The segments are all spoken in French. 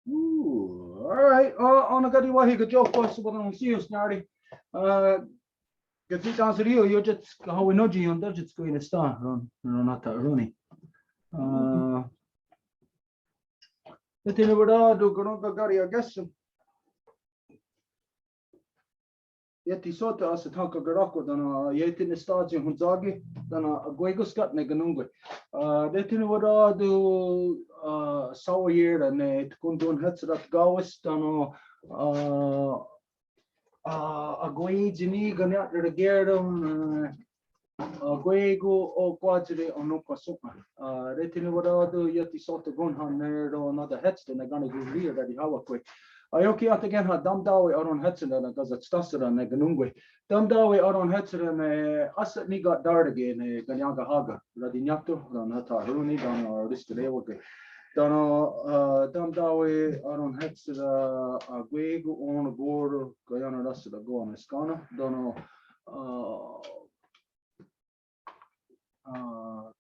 Ooh, all right. On a gadi wahi gajo post what on see snarty. Gati tan rio yo just how we know you on just go in a star run not that running. The thing about do go gari I guess. Yeti sota as a tanka garako dana yeti ne staji hunzagi dana guego skat ne ganungwe. The thing about do sawa year and it kundun hetzerat gawis dana a gwe jini ganyat regerum guego o quadri on ukasuka. The thing about do yeti sota gunhan nero another hetz and gonna go rear that the hawa quick. Ayoki at again had damdawi aron hetzeren because it's tasseran ne ganungwe. Damdawi aron hetzeren asat ni got dart again ganyaga haga. Radinyato ran hata runi dan risterewoke. Dan damdawi aron hetzera agwego on goro gayana rasida go on eskana. Dan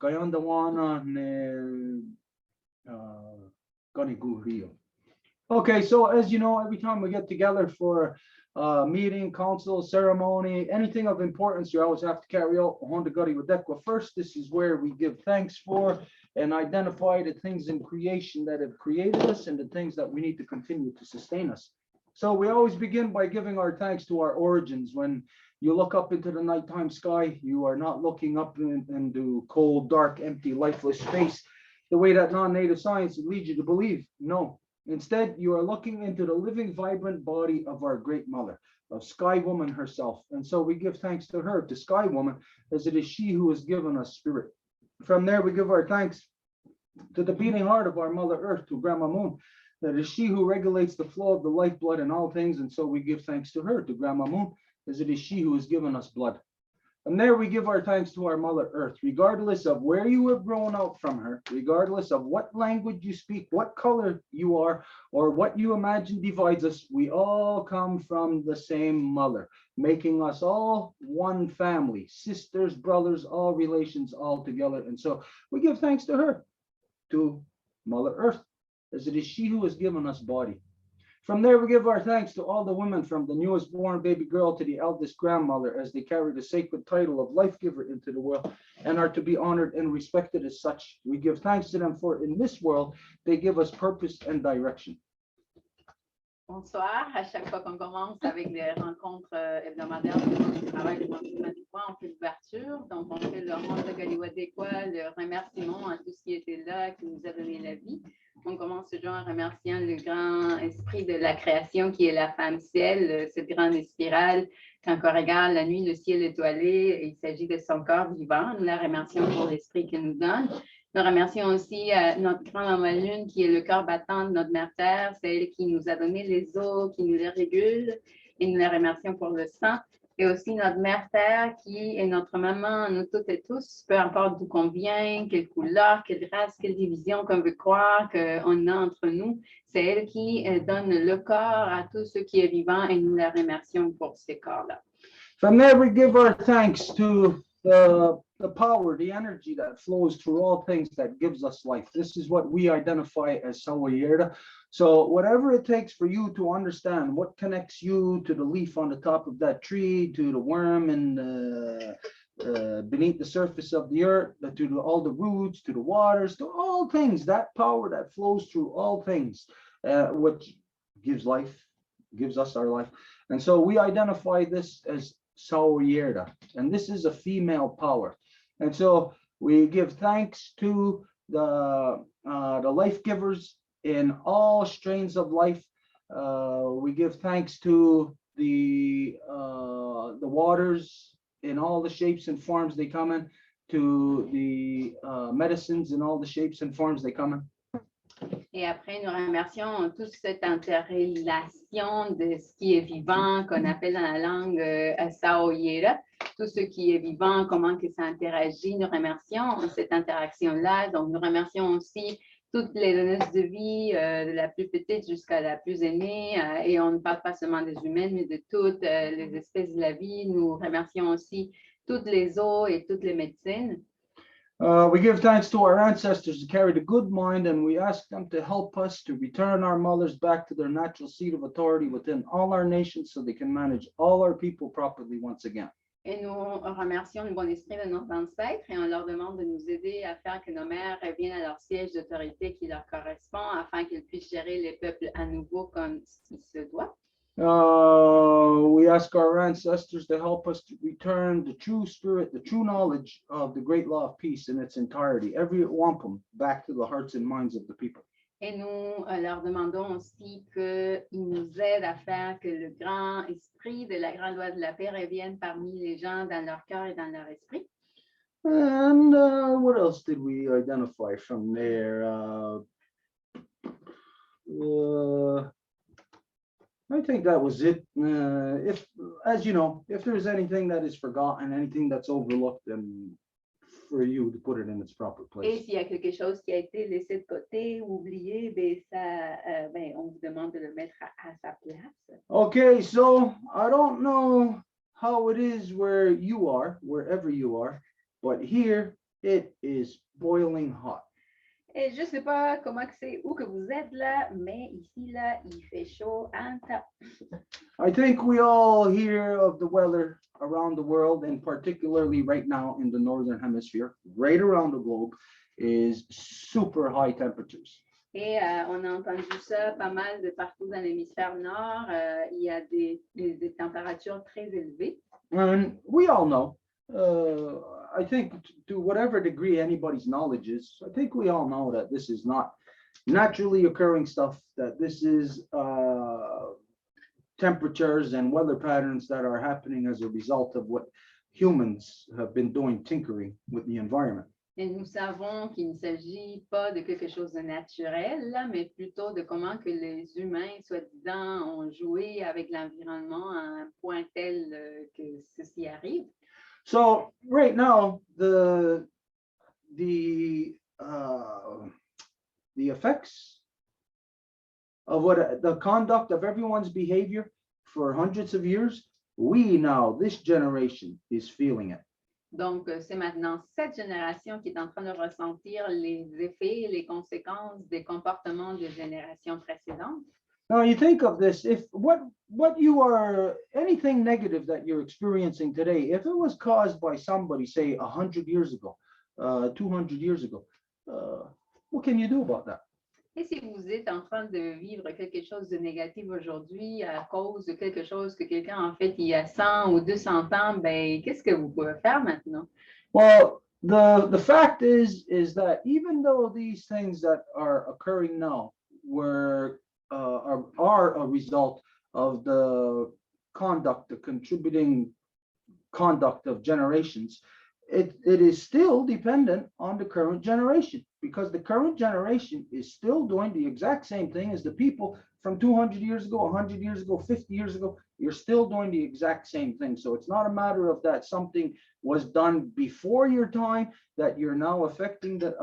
gayandawana ne gani rio. Okay, so as you know, every time we get together for meeting, council, ceremony, anything of importance, you always have to carry out Honda Gadi Wadekwa first. This is where we give thanks for and identify the things in creation that have created us and the things that we need to continue to sustain us. So we always begin by giving our thanks to our origins. When you look up into the nighttime sky, you are not looking up into cold, dark, empty, lifeless space the way that non-native science would lead you to believe. No. Instead, you are looking into the living, vibrant body of our great mother, of Sky Woman herself. And so we give thanks to her, to Sky Woman, as it is she who has given us spirit. From there, we give our thanks to the beating heart of our Mother Earth, to Grandma Moon, that is she who regulates the flow of the lifeblood in all things. And so we give thanks to her, to Grandma Moon, as it is she who has given us blood. And there we give our thanks to our Mother Earth, regardless of where you have grown out from her, regardless of what language you speak, what color you are, or what you imagine divides us, we all come from the same mother, making us all one family, sisters, brothers, all relations, all together. And so we give thanks to her, to Mother Earth, as it is she who has given us body. From there, we give our thanks to all the women, from the newest born baby girl to the eldest grandmother, as they carry the sacred title of life giver into the world and are to be honored and respected as such. We give thanks to them for in this world, they give us purpose and direction. Bonsoir. À chaque fois qu'on commence avec des rencontres hebdomadaires du travail de Wampum, on fait l'ouverture. Donc, on fait le Honda Gadi Wadekwa, le remerciement à tout ce qui était là, qui nous a donné la vie. On commence toujours en remerciant le grand esprit de la création qui est la femme ciel, cette grande spirale. Quand on regarde la nuit, le ciel étoilé, il s'agit de son corps vivant. Nous la remercions pour l'esprit qu'elle nous donne. Nous remercions aussi notre grand-maman Lune, qui est le corps battant de notre mère Terre, celle qui nous a donné les eaux, qui nous les régule. Et nous la remercions pour le sang. Et aussi notre mère Terre, qui est notre maman, nous toutes et tous, peu importe d'où qu'on vient, quelle couleur, quelle race, quelle division qu'on veut croire qu'on a entre nous. C'est elle qui donne le corps à tout ce qui est vivant et nous la remercions pour ces corps-là. From there, we give our thanks to the power, the energy that flows through all things that gives us life. This is what we identify as Sawayerda. So whatever it takes for you to understand what connects you to the leaf on the top of that tree, to the worm and beneath the surface of the earth, to all the roots, to the waters, to all things, that power that flows through all things, which gives life, gives us our life. And so we identify this as Sawayerda, and this is a female power. And so we give thanks to the life givers in all strains of life. We give thanks to the waters in all the shapes and forms they come in, to the medicines in all the shapes and forms they come in. Et après, nous remercions toute cette interrelation de ce qui est vivant, qu'on appelle dans la langue Saoyera. Tout ce qui est vivant, comment que ça interagit. Nous remercions cette interaction-là. Donc, nous remercions aussi toutes les donneuses de vie, de la plus petite jusqu'à la plus aînée. Et on ne parle pas seulement des humaines, mais de toutes les espèces de la vie. Nous remercions aussi toutes les eaux et toutes les médecines. We give thanks to our ancestors who carried a good mind, and we ask them to help us to return our mothers back to their natural seat of authority within all our nations so they can manage all our people properly once again. Et nous remercions le bon esprit de nos ancêtres et on leur demande de nous aider à faire que nos mères reviennent à leur siège d'autorité qui leur correspond afin qu'ils puissent gérer les peuples à nouveau comme il se doit. We ask our ancestors to help us to return the true spirit, the true knowledge of the great law of peace in its entirety, every wampum, back to the hearts and minds of the people. Et nous leur demandons aussi qu'ils nous aident à faire que le grand esprit de la grande loi de la paix revienne parmi les gens dans leur cœur et dans leur esprit. And what else did we identify from there? I think that was it. If, as you know, if there's anything that is forgotten, anything that's overlooked, then for you to put it in its proper Et place. s'il y a quelque chose qui a été laissé de côté ou oublié, on vous demande de le mettre à sa place. Okay, so I don't know how it is where you are, wherever you are, but here it is boiling hot. Et je ne sais pas comment c'est où que vous êtes là, mais ici, là, il fait chaud en temps. I think we all hear of the weather around the world, and particularly right now in the Northern Hemisphere, right around the globe, is super high temperatures. Et on a entendu ça pas mal de partout dans l'hémisphère nord. Il y a des températures très élevées. And we all know, I think to whatever degree anybody's knowledge is, I think we all know that this is not naturally occurring stuff, that this is temperatures and weather patterns that are happening as a result of what humans have been doing, tinkering with the environment. Et nous savons qu'il ne s'agit pas de quelque chose de naturel, là, mais plutôt de comment que les humains, soi-disant, ont joué avec l'environnement à un point tel que ceci arrive. So right now, the effects of what the conduct of everyone's behavior for hundreds of years, we now, this generation, is feeling it. Donc, c'est maintenant cette génération qui est en train de ressentir les effets, les conséquences des comportements des générations précédentes. Now you think of this, if what you are, anything negative that you're experiencing today, if it was caused by somebody, say 100 years ago, 200 years ago, what can you do about that? Et si vous êtes en train de vivre quelque chose de négatif aujourd'hui à cause de quelque chose que quelqu'un a fait il y a 100 ou 200 ans, ben, qu'est-ce que vous pouvez faire maintenant? Well, the fact is that even though these things that are occurring now are a result of the conduct, the contributing conduct of generations, it is still dependent on the current generation, because the current generation is still doing the exact same thing as the people from 200 years ago, 100 years ago, 50 years ago. You're still doing the exact same thing. So it's not a matter of that something was done before your time that you're now affecting the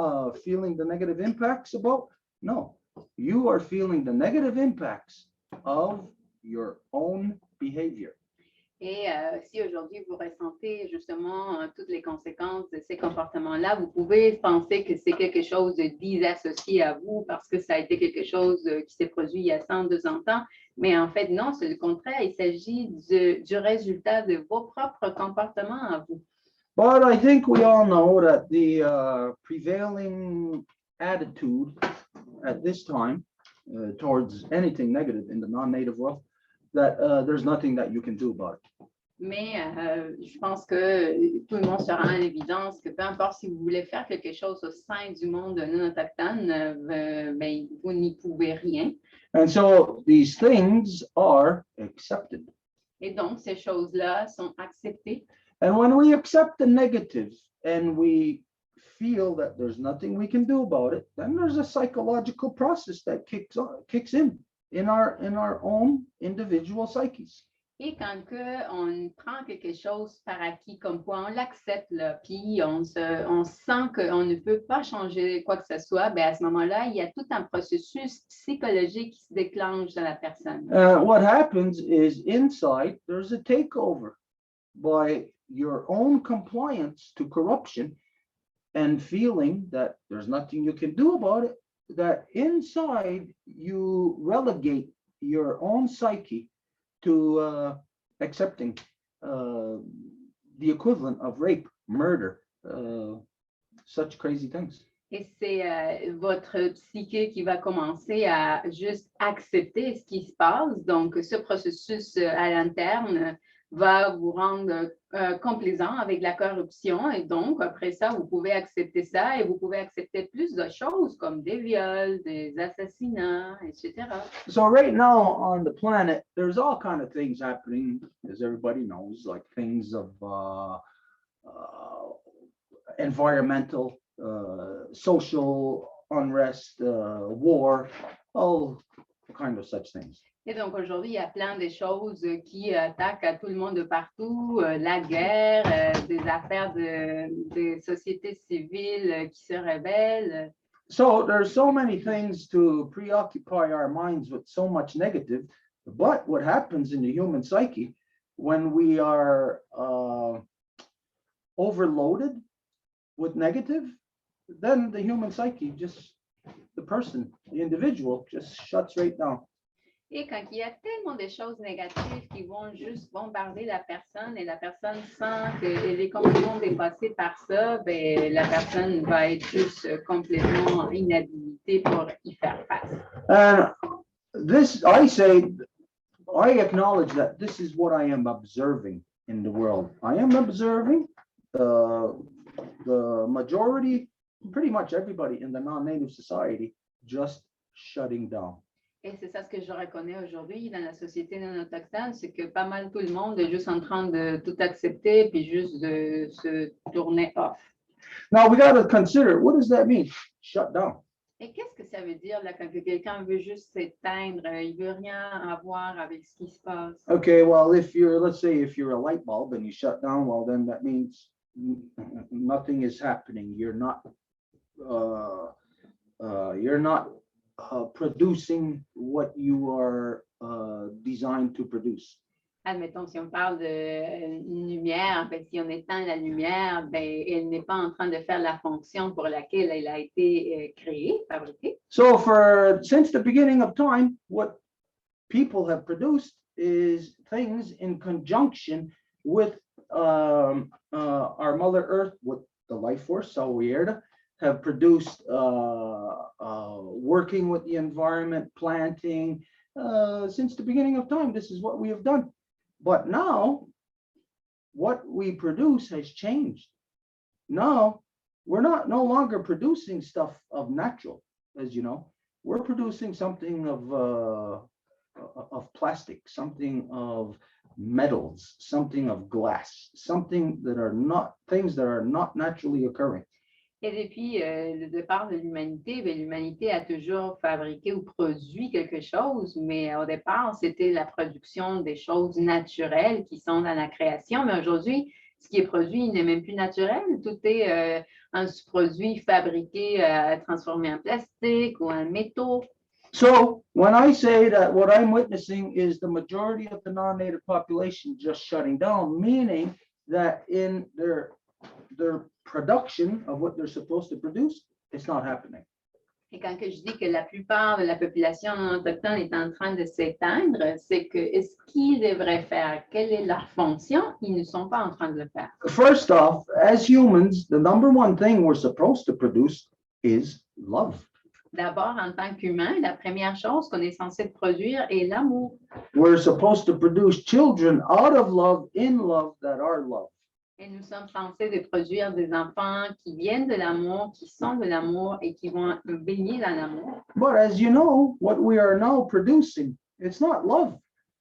feeling the negative impacts about. No, you are feeling the negative impacts of your own behavior. Et si aujourd'hui vous ressentez justement toutes les conséquences de ces comportements-là, vous pouvez penser que c'est quelque chose de disassocié à vous parce que ça a été quelque chose qui s'est produit il y a 100, 200 ans. Mais en fait, non, c'est le contraire. Il s'agit du résultat de vos propres comportements à vous. But I think we all know that the prevailing attitude at this time towards anything negative in the non-native world, that there's nothing that you can do about it. Mais je pense que tout le monde sera en évidence que peu importe si vous voulez faire quelque chose au sein du monde non autochtone, ben, vous n'y pouvez rien. And so these things are accepted. Et donc, ces choses-là sont acceptées. And when we accept the negative and we feel that there's nothing we can do about it, then there's a psychological process that kicks in our own individual psyches. Et quand on prend quelque chose par acquis, comme quoi on l'accepte, puis on sent qu'on ne peut pas changer quoi que ce soit, ben à ce moment-là, il y a tout un processus psychologique qui se déclenche dans la personne. What happens is inside, there's a takeover by your own compliance to corruption and feeling that there's nothing you can do about it, that inside you relegate your own psyche to accepting the equivalent of rape, murder, such crazy things. Et c'est votre psyché qui va commencer à juste accepter ce qui se passe. Donc, ce processus à l'interne va vous rendre complaisant avec la corruption. Et donc, après ça, vous pouvez accepter ça et vous pouvez accepter plus de choses comme des viols, des assassinats, etc. So right now on the planet, there's all kind of things happening, as everybody knows, like things of environmental, social unrest, war, all kind of such things. Et donc, aujourd'hui, il y a plein de choses qui attaquent à tout le monde de partout, la guerre, des affaires de sociétés civiles qui se rebellent. So there's so many things to preoccupy our minds with so much negative, but what happens in the human psyche when we are overloaded with negative, then the human psyche, just the person, the individual, just shuts right down. Et quand il y a tellement de choses négatives qui vont juste bombarder la personne et la personne sent qu'elle est complètement dépassée par ça, ben, la personne va être juste complètement inhabilitée pour y faire face. And this, I acknowledge that this is what I am observing in the world. I am observing the majority, pretty much everybody in the non-native society, just shutting down. Et c'est ça ce que je reconnais aujourd'hui dans la société non autochtone, c'est que pas mal tout le monde est juste en train de tout accepter puis juste de se tourner off. Now we got to consider, what does that mean? Shut down. Et qu'est-ce que ça veut dire là quand quelqu'un veut juste s'éteindre, il veut rien avoir avec ce qui se passe? Okay, well, let's say if you're a light bulb and you shut down, well, then that means nothing is happening. You're not producing what you are designed to produce. Admettons, si on parle de lumière, en fait, si on éteint la lumière, ben, elle n'est pas en train de faire la fonction pour laquelle elle a été créée, fabriquée. So since the beginning of time, what people have produced is things in conjunction with our Mother Earth, with the life force, Sauyerda, have produced working with the environment, planting, since the beginning of time. This is what we have done. But now, what we produce has changed. Now, we're no longer producing stuff of natural, as you know. We're producing something of plastic, something of metals, something of glass, something that are not things that are not naturally occurring. Et depuis le départ de l'humanité, ben, l'humanité a toujours fabriqué ou produit quelque chose, mais au départ, c'était la production des choses naturelles qui sont dans la création. Mais aujourd'hui, ce qui est produit n'est même plus naturel. Tout est un produit fabriqué, transformé en plastique ou en métaux. So when I say that what I'm witnessing is the majority of the non-native population just shutting down, meaning that in their production of what they're supposed to produce, it's not happening. Et quand je dis que la plupart de la population non autochtone est en train de s'éteindre, c'est que est-ce qu'ils devraient faire? Quelle est leur fonction? Ils ne sont pas en train de le faire. First off, as humans, the number one thing we're supposed to produce is love. D'abord, en tant qu'humain, la première chose qu'on est censé produire est l'amour. We're supposed to produce children out of love, in love, that are love. Et nous sommes censés de produire des enfants qui viennent de l'amour, qui sont de l'amour et qui vont baigner dans l'amour. But as you know, what we are now producing, it's not love.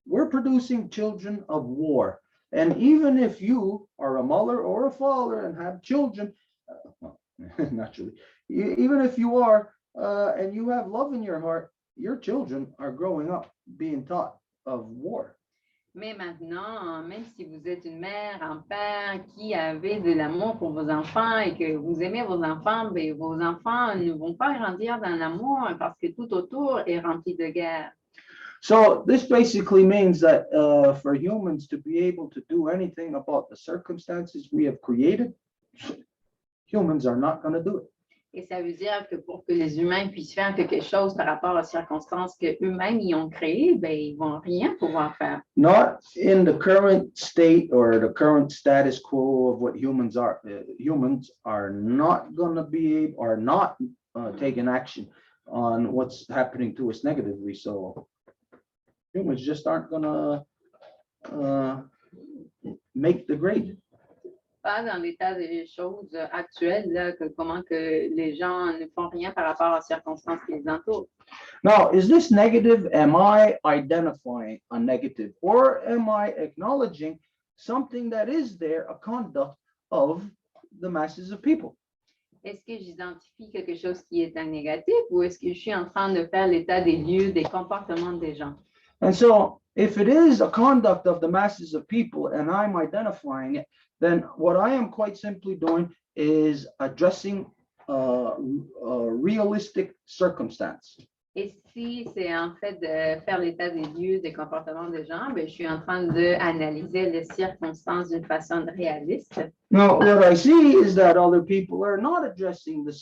We're producing children of war. And even if you are a mother or a father and have children, naturally, even if you are, and you have love in your heart, your children are growing up being taught of war. Mais maintenant, même si vous êtes une mère, un père qui avez de l'amour pour vos enfants et que vous aimez vos enfants, bien, vos enfants ne vont pas grandir dans l'amour parce que tout autour est rempli de guerre. So this basically means that for humans to be able to do anything about the circumstances we have created, humans are not going to do it. Et ça veut dire que pour que les humains puissent faire quelque chose par rapport aux circonstances qu'eux-mêmes y ont créées, ben, ils ne vont rien pouvoir faire. Not in the current state or the current status quo of what humans are. Humans are not going to be or not taking action on what's happening to us negatively. So humans just aren't going to make the grade. Pas dans l'état des choses actuelles, là, que comment que les gens ne font rien par rapport aux circonstances qui les entourent. Now, is this negative? Am I identifying a negative, or am I acknowledging something that is there, a conduct of the masses of people? Est-ce que j'identifie quelque chose qui est un négatif ou est-ce que je suis en train de faire l'état des lieux, des comportements des gens? And so, if it is a conduct of the masses of people and I'm identifying it, then what I am quite simply doing is addressing a realistic circumstance. Et si c'est en fait de faire l'état des lieux, des comportements des gens, ben, je suis en train d'analyser les circonstances d'une façon réaliste. Now, what I see is that other people are not addressing the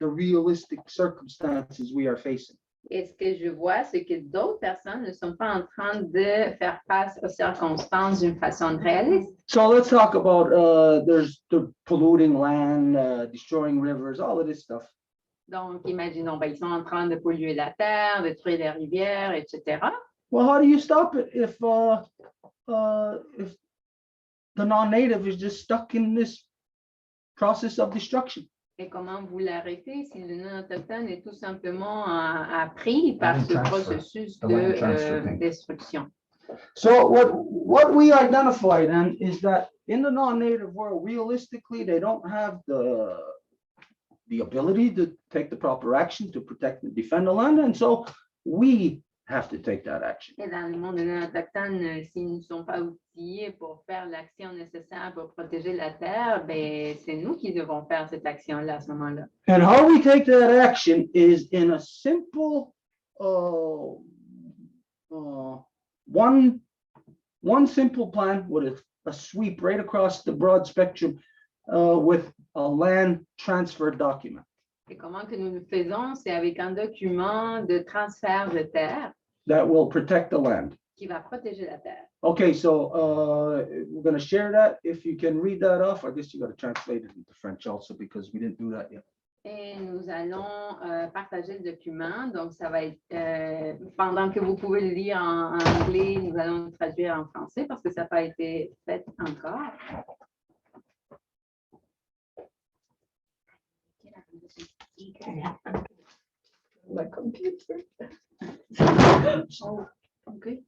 realistic circumstances we are facing. Et ce que je vois, c'est que d'autres personnes ne sont pas en train de faire face aux circonstances d'une façon réaliste. So let's talk about there's the polluting land, destroying rivers, all of this stuff. Donc, imaginons, ben, ils sont en train de polluer la terre, détruire les rivières, etc. Well, how do you stop it if the non-native is just stuck in this process of destruction? Et comment vous l'arrêtez si le non-autochtone est tout simplement appris par ce processus de destruction? So what we identify then is that in the non-native world, realistically, they don't have the ability to take the proper action to protect and defend the land, and so we have to take that action. Et dans le monde non autochtone, s'ils ne sont pas outillés pour faire l'action nécessaire pour protéger la terre, ben, c'est nous qui devons faire cette action-là à ce moment-là. And how we take that action is in a simple one simple plan with a sweep right across the broad spectrum with a land transfer document. Et comment que nous le faisons? C'est avec un document de transfert de terre that will protect the land. qui va protéger la terre. Okay, so we're going to share that. If you can read that off, I guess you got to translate it into French also because we didn't do that yet. Et nous allons partager le document. Donc, ça va être, pendant que vous pouvez le lire en anglais, nous allons le traduire en français parce que ça n'a pas été fait encore. My computer. Oh, okay.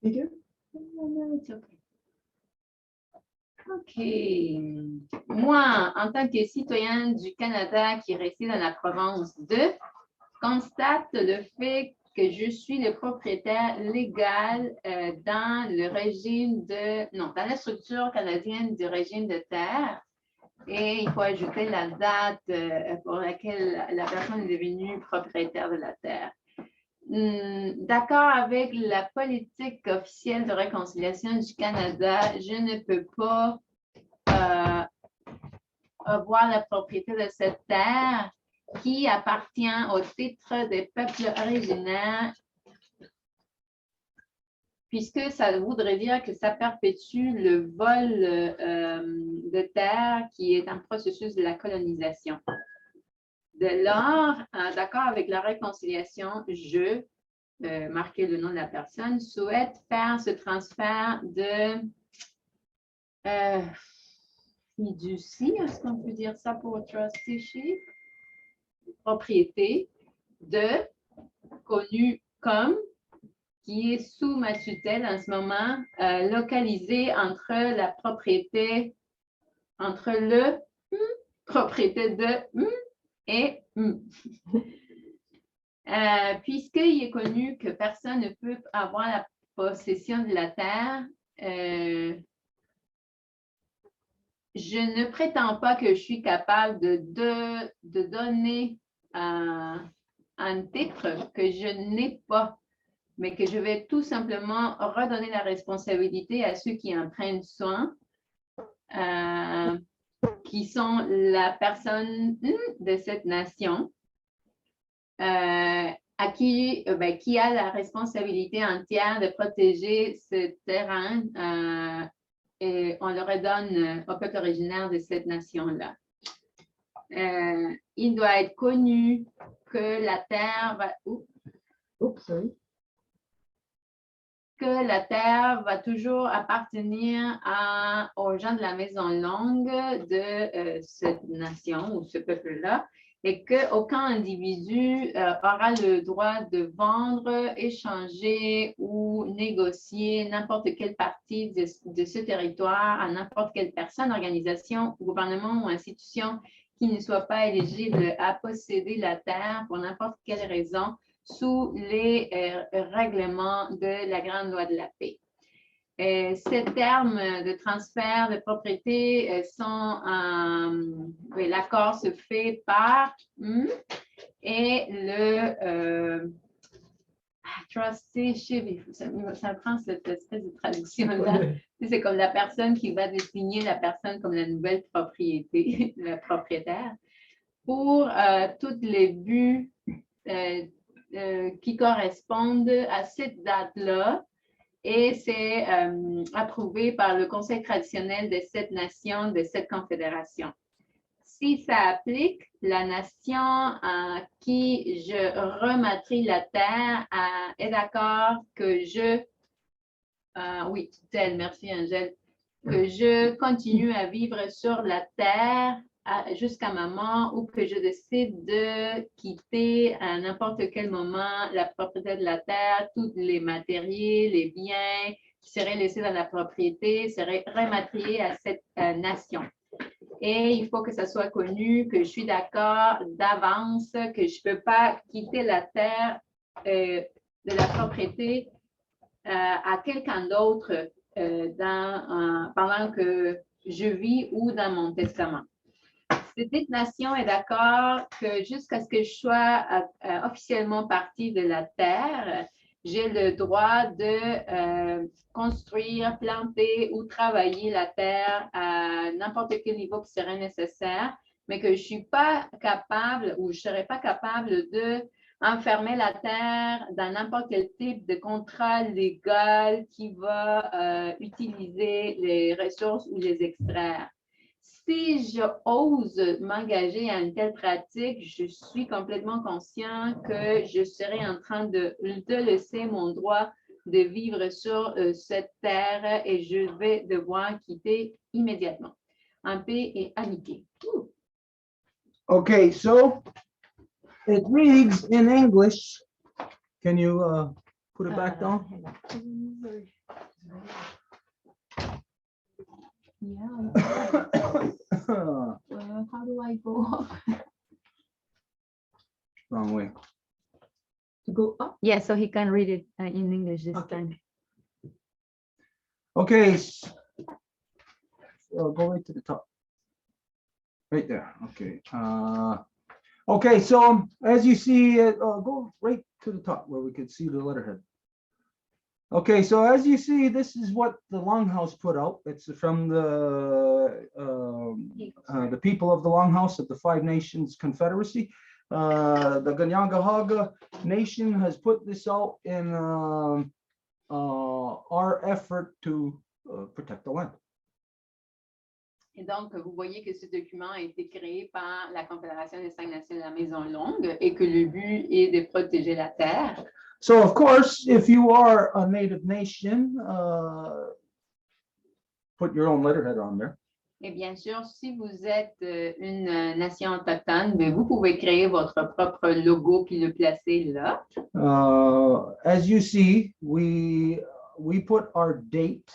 You good? No, it's okay. OK. Moi, en tant que citoyenne du Canada qui réside dans la province de, constate le fait que je suis le propriétaire légal dans le régime dans la structure canadienne du régime de terre. Et il faut ajouter la date pour laquelle la personne est devenue propriétaire de la terre. D'accord avec la politique officielle de réconciliation du Canada, je ne peux pas avoir la propriété de cette terre qui appartient au titre des peuples originaires, puisque ça voudrait dire que ça perpétue le vol de terre qui est un processus de la colonisation. Dès lors, d'accord avec la réconciliation, je, marquer le nom de la personne, souhaite faire ce transfert de fiducie, est-ce qu'on peut dire ça pour trusteeship? Propriété connu comme, qui est sous ma tutelle en ce moment, localisée entre la propriété, entre le propriété de et puisqu'il est connu que personne ne peut avoir la possession de la terre, je ne prétends pas que je suis capable de donner un titre que je n'ai pas. mais que je vais tout simplement redonner la responsabilité à ceux qui en prennent soin, qui sont la personne de cette nation, à qui a la responsabilité entière de protéger ce terrain et on le redonne au peuple originaire de cette nation-là. Il doit être connu que la terre va... que la terre va toujours appartenir aux gens de la maison longue de cette nation ou ce peuple-là et qu'aucun individu aura le droit de vendre, échanger ou négocier n'importe quelle partie de ce territoire à n'importe quelle personne, organisation, gouvernement ou institution qui ne soit pas éligible à posséder la terre pour n'importe quelle raison sous les règlements de la Grande Loi de la Paix. Ces termes de transfert de propriété l'accord se fait par et le trusteeship, ça prend cette espèce de traduction-là. C'est comme la personne qui va désigner la personne comme la nouvelle propriété, le propriétaire, pour tous les buts qui correspondent à cette date-là et c'est approuvé par le conseil traditionnel de cette nation, de cette confédération. Si ça applique, la nation à qui je rematrie la terre est d'accord que oui, tutelle, merci Angèle, que je continue à vivre sur la terre jusqu'à un moment où que je décide de quitter à n'importe quel moment la propriété de la terre, tous les matériels, les biens qui seraient laissés dans la propriété seraient rematriés à cette nation. Et il faut que ça soit connu, que je suis d'accord d'avance, que je ne peux pas quitter la terre de la propriété à quelqu'un d'autre pendant que je vis ou dans mon testament. Cette nation est d'accord que jusqu'à ce que je sois officiellement partie de la terre, j'ai le droit de construire, planter ou travailler la terre à n'importe quel niveau qui serait nécessaire, mais que je ne suis pas capable ou je ne serais pas capable de enfermer la terre dans n'importe quel type de contrat légal qui va utiliser les ressources ou les extraire. Si je ose m'engager à une telle pratique, je suis complètement conscient que je serai en train de laisser mon droit de vivre sur cette terre et je vais devoir quitter immédiatement, en paix et amitié. Okay, so it reads in English. Can you put it back down? Yeah. How do I go up? Wrong way. To go up? Yeah, so he can read it in English this Okay. time. Okay, go right to the top. Right there. Okay. Okay, so as you see, go right to the top where we could see the letterhead. Okay, so as you see, this is what the Longhouse put out. It's from the people of the Longhouse of the Five Nations Confederacy. The Ganyangahaga Nation has put this out in our effort to protect the land. Et donc, vous voyez que ce document a été créé par la Confédération des Cinq Nations de la Maison Longue et que le but est de protéger la terre. So, of course, if you are a Native Nation, put your own letterhead on there. Et bien sûr, si vous êtes une nation autochtone, vous pouvez créer votre propre logo puis le placer là. As you see, we put our date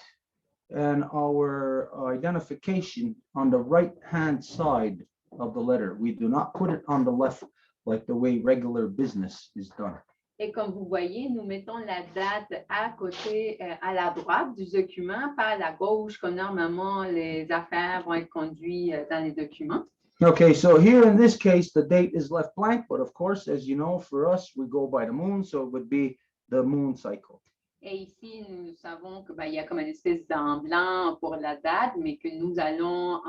and our identification on the right-hand side of the letter. We do not put it on the left like the way regular business is done. Et comme vous voyez, nous mettons la date à côté, à la droite du document, pas à la gauche, comme normalement les affaires vont être conduites dans les documents. Okay, so here in this case, the date is left blank, but of course, as you know, for us, we go by the moon, so it would be the moon cycle. Et ici, nous savons que il y a comme une espèce d'en blanc pour la date, mais que nous allons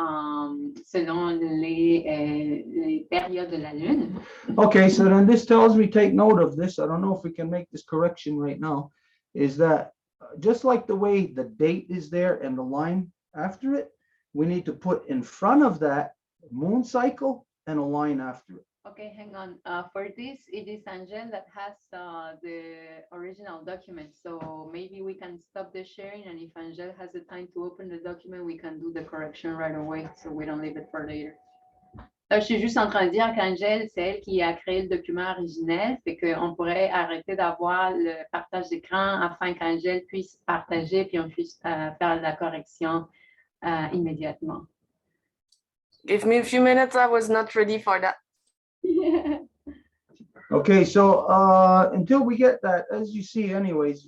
selon les périodes de la lune. Okay, so then this tells me, take note of this. I don't know if we can make this correction right now, is that just like the way the date is there and the line after it, we need to put in front of that moon cycle and a line after it. Okay, hang on. For this, it is Angel that has the original document. So maybe we can stop the sharing, and if Angel has the time to open the document, we can do the correction right away, so we don't leave it for later. Je suis juste en train de dire qu'Angel, c'est elle qui a créé le document originel, fait qu'on pourrait arrêter d'avoir le partage d'écran afin qu'Angel puisse partager, puis on puisse faire la correction immédiatement. Give me a few minutes. I was not ready for that. Okay, so until we get that, as you see anyways,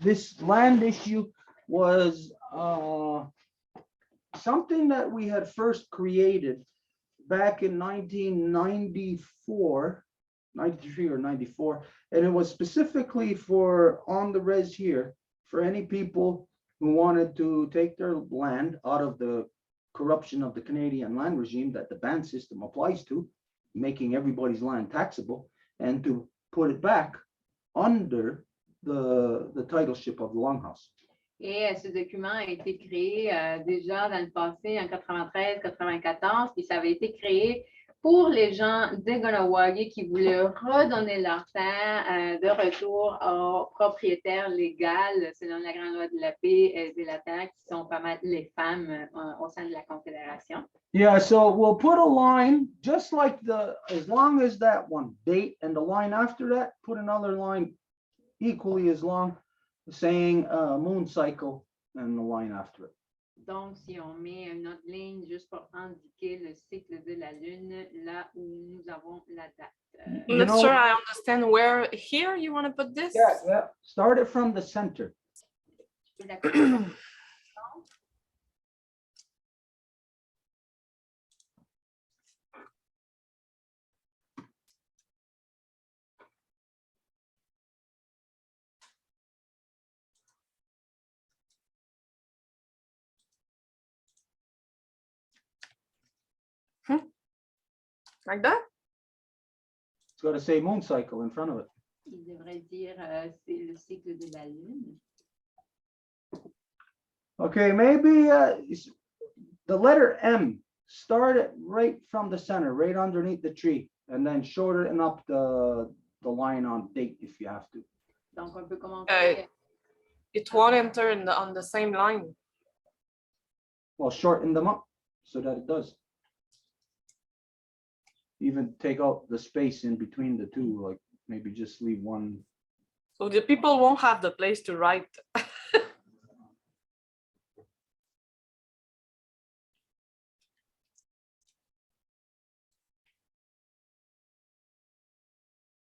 this land issue was something that we had first created back in 1994, 93 or 94, and it was specifically for on the res here, for any people who wanted to take their land out of the corruption of the Canadian land regime that the ban system applies to, making everybody's land taxable, and to put it back under the titleship of the Longhouse. Et ce document a été créé déjà dans le passé, en 93-94, puis ça avait été créé pour les gens de Ganawagi qui voulaient redonner leur terre de retour aux propriétaires légaux selon la grande loi de la paix et de la terre, qui sont pas mal les femmes au sein de la Confédération. Yeah, so we'll put a line, just like as long as that one, date, and the line after that, put another line equally as long, saying moon cycle and the line after it. Donc, si on met une autre ligne juste pour indiquer le cycle de la Lune, là où nous avons la date. I'm not sure I understand where here you want to put this. Yeah. Start it from the center. Like that? It's got to say moon cycle in front of it. Il devrait dire c'est le cycle de la Lune. Okay, maybe the letter M, start it right from the center, right underneath the tree, and then shorten up the line on date if you have to. Donc, on peut commencer. It won't enter on the same line. Well, shorten them up so that it does. Even take out the space in between the two, like maybe just leave one. So the people won't have the place to write.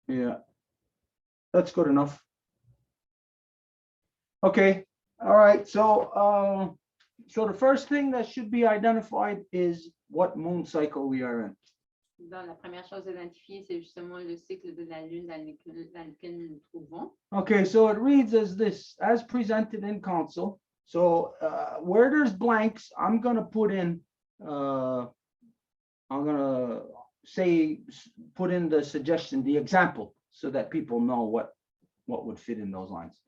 Yeah, that's good enough. Okay, all right, so the first thing that should be identified is what moon cycle we are in. Donc, la première chose à identifier, c'est justement le cycle de la Lune dans lequel nous nous trouvons. Okay, so it reads as this, as presented in council. So where there's blanks, I'm gonna put in, I'm gonna say, put in the suggestion, the example, so that people know what would fit in those lines.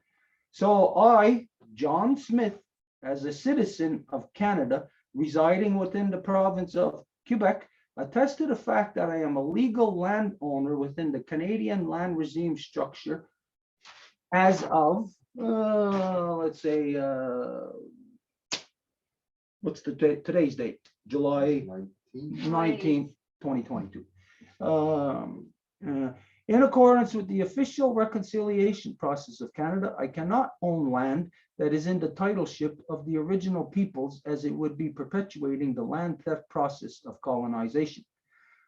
So I, John Smith, as a citizen of Canada, residing within the province of Quebec, attest to the fact that I am a legal landowner within the Canadian land regime structure as of, let's say, what's today's date? July 19th, 2022. In accordance with the official reconciliation process of Canada, I cannot own land that is in the titleship of the original peoples, as it would be perpetuating the land theft process of colonization.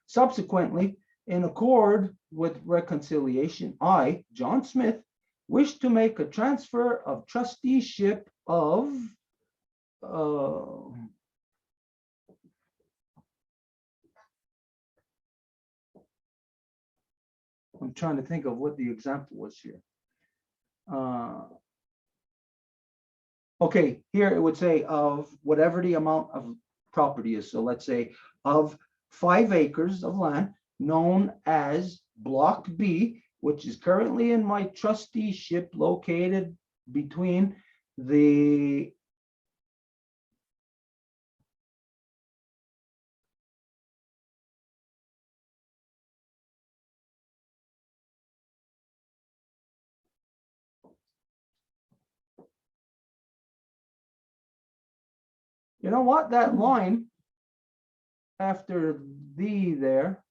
Subsequently, in accord with reconciliation, I, John Smith, wish to make a transfer of trusteeship of I'm trying to think of what the example was here. Okay, here it would say of whatever the amount of property is. So let's say of 5 acres of land known as Block B, which is currently in my trusteeship located between the you know what, that line after the there,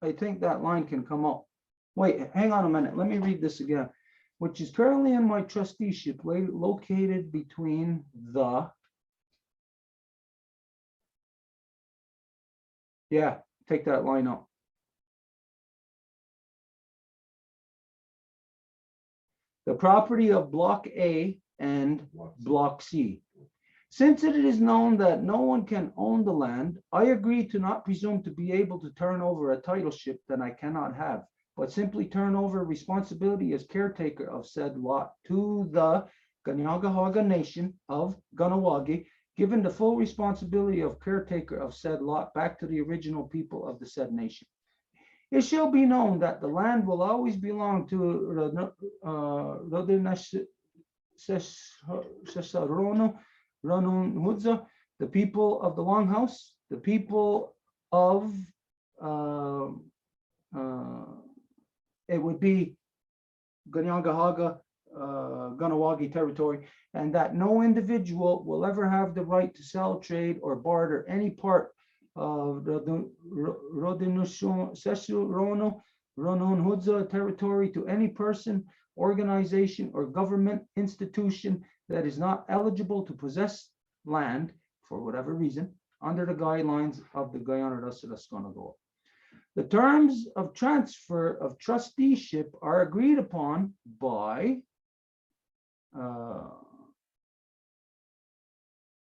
I think that line can come up. Wait, hang on a minute. Let me read this again. Which is currently in my trusteeship located between the. Yeah, take that line out. The property of Block A and Block C. Since it is known that no one can own the land, I agree to not presume to be able to turn over a titleship that I cannot have, but simply turn over responsibility as caretaker of said lot to the Ganyangahaga Nation of Ganawagi, given the full responsibility of caretaker of said lot back to the original people of the said nation. It shall be known that the land will always belong to Ranun Hudza, the people of the Longhouse, the people of it would be Ganyangahaga, Ganawagi territory, and that no individual will ever have the right to sell, trade, or barter any part of the Ranun Hudza territory to any person, organization, or government institution that is not eligible to possess land for whatever reason under the guidelines of the Guyana Rasadaskanago. The terms of transfer of trusteeship are agreed upon by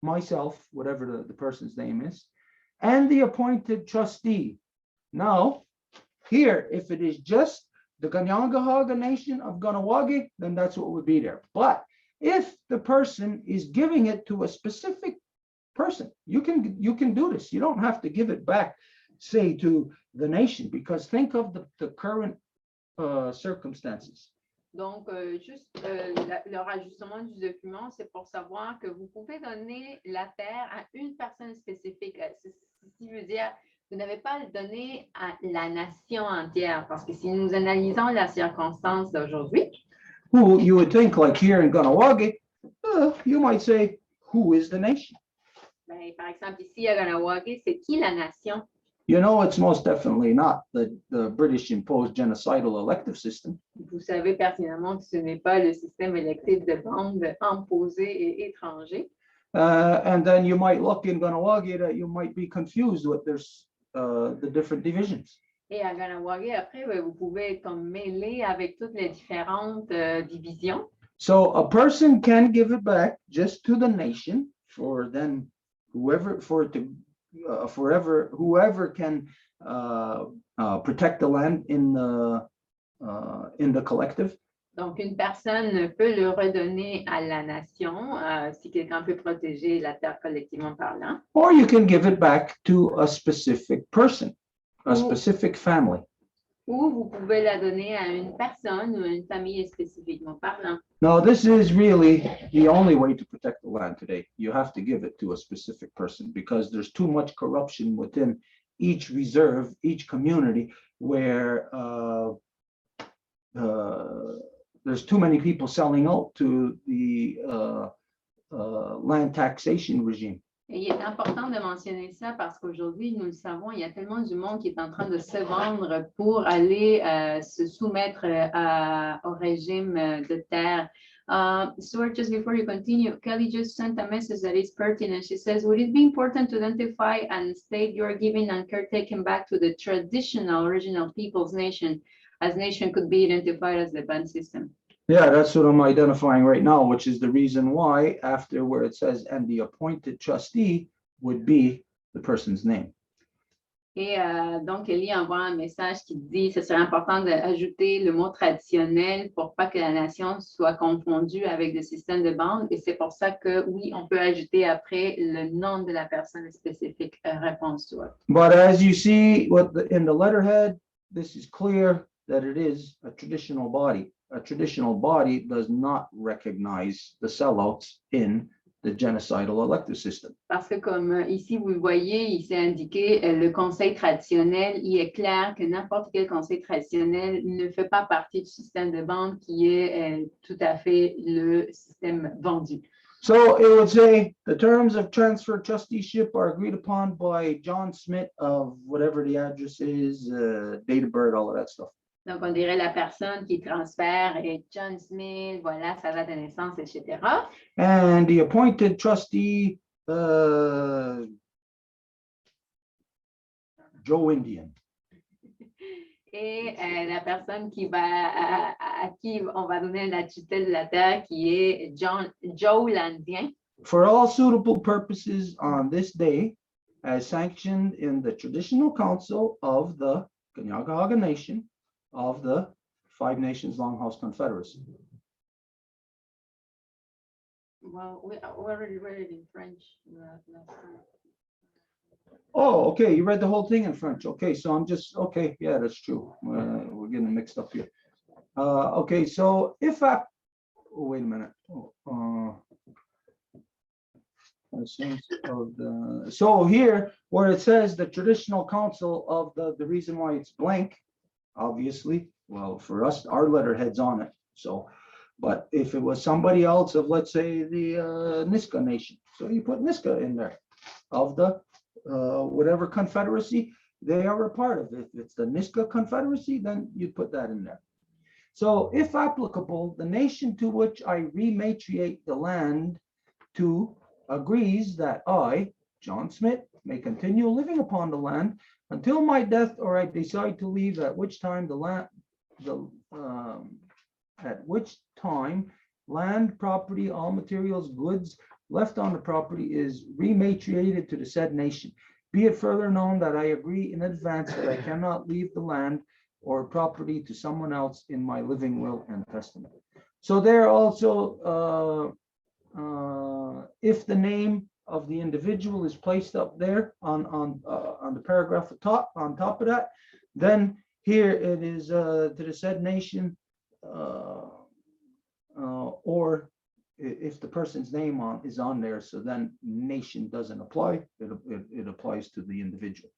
myself, whatever the person's name is, and the appointed trustee. Now, here, if it is just the Ganyangahaga Nation of Ganawagi, then that's what would be there. But if the person is giving it to a specific person, you can do this. You don't have to give it back, say, to the nation, because think of the current circumstances. Donc, juste le rajustement du document, c'est pour savoir que vous pouvez donner la terre à une personne spécifique. Ceci veut dire, vous n'avez pas à le donner à la nation entière, parce que si nous analysons la circonstance d'aujourd'hui, Who you would think, like here in Ganawagi, you might say, who is the nation? ben, par exemple, ici à Ganawagi, c'est qui la nation? You know, it's most definitely not the British imposed genocidal elective system. Vous savez pertinemment que ce n'est pas le système électif de bande imposé et étranger. And then you might look in Ganawagi that you might be confused with the different divisions. Et à Ganawagi, après, ben, vous pouvez être comme mêlé avec toutes les différentes divisions. So a person can give it back just to the nation for then whoever can protect the land in the collective. Donc, une personne peut le redonner à la nation si quelqu'un peut protéger la terre collectivement parlant. Or you can give it back to a specific person, a specific family. Ou vous pouvez la donner à une personne ou une famille spécifiquement parlant. Now, this is really the only way to protect the land today. You have to give it to a specific person because there's too much corruption within each reserve, each community, where there's too many people selling out to the land taxation regime. Et il est important de mentionner ça parce qu'aujourd'hui, nous le savons, il y a tellement du monde qui est en train de se vendre pour aller se soumettre au régime de terre. Stuart, just before you continue, Kelly just sent a message that is pertinent. She says, would it be important to identify and state you're giving and caretaking back to the traditional original people's nation, as nation could be identified as the band system? Yeah, that's what I'm identifying right now, which is the reason why after where it says, and the appointed trustee would be the person's name. Et donc, Ellie envoie un message qui dit que ce serait important d'ajouter le mot traditionnel pour pas que la nation soit confondue avec le système de bande. Et c'est pour ça que, oui, on peut ajouter après le nom de la personne spécifique, réponse soit. But as you see in the letterhead, this is clear that it is a traditional body. A traditional body does not recognize the sellouts in the genocidal elective system. Parce que comme ici, vous le voyez, il s'est indiqué le conseil traditionnel. Il est clair que n'importe quel conseil traditionnel ne fait pas partie du système de bande qui est tout à fait le système vendu. So it would say the terms of transfer trusteeship are agreed upon by John Smith of whatever the address is, date of birth, all of that stuff. Donc, on dirait la personne qui transfère est John Smith, voilà sa date de naissance, etc. And the appointed trustee, Joe Indian. Et la personne qui à qui on va donner la tutelle de la terre, qui est Joe Landien. For all suitable purposes on this day, as sanctioned in the traditional council of the Kanien'kehá:ka Nation of the Five Nations Longhouse Confederacy. Well, we already read it in French last time. Oh, okay, you read the whole thing in French. Okay, so I'm just, okay, yeah, that's true. We're getting mixed up here. Okay, so if I, oh, wait a minute. So here, where it says the traditional council of the reason why it's blank, obviously, well, for us, our letterhead's on it. So, but if it was somebody else of, let's say, the Niska Nation, so you put Niska in there of the whatever confederacy they are a part of. If it's the Niska Confederacy, then you put that in there. So if applicable, the nation to which I rematriate the land to agrees that I, John Smith, may continue living upon the land until my death or I decide to leave, at which time land, property, all materials, goods left on the property is rematriated to the said nation. Be it further known that I agree in advance that I cannot leave the land or property to someone else in my living will and testament. So there also, if the name of the individual is placed up there on the paragraph on top of that, then here it is to the said nation, or if the person's name is on there, so then nation doesn't apply. It applies to the individual.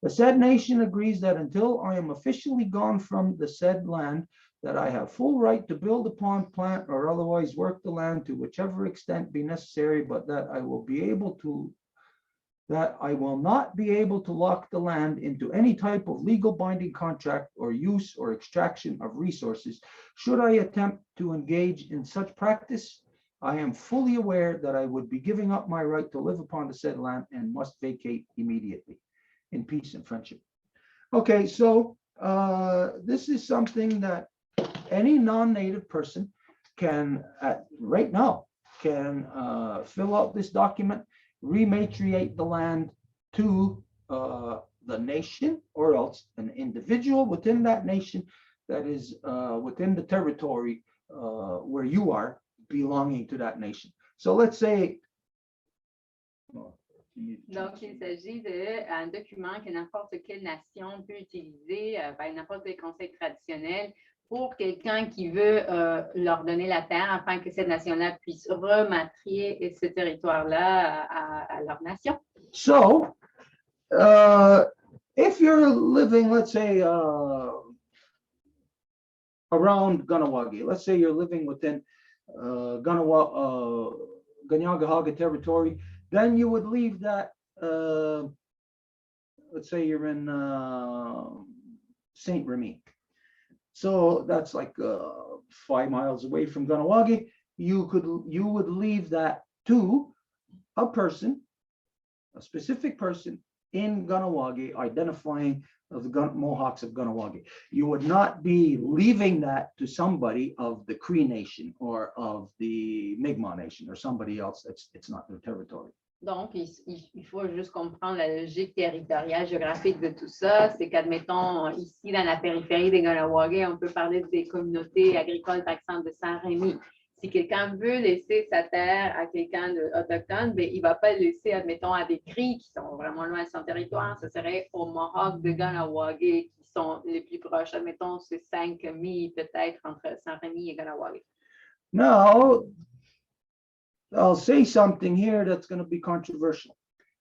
The said nation agrees that until I am officially gone from the said land, that I have full right to build upon, plant, or otherwise work the land to whichever extent be necessary, but that I will not be able to lock the land into any type of legal binding contract or use or extraction of resources. Should I attempt to engage in such practice, I am fully aware that I would be giving up my right to live upon the said land and must vacate immediately in peace and friendship. Okay, so this is something that any non-native person can, right now, can fill out this document, rematriate the land to the nation, or else an individual within that nation that is within the territory where you are belonging to that nation. So let's say. Donc, il s'agit d'un document que n'importe quelle nation peut utiliser, n'importe quel conseil traditionnel, pour quelqu'un qui veut leur donner la terre afin que cette nation-là puisse rematrier ce territoire-là à leur nation. So, if you're living, let's say, around Kahnawake, let's say you're living within Kanien'kehá:ka territory, then you would leave that, let's say you're in Saint Remy. So that's like 5 miles away from Kahnawake. You would leave that to a person, a specific person in Kahnawake, identifying of the Mohawks of Kahnawake. You would not be leaving that to somebody of the Cree Nation or of the Mi'kmaq Nation or somebody else. It's not their territory. Donc, il faut juste comprendre la logique territoriale, géographique de tout ça. C'est qu'admettons, ici, dans la périphérie des Ganawagé, on peut parler des communautés agricoles, par exemple, de Saint-Rémy. Si quelqu'un veut laisser sa terre à quelqu'un d'autochtone, ben, il ne va pas le laisser, admettons, à des Cris qui sont vraiment loin de son territoire. Ce serait aux Mohawks de Ganawagé qui sont les plus proches. Admettons, c'est 5 milles peut-être entre Saint-Rémy et Ganawagé. Now, I'll say something here that's going to be controversial.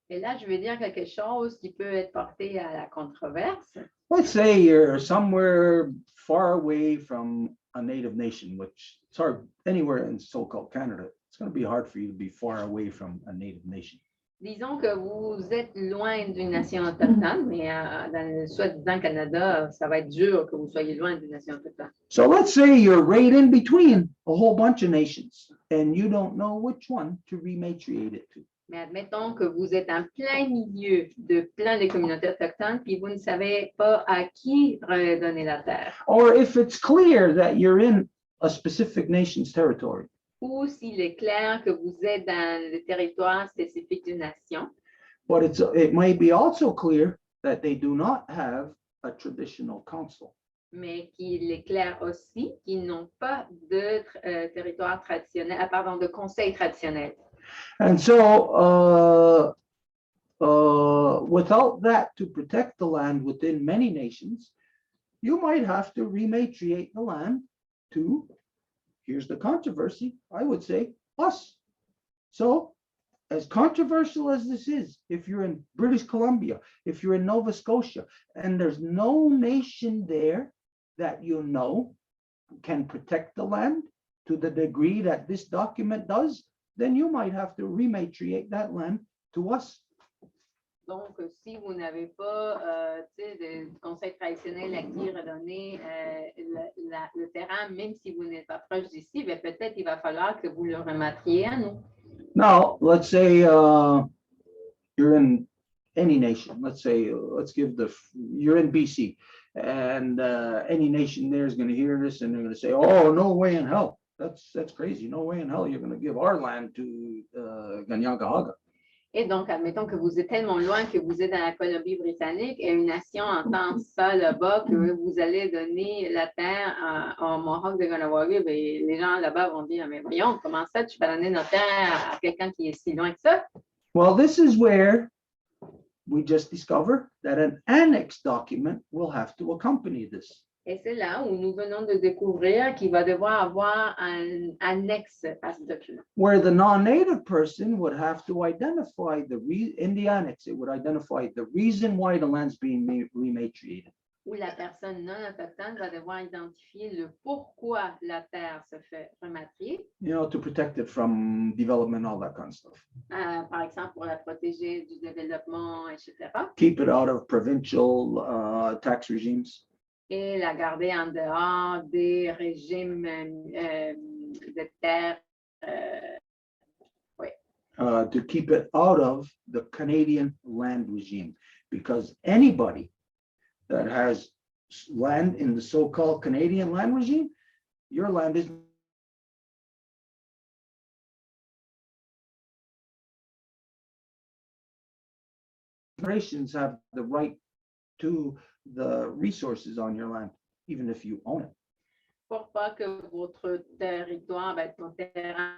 Et là, je vais dire quelque chose qui peut être porté à la controverse. Let's say you're somewhere far away from a native nation, which it's hard anywhere in so-called Canada. It's going to be hard for you to be far away from a native nation. Disons que vous êtes loin d'une nation autochtone, mais dans le soi-disant Canada, ça va être dur que vous soyez loin d'une nation autochtone. So let's say you're right in between a whole bunch of nations and you don't know which one to rematriate it to. Mais admettons que vous êtes en plein milieu de plein de communautés autochtones, puis vous ne savez pas à qui redonner la terre. Or if it's clear that you're in a specific nation's territory, Ou s'il est clair que vous êtes dans le territoire spécifique d'une nation, but it may be also clear that they do not have a traditional council. mais qu'il est clair aussi qu'ils n'ont pas de territoire traditionnel, pardon, de conseil traditionnel. And so without that to protect the land within many nations, you might have to rematriate the land to, here's the controversy, I would say, us. So as controversial as this is, if you're in British Columbia, if you're in Nova Scotia, and there's no nation there that you know can protect the land to the degree that this document does, then you might have to rematriate that land to us. Donc, si vous n'avez pas de conseil traditionnel à qui redonner le terrain, même si vous n'êtes pas proche d'ici, ben, peut-être il va falloir que vous le rematriez à nous. Now, let's say you're in any nation. Let's say, you're in BC, and any nation there is going to hear this and they're going to say, oh, no way in hell. That's crazy. No way in hell you're going to give our land to Ganyangahaga. Et donc, admettons que vous êtes tellement loin que vous êtes dans la Colombie-Britannique et une nation entend ça là-bas, que vous allez donner la terre aux Mohawks de Ganawagé, ben, les gens là-bas vont dire, mais voyons, comment ça, tu vas donner notre terre à quelqu'un qui est si loin que ça? Well, this is where we just discover that an annex document will have to accompany this. Et c'est là où nous venons de découvrir qu'il va devoir avoir un annexe à ce document. Where the non-native person would have to identify in the annex, it would identify the reason why the land's being rematriated. Où la personne non autochtone va devoir identifier le pourquoi la terre se fait rematrier. You know, to protect it from development, all that kind of stuff. Par exemple, pour la protéger du développement, etc. Keep it out of provincial tax regimes. Et la garder en dehors des régimes de terre. Oui. To keep it out of the Canadian land regime, because anybody that has land in the so-called Canadian land regime, your land is nations have the right to the resources on your land, even if you own it. Pour pas que votre territoire, ben, ton terrain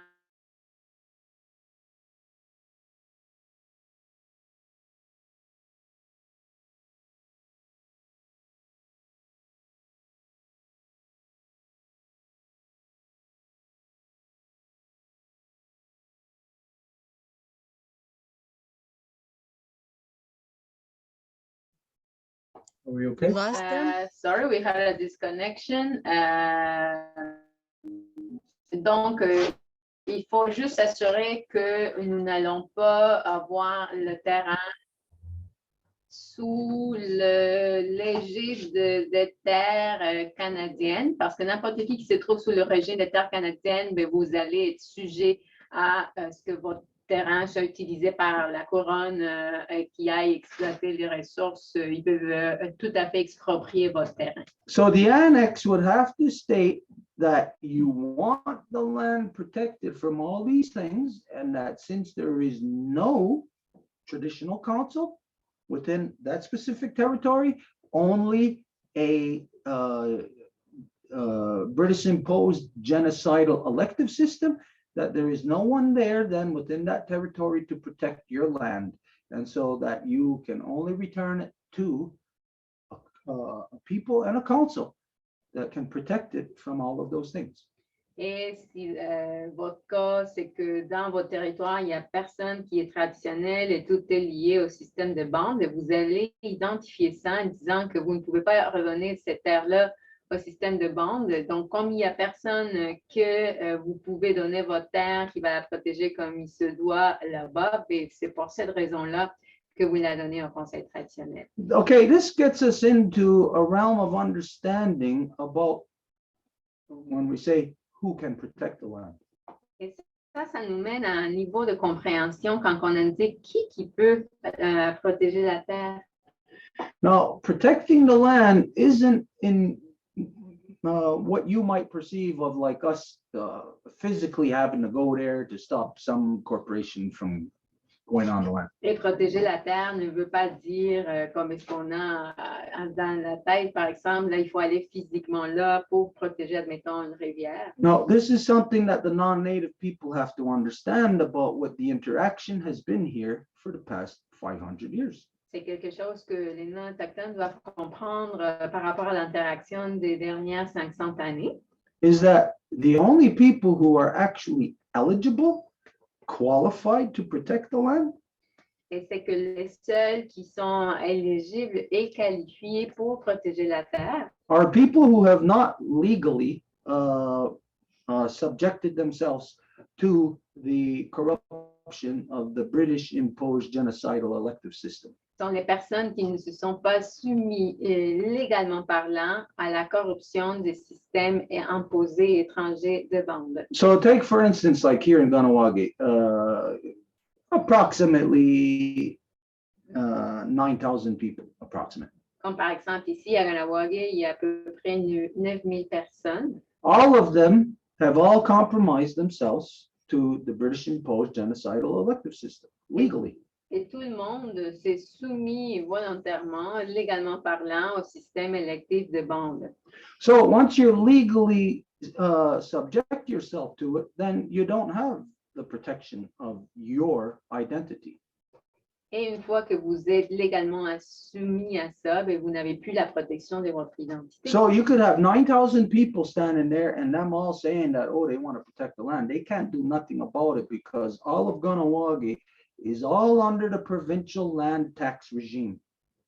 Are we okay? Lost them? sorry, we had a disconnection. Donc, il faut juste s'assurer que nous n'allons pas avoir le terrain sous l'égide de terres canadiennes, parce que n'importe qui se trouve sous le régime de terres canadiennes, ben, vous allez être sujet à ce que votre terrain soit utilisé par la couronne qui aille exploiter les ressources. Ils peuvent tout à fait exproprier votre terrain. So the annex would have to state that you want the land protected from all these things, and that since there is no traditional council within that specific territory, only a British imposed genocidal elective system, that there is no one there then within that territory to protect your land. And so that you can only return it to a people and a council that can protect it from all of those things. Et si votre cas, c'est que dans votre territoire, il n'y a personne qui est traditionnel et tout est lié au système de bande, vous allez identifier ça en disant que vous ne pouvez pas redonner cette terre-là au système de bande. Donc, comme il n'y a personne que vous pouvez donner votre terre qui va la protéger comme il se doit là-bas, c'est pour cette raison-là que vous la donnez au conseil traditionnel. Okay, this gets us into a realm of understanding about when we say who can protect the land. Et ça nous mène à un niveau de compréhension quand on indique qui peut protéger la terre. Now, protecting the land isn't in what you might perceive of like us physically having to go there to stop some corporation from going on the land. Et protéger la terre ne veut pas dire comme est-ce qu'on a dans la tête, par exemple, là, il faut aller physiquement là pour protéger, admettons, une rivière. No, this is something that the non-native people have to understand about what the interaction has been here for the past 500 years. C'est quelque chose que les non-autochtones doivent comprendre par rapport à l'interaction des dernières 500 années. Is that the only people who are actually eligible, qualified to protect the land, Et c'est que les seuls qui sont éligibles et qualifiés pour protéger la terre are people who have not legally subjected themselves to the corruption of the British imposed genocidal elective system. sont les personnes qui ne se sont pas soumis légalement parlant à la corruption des systèmes imposés étrangers de bande. So take for instance, like here in Ganawagi, approximately 9,000 people, approximately. Comme par exemple ici à Ganawagi, il y a à peu près 9000 personnes. All of them have all compromised themselves to the British imposed genocidal elective system legally. Et tout le monde s'est soumis volontairement, légalement parlant, au système électif de bande. So once you legally subject yourself to it, then you don't have the protection of your identity. Et une fois que vous êtes légalement soumis à ça, ben, vous n'avez plus la protection de votre identité. So you could have 9,000 people standing there and them all saying that, oh, they want to protect the land. They can't do nothing about it because all of Ganawagi is all under the provincial land tax regime.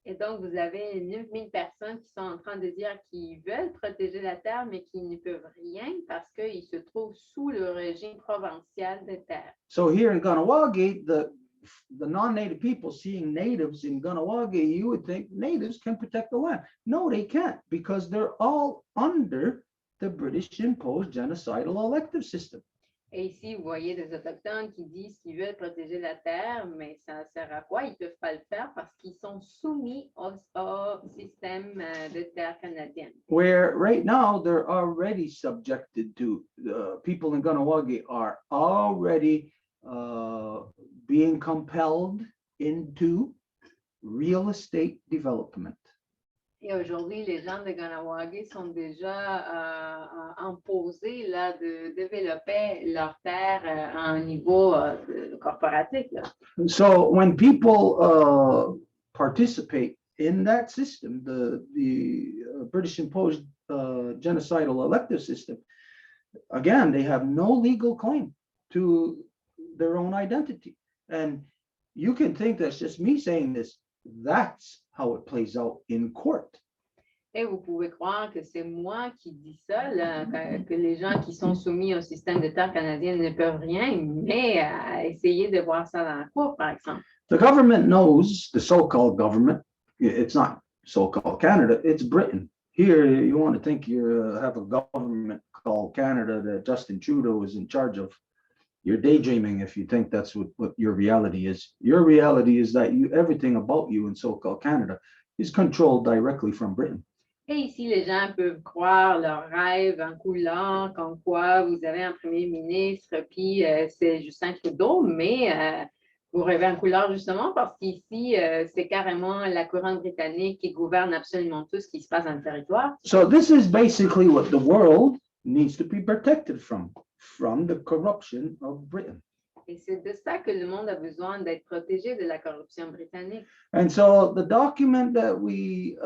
Et donc, vous avez 9000 personnes qui sont en train de dire qu'ils veulent protéger la terre, mais qui ne peuvent rien parce qu'ils se trouvent sous le régime provincial de terre. So here in Ganawagi, the non-native people seeing natives in Ganawagi, you would think natives can protect the land. No, they can't because they're all under the British imposed genocidal elective system. Et ici, vous voyez des Autochtones qui disent qu'ils veulent protéger la terre, mais ça sert à quoi? Ils ne peuvent pas le faire parce qu'ils sont soumis au système de terre canadienne. Where right now they're already subjected to, the people in Ganawagi are already being compelled into real estate development. Et aujourd'hui, les gens de Ganawagi sont déjà imposés là, de développer leur terre à un niveau corporatif. Là. So when people participate in that system, the British imposed genocidal elective system, again, they have no legal claim to their own identity. And you can think that's just me saying this. That's how it plays out in court. Et vous pouvez croire que c'est moi qui dis ça, là, que les gens qui sont soumis au système de terre canadienne ne peuvent rien, mais essayez de voir ça dans la cour, par exemple. The government knows, the so-called government, it's not so-called Canada, it's Britain. Here, you want to think you have a government called Canada that Justin Trudeau is in charge of. You're daydreaming if you think that's what your reality is. Your reality is that everything about you in so-called Canada is controlled directly from Britain. Et ici, les gens peuvent croire leurs rêves en couleur, comme quoi vous avez un premier ministre, puis c'est Justin Trudeau, mais vous rêvez en couleur justement parce qu'ici, c'est carrément la couronne britannique qui gouverne absolument tout ce qui se passe dans le territoire. So this is basically what the world needs to be protected from the corruption of Britain. Et c'est de ça que le monde a besoin d'être protégé de la corruption britannique. And so the document that we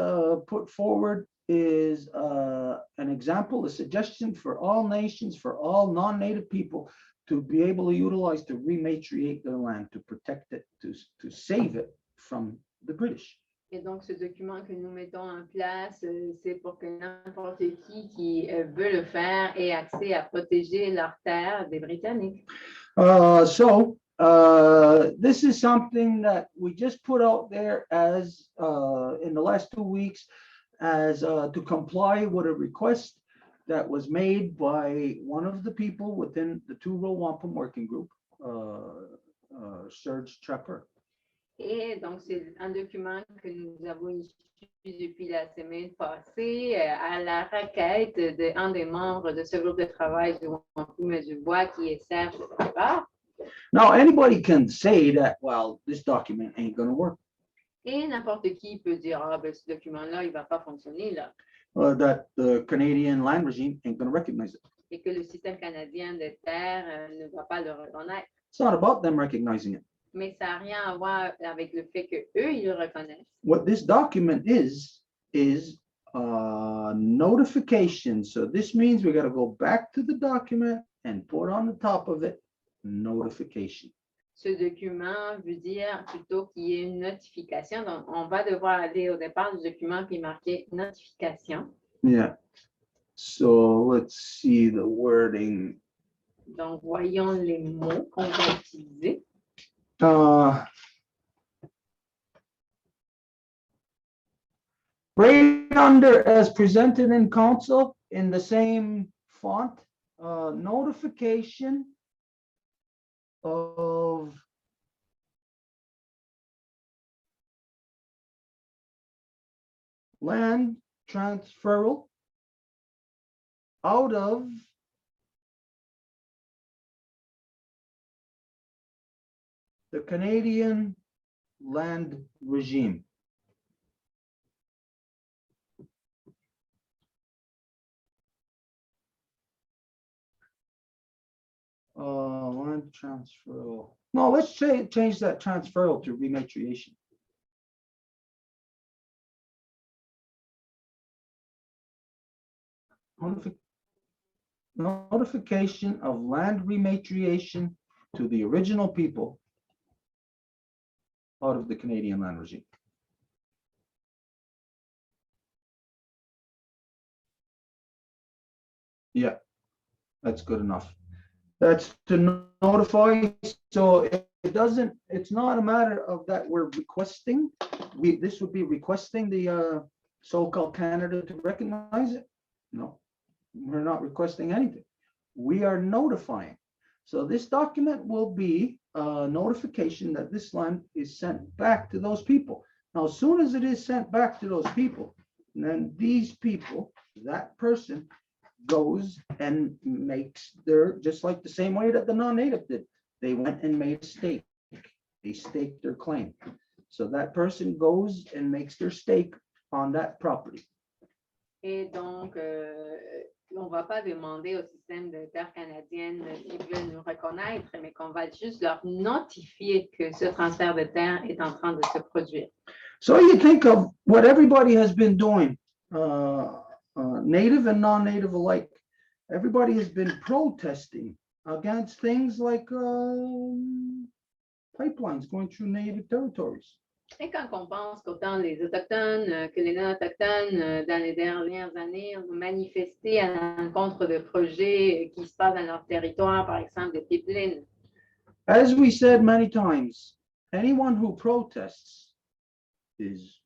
put forward is an example, a suggestion for all nations, for all non-native people to be able to utilize to rematriate their land, to protect it, to save it from the British. Et donc, ce document que nous mettons en place, c'est pour que n'importe qui veut le faire ait accès à protéger leur terre des Britanniques. This is something that we just put out there as in the last 2 weeks as to comply with a request that was made by one of the people within the two-row Wampum working group, Serge Trapper. Et donc, c'est un document que nous avons issu depuis la semaine passée à la requête d'un des membres de ce groupe de travail du Wampum et du Voies qui est Serge Trapper. Now, anybody can say that, well, this document ain't going to work. Et n'importe qui peut dire, ah, ben, ce document-là, il ne va pas fonctionner, là. That the Canadian land regime ain't going to recognize it. Et que le système canadien de terre ne va pas le reconnaître. It's not about them recognizing it. Mais ça n'a rien à voir avec le fait qu'eux, ils le reconnaissent. What this document is notification. So this means we got to go back to the document and put on the top of it notification. Ce document veut dire plutôt qu'il y ait une notification. Donc, on va devoir aller au départ du document qui est marqué notification. Yeah. So let's see the wording. Donc, voyons les mots qu'on va utiliser. Right under as presented in council in the same font, notification of land transferal out of the Canadian land regime. Land transferal. No, let's change that transferal to rematriation. Notification of land rematriation to the original people out of the Canadian land regime. Yeah, that's good enough. That's to notify. So it doesn't, it's not a matter of that we're requesting. This would be requesting the so-called Canada to recognize it. No, we're not requesting anything. We are notifying. So this document will be a notification that this land is sent back to those people. Now, as soon as it is sent back to those people, then these people, that person goes and makes their, just like the same way that the non-native did. They went and made a stake. They staked their claim. So that person goes and makes their stake on that property. Et donc, on ne va pas demander au système de terre canadienne s'ils veulent nous reconnaître, mais qu'on va juste leur notifier que ce transfert de terre est en train de se produire. So you think of what everybody has been doing, native and non-native alike. Everybody has been protesting against things like pipelines going through native territories. Et quand on pense qu'autant les Autochtones que les non-autochtones, dans les dernières années, ont manifesté à l'encontre de projets qui se passent dans leur territoire, par exemple des pipelines. As we said many times, anyone who protests is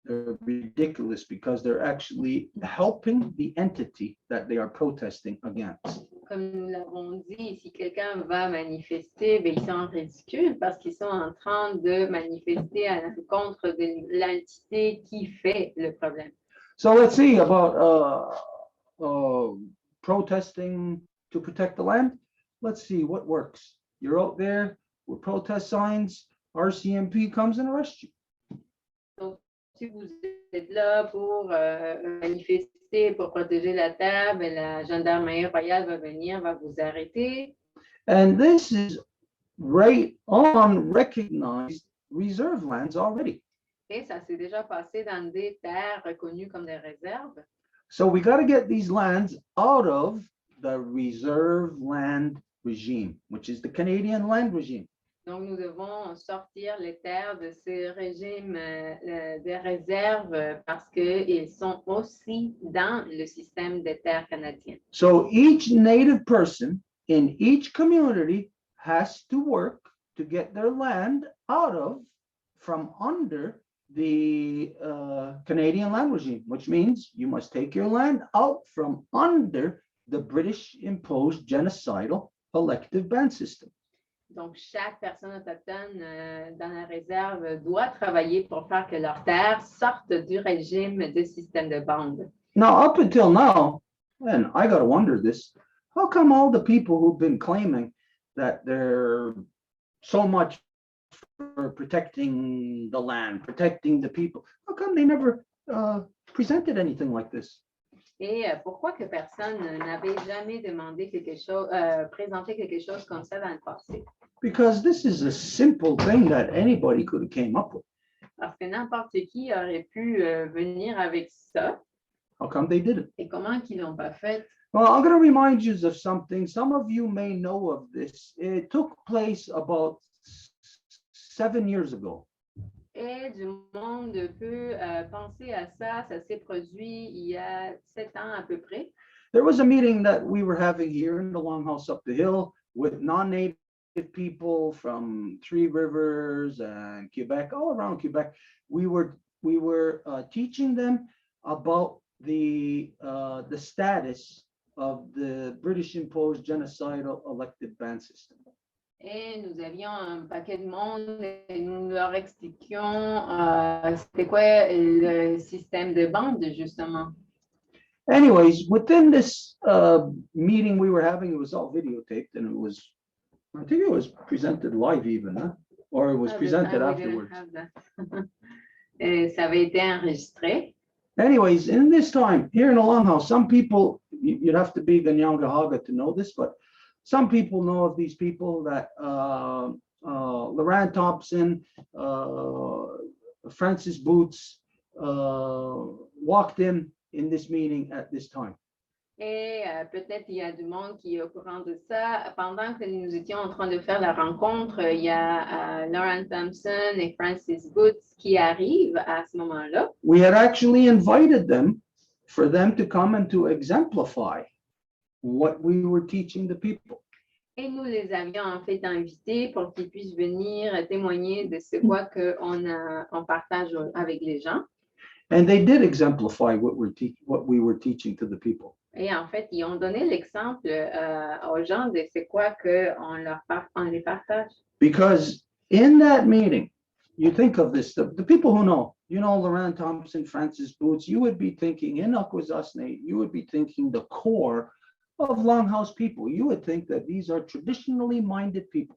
ridiculous because they're actually helping the entity that they are protesting against. Comme nous l'avons dit, si quelqu'un va manifester, ben, ils sont ridicules parce qu'ils sont en train de manifester à l'encontre de l'entité qui fait le problème. So let's see about protesting to protect the land. Let's see what works. You're out there with protest signs, RCMP comes and arrests you. Donc, si vous êtes là pour manifester, pour protéger la terre, ben, la gendarmerie royale va venir, va vous arrêter. And this is right on recognized reserve lands already. Et ça s'est déjà passé dans des terres reconnues comme des réserves. So we got to get these lands out of the reserve land regime, which is the Canadian land regime. Donc, nous devons sortir les terres de ce régime de réserve parce qu'ils sont aussi dans le système des terres canadiennes. So each native person in each community has to work to get their land out of, from under the Canadian land regime, which means you must take your land out from under the British imposed genocidal elective band system. Donc, chaque personne autochtone dans la réserve doit travailler pour faire que leurs terres sortent du régime de système de bande. Now, up until now, and I got to wonder this, how come all the people who've been claiming that they're so much for protecting the land, protecting the people, how come they never presented anything like this? Et pourquoi que personne n'avait jamais demandé quelque chose, présenté quelque chose comme ça dans le passé? Because this is a simple thing that anybody could have came up with. Parce que n'importe qui aurait pu venir avec ça. How come they didn't? Et comment qu'ils l'ont pas fait? Well, I'm going to remind you of something. Some of you may know of this. It took place about 7 years ago. Et du monde peut penser à ça. Ça s'est produit il y a 7 ans à peu près. There was a meeting that we were having here in the Longhouse up the hill with non-native people from Three Rivers and Quebec, all around Quebec. We were teaching them about the status of the British imposed genocidal elected band system. Et nous avions un paquet de monde et nous leur expliquions c'était quoi le système de bande, justement. Anyways, within this meeting we were having, it was all videotaped and it was, I think it was presented live even, huh? Or it was presented afterwards. Et ça avait été enregistré. Anyways, in this time, here in the Longhouse, some people, you'd have to be Ganyanga to know this, but some people know of these people that Loran Thompson, Francis Boots walked in this meeting at this time. Et peut-être il y a du monde qui est au courant de ça. Pendant que nous étions en train de faire la rencontre, il y a Lauren Thompson et Francis Boots qui arrivent à ce moment-là. We had actually invited them for them to come and to exemplify what we were teaching the people. Et nous les avions en fait invités pour qu'ils puissent venir témoigner de ce quoi qu'on partage avec les gens. And they did exemplify what we were teaching to the people. Et en fait, ils ont donné l'exemple aux gens de c'est quoi qu'on les partage. Because in that meeting, you think of this, the people who know, you know, Loran Thompson, Francis Boots, you would be thinking in Akwesasne, you would be thinking the core of Longhouse people. You would think that these are traditionally minded people.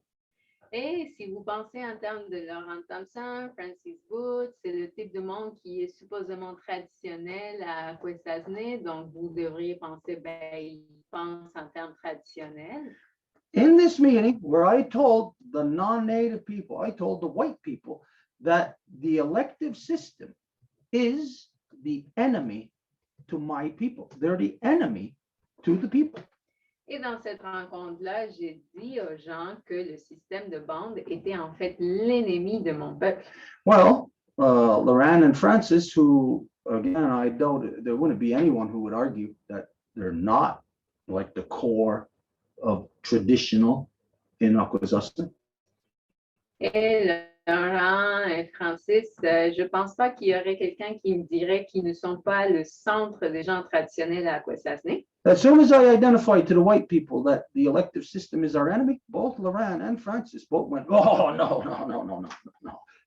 Et si vous pensez en termes de Laurent Thompson, Francis Boots, c'est le type de monde qui est supposément traditionnel à Akwesasne, donc vous devriez penser, ils pensent en termes traditionnels. In this meeting where I told the non-native people, I told the white people that the elective system is the enemy to my people. They're the enemy to the people. Et dans cette rencontre-là, j'ai dit aux gens que le système de bande était en fait l'ennemi de mon peuple. Well, Loran and Francis, who, again, I doubt there wouldn't be anyone who would argue that they're not like the core of traditional in Akwesasne. Et Laurent et Francis, je ne pense pas qu'il y aurait quelqu'un qui me dirait qu'ils ne sont pas le centre des gens traditionnels à Akwesasne. As soon as I identified to the white people that the elective system is our enemy, both Loran and Francis both went, oh, no.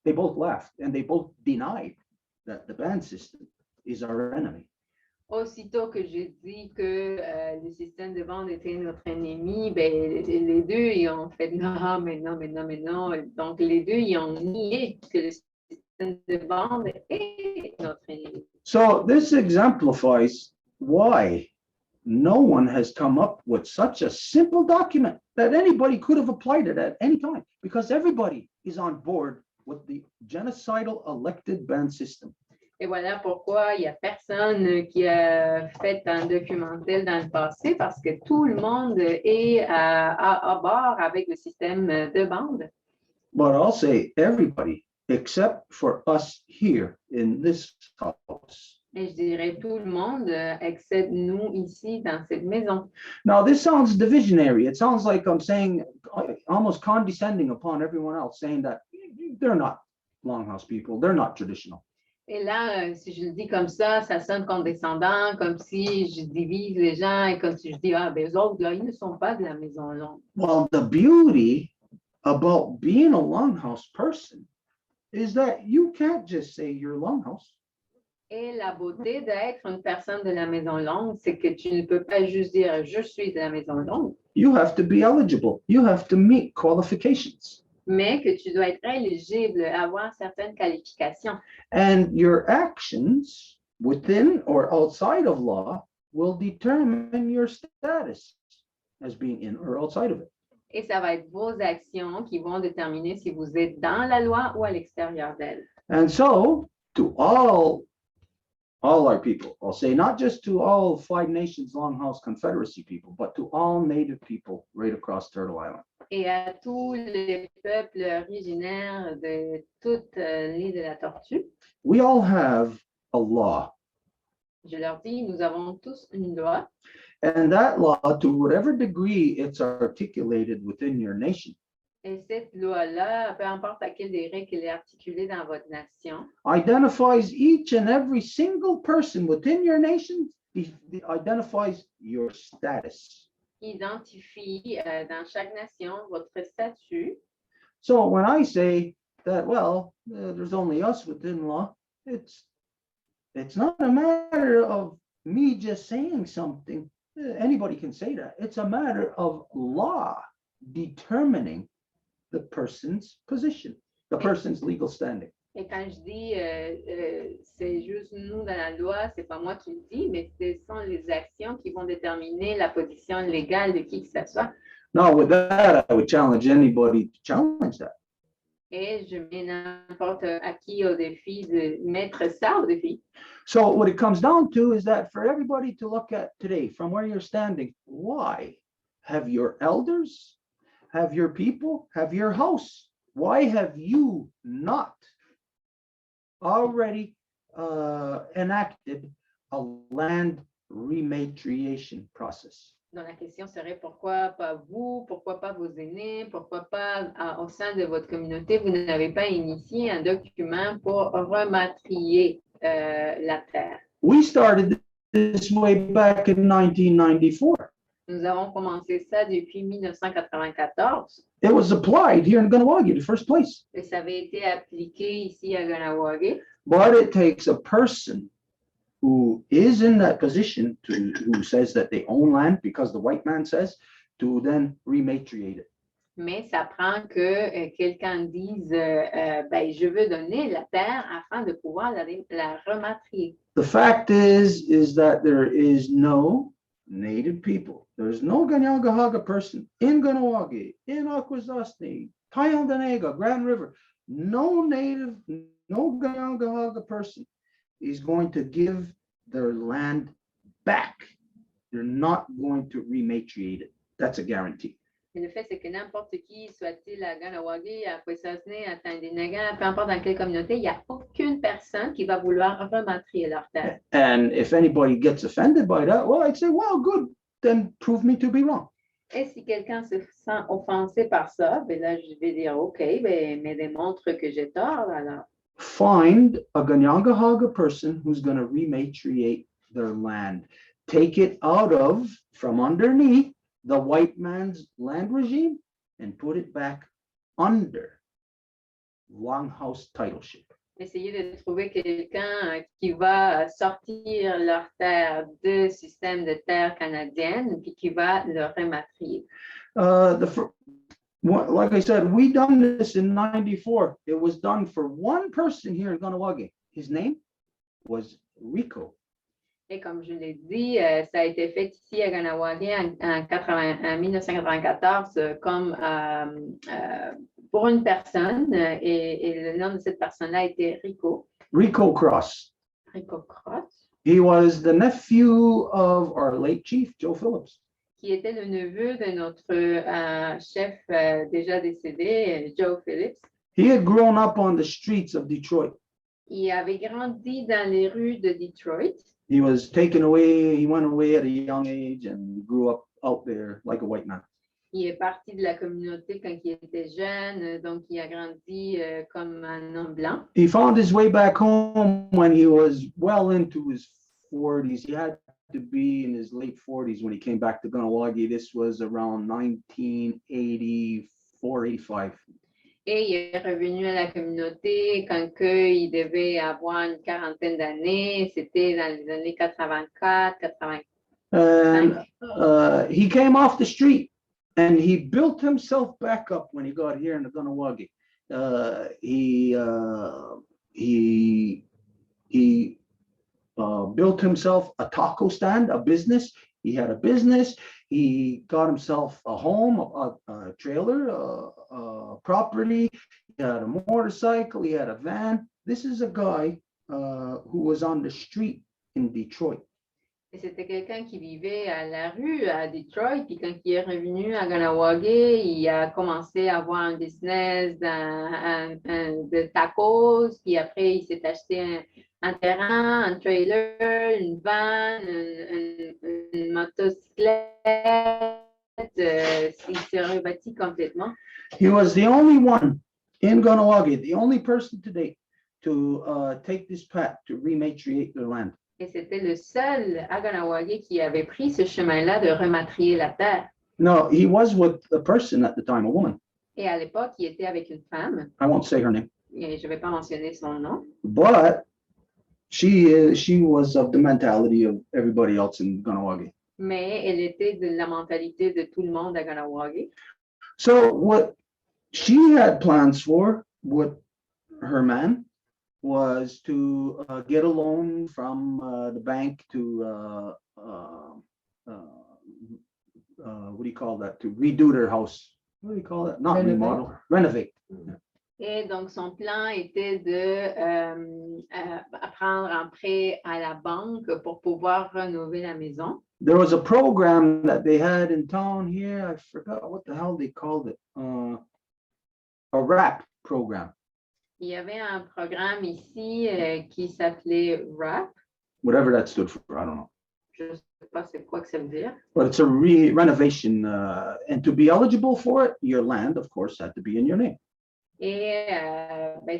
They both laughed and they both denied that the band system is our enemy. Aussitôt que j'ai dit que le système de bande était notre ennemi, ben, les deux, ils ont fait non, mais non, mais non, mais non. Donc, les deux, ils ont nié que le système de bande est notre ennemi. So this exemplifies why no one has come up with such a simple document that anybody could have applied it at any time, because everybody is on board with the genocidal elected band system. Et voilà pourquoi il n'y a personne qui a fait un documentaire dans le passé, parce que tout le monde est à bord avec le système de bande. But I'll say everybody except for us here in this house. Et je dirais tout le monde, excepte nous ici dans cette maison. Now, this sounds divisionary. It sounds like I'm saying, almost condescending upon everyone else, saying that they're not longhouse people, they're not traditional. Et là, si je le dis comme ça sonne condescendant, comme si je divise les gens et comme si je dis, ah, ben, eux autres, là, ils ne sont pas de la maison longue. Well, the beauty about being a longhouse person is that you can't just say you're longhouse. Et la beauté d'être une personne de la maison longue, c'est que tu ne peux pas juste dire, je suis de la maison longue, You have to be eligible. You have to meet qualifications. mais que tu dois être éligible, avoir certaines qualifications. And your actions within or outside of law will determine your status as being in or outside of it. Et ça va être vos actions qui vont déterminer si vous êtes dans la loi ou à l'extérieur d'elle. And so, to all our people, I'll say not just to all Five Nations Longhouse Confederacy people, but to all Native people right across Turtle Island. Et à tous les peuples originaires de toute l'île de la Tortue, We all have a law, je leur dis, nous avons tous une loi. and that law, to whatever degree it's articulated within your nation, Et cette loi-là, peu importe à quel degré qu'elle est articulée dans votre nation, identifies each and every single person within your nation, identifies your status. identifie dans chaque nation votre statut. So when I say that, well, there's only us within law, it's not a matter of me just saying something. Anybody can say that. It's a matter of law determining the person's position, the person's legal standing. Et quand je dis c'est juste nous dans la loi, c'est pas moi qui le dis, mais ce sont les actions qui vont déterminer la position légale de qui que ce soit. Now, with that, I would challenge anybody to challenge that. Et je mets n'importe à qui au défi de mettre ça au défi. So what it comes down to is that for everybody to look at today, from where you're standing, why have your elders, have your people, have your house, why have you not already enacted a land rematriation process? Donc, la question serait pourquoi pas vous, pourquoi pas vos aînés, pourquoi pas au sein de votre communauté, vous n'avez pas initié un document pour rematrier la terre. We started this way back in 1994. Nous avons commencé ça depuis 1994 It was applied here in Ganawagi, the first place. et ça avait été appliqué ici à Ganawagi. But it takes a person who is in that position who says that they own land because the white man says, to then rematriate it. Mais ça prend que quelqu'un dise ben, je veux donner la terre afin de pouvoir la rematrier. The fact is that there is no native people. There's no Ganyalgahaga person in Ganawagi, in Akwesasne, Tyaldanega, Grand River. No native, no Ganyalgahaga person is going to give their land back. They're not going to rematriate it. That's a guarantee. Mais le fait, c'est que n'importe qui, soit-il à Ganawagi, à Kwesasne, à Tandinaga, peu importe dans quelle communauté, il n'y a aucune personne qui va vouloir rematrier leur terre. And if anybody gets offended by that, well, I'd say, well, good, then prove me to be wrong. Et si quelqu'un se sent offensé par ça, ben là, je vais dire, OK, ben, mais démontre que j'ai tort, alors. Find a Ganyangahaga person who's going to rematriate their land. Take it out of, from underneath the white man's land regime and put it back under longhouse titleship. Essayer de trouver quelqu'un qui va sortir leur terre du système de terre canadienne puis qui va le rématrier. Like I said, we done this in '94. It was done for one person here in Ganawagi. His name was Rico. Et comme je l'ai dit, ça a été fait ici à Ganawagi en 1994 comme pour une personne et le nom de cette personne-là était Rico. Rico Cross. Rico Cross. He was the nephew of our late chief, Joe Phillips. Qui était le neveu de notre chef déjà décédé, Joe Phillips. He had grown up on the streets of Detroit. Il avait grandi dans les rues de Detroit. He was taken away, he went away at a young age and grew up out there like a white man. Il est parti de la communauté quand il était jeune, donc il a grandi comme un homme blanc. He found his way back home when he was well into his 40s. He had to be in his late 40s when he came back to Ganawagi. This was around 1984, 85. Et il est revenu à la communauté quand il devait avoir une quarantaine d'années. C'était dans les années 84, 85. And he came off the street and he built himself back up when he got here in the Ganawagi. He built himself a taco stand, a business. He had a business. He got himself a home, a trailer, a property. He had a motorcycle. He had a van. This is a guy who was on the street in Detroit. Et c'était quelqu'un qui vivait à la rue à Detroit. Puis quand il est revenu à Ganawagi, il a commencé à avoir un business de tacos. Puis après, il s'est acheté un terrain, un trailer, une van, une motocyclette. Il s'est rebâti complètement. He was the only one in Ganawagi, the only person to date to take this path to rematriate their land. Et c'était le seul à Ganawagi qui avait pris ce chemin-là de rematrier la terre. No, he was with a person at the time, a woman. Et à l'époque, il était avec une femme. I won't say her name. Et je ne vais pas mentionner son nom. But she was of the mentality of everybody else in Ganawagi. Mais elle était de la mentalité de tout le monde à Ganawagi. So what she had plans for with her man was to get a loan from the bank to what do you call that? To redo their house. What do you call that? Not remodel, renovate. Et donc, son plan était de prendre un prêt à la banque pour pouvoir rénover la maison. There was a program that they had in town here. I forgot what the hell they called it. A RAP program. Il y avait un programme ici qui s'appelait RAP. Whatever that stood for, I don't know. Je ne sais pas c'est quoi que ça veut dire. But it's a renovation. And to be eligible for it, your land, of course, had to be in your name. Et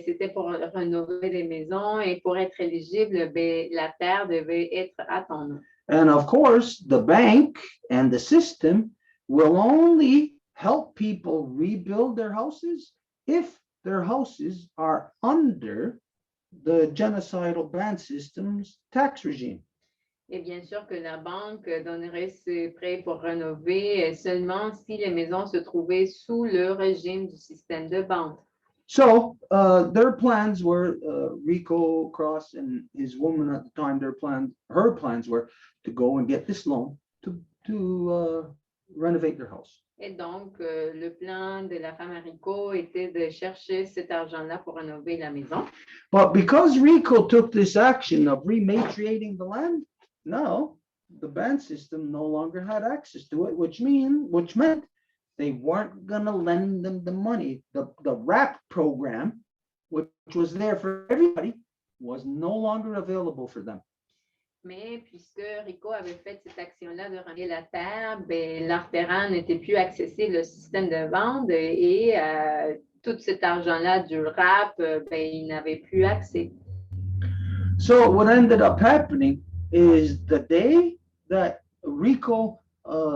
c'était pour rénover les maisons et pour être éligible, la terre devait être à ton nom. And of course, the bank and the system will only help people rebuild their houses if their houses are under the genocidal ban system's tax regime. Et bien sûr que la banque donnerait ses prêts pour rénover seulement si les maisons se trouvaient sous le régime du système de banque. So their plans were, Rico Cross and his woman at the time, her plans were to go and get this loan to renovate their house. Et donc, le plan de la femme à Rico était de chercher cet argent-là pour rénover la maison. But because Rico took this action of rematriating the land, now the ban system no longer had access to it, which meant they weren't going to lend them the money. The RAP program, which was there for everybody, was no longer available for them. Mais puisque Rico avait fait cette action-là de rendre la terre, leur terrain n'était plus accessible au système de vente et tout cet argent-là du RAP, ils n'avaient plus accès. So what ended up happening is the day that Rico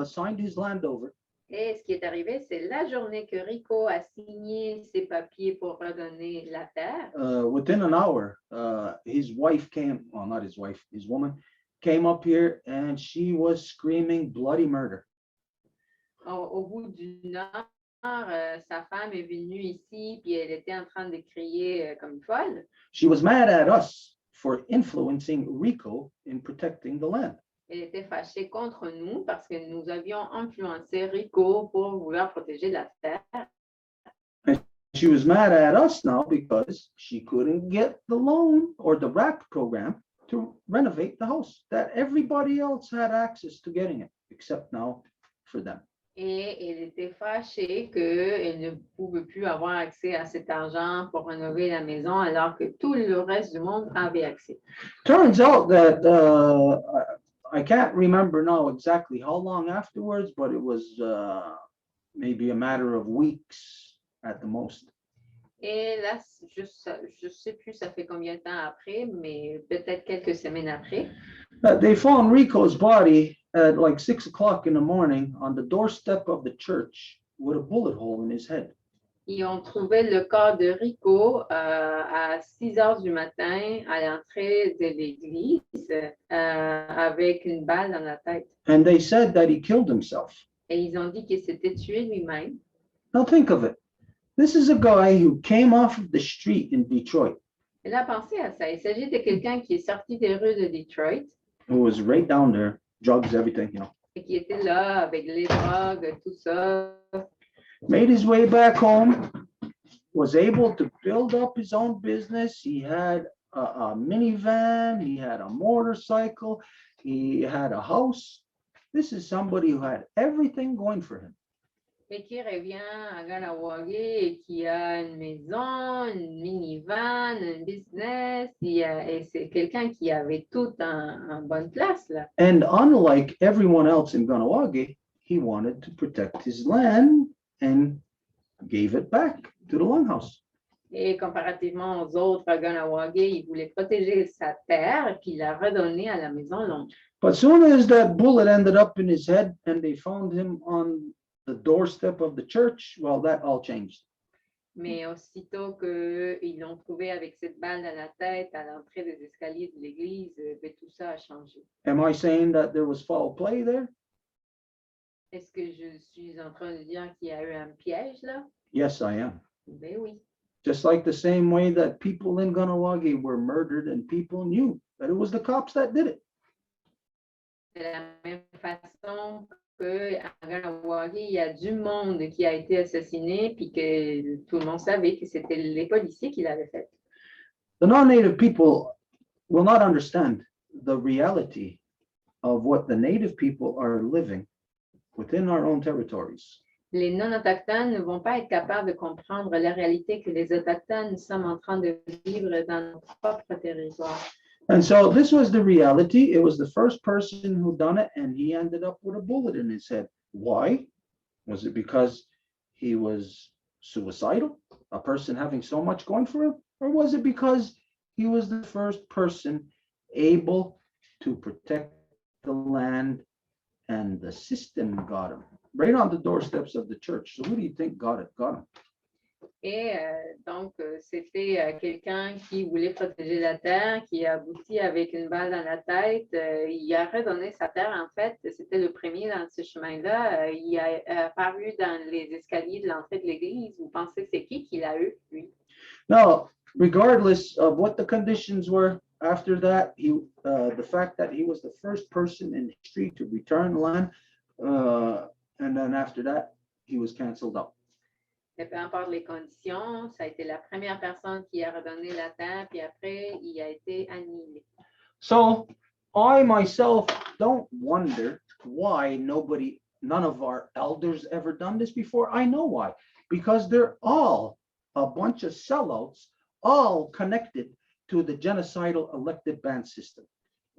signed his land over, Et ce qui est arrivé, c'est la journée que Rico a signé ses papiers pour redonner la terre. Within an hour, his wife came, well, not his wife, his woman came up here and she was screaming bloody murder. Au bout d'une heure, sa femme est venue ici, puis elle était en train de crier comme une folle. She was mad at us for influencing Rico in protecting the land. Elle était fâchée contre nous parce que nous avions influencé Rico pour vouloir protéger la terre. She was mad at us now because she couldn't get the loan or the RAC program to renovate the house, that everybody else had access to getting it, except now for them. Et elle était fâchée qu'elle ne pouvait plus avoir accès à cet argent pour rénover la maison alors que tout le reste du monde avait accès. Turns out that I can't remember now exactly how long afterwards, but it was maybe a matter of weeks at the most. Et là, je sais plus ça fait combien de temps après, mais peut-être quelques semaines après. They found Rico's body at like 6 o'clock in the morning on the doorstep of the church with a bullet hole in his head. Ils ont trouvé le corps de Rico à 6 heures du matin à l'entrée de l'église avec une balle dans la tête. And they said that he killed himself. Et ils ont dit qu'il s'était tué lui-même. Now think of it. This is a guy who came off of the street in Detroit, Et là, pensez à ça. Il s'agit de quelqu'un qui est sorti des rues de Detroit who was right down there, drugs, everything, you know, et qui était là avec les drogues, tout ça. made his way back home, was able to build up his own business. He had a minivan, he had a motorcycle, he had a house. This is somebody who had everything going for him. Et qui revient à Ganawagi et qui a une maison, une minivan, un business. Et c'est quelqu'un qui avait tout en bonne place, là. And unlike everyone else in Ganawagi, he wanted to protect his land and gave it back to the Longhouse. Et comparativement aux autres à Ganawagi, il voulait protéger sa terre puis la redonner à la maison longue. But soon as that bullet ended up in his head and they found him on the doorstep of the church, well, that all changed. Mais aussitôt qu'ils l'ont trouvé avec cette balle dans la tête à l'entrée des escaliers de l'église, ben, tout ça a changé. Am I saying that there was foul play there? Est-ce que je suis en train de dire qu'il y a eu un piège là? Yes, I am. Ben oui. Just like the same way that people in Ganawagi were murdered and people knew that it was the cops that did it. De la même façon qu'à Ganawagi, il y a du monde qui a été assassiné puis que tout le monde savait que c'était les policiers qui l'avaient fait. The non-native people will not understand the reality of what the native people are living within our own territories. Les non-autochtones ne vont pas être capables de comprendre la réalité que les autochtones sommes en train de vivre dans notre propre territoire. And so this was the reality. It was the first person who done it, and he ended up with a bullet in his head. Why? Was it because he was suicidal, a person having so much going for him? Or was it because he was the first person able to protect the land and the system got him right on the doorsteps of the church? So who do you think got it? Got him. Et donc, c'était quelqu'un qui voulait protéger la terre, qui a abouti avec une balle dans la tête. Il a redonné sa terre, en fait. C'était le premier dans ce chemin-là. Il a apparu dans les escaliers de l'entrée de l'église. Vous pensez que c'est qui l'a eu, lui? Now, regardless of what the conditions were after that, the fact that he was the first person in history to return land, and then after that, he was canceled out. Et peu importe les conditions, ça a été la première personne qui a redonné la terre, puis après, il a été annihilé. So I myself don't wonder why none of our elders ever done this before. I know why, because they're all a bunch of sellouts, all connected to the genocidal elected band system.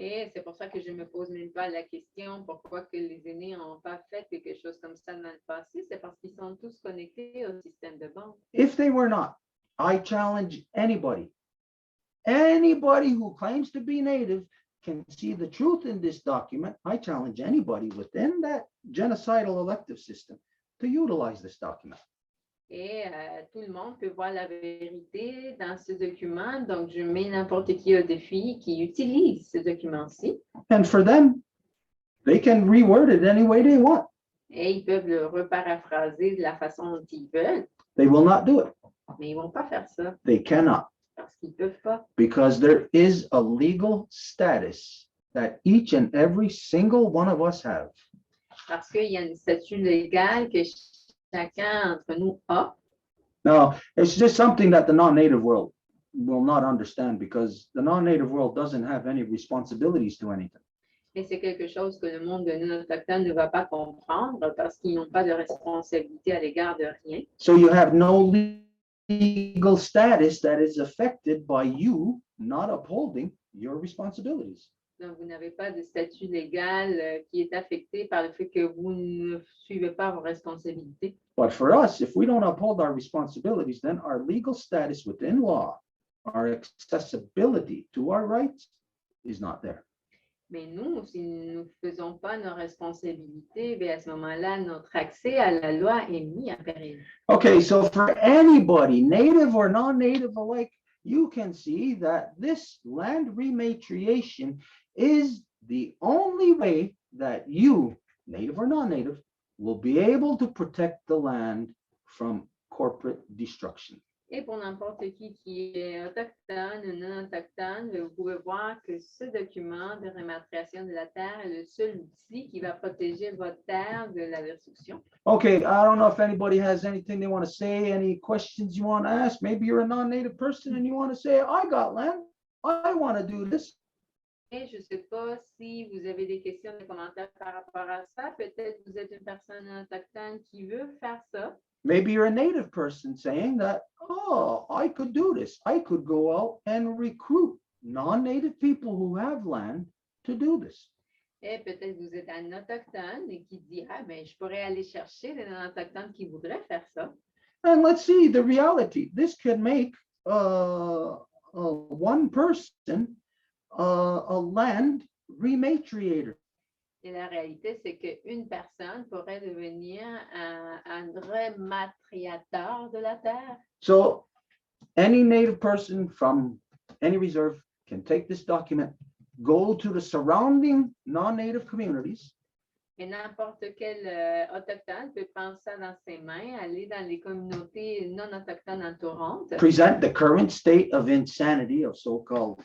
Et c'est pour ça que je me pose même pas la question pourquoi que les aînés n'ont pas fait quelque chose comme ça dans le passé. C'est parce qu'ils sont tous connectés au système de bande. If they were not, I challenge anybody who claims to be native can see the truth in this document. I challenge anybody within that genocidal elective system to utilize this document. Et tout le monde peut voir la vérité dans ce document. Donc, je mets n'importe qui au défi qui utilise ce document-ci. And for them, they can reword it any way they want. Et ils peuvent le reparaphraser de la façon dont ils veulent. They will not do it. Mais ils ne vont pas faire ça They cannot, parce qu'ils ne peuvent pas. because there is a legal status that each and every single one of us have. Parce qu'il y a une statut légale que chacun entre nous a. Now, it's just something that the non-native world will not understand, because the non-native world doesn't have any responsibilities to anything. Et c'est quelque chose que le monde de non-autochtone ne va pas comprendre parce qu'ils n'ont pas de responsabilité à l'égard de rien. So you have no legal status that is affected by you not upholding your responsibilities. Donc, vous n'avez pas de statut légal qui est affecté par le fait que vous ne suivez pas vos responsabilités. But for us, if we don't uphold our responsibilities, then our legal status within law, our accessibility to our rights is not there. Mais nous, si nous ne faisons pas nos responsabilités, bien à ce moment-là, notre accès à la loi est mis en péril. Okay, so for anybody, native or non-native alike, you can see that this land rematriation is the only way that you, native or non-native, will be able to protect the land from corporate destruction. Et pour n'importe qui est autochtone ou non autochtone, vous pouvez voir que ce document de rématriation de la terre est le seul outil qui va protéger votre terre de la destruction. Okay, I don't know if anybody has anything they want to say, any questions you want to ask. Maybe you're a non-native person and you want to say, I got land, I want to do this. Et je ne sais pas si vous avez des questions, des commentaires par rapport à ça. Peut-être vous êtes une personne autochtone qui veut faire ça. Maybe you're a native person saying that, oh, I could do this. I could go out and recruit non-native people who have land to do this. Et peut-être vous êtes un autochtone et qui dit, ah, ben, je pourrais aller chercher des non-autochtones qui voudraient faire ça. And let's see the reality. This can make one person a land rematriator. Et la réalité, c'est qu'une personne pourrait devenir un rématriateur de la terre. So any native person from any reserve can take this document, go to the surrounding non-native communities, Et n'importe quel autochtone peut prendre ça dans ses mains, aller dans les communautés non autochtones entourantes, present the current state of insanity of so-called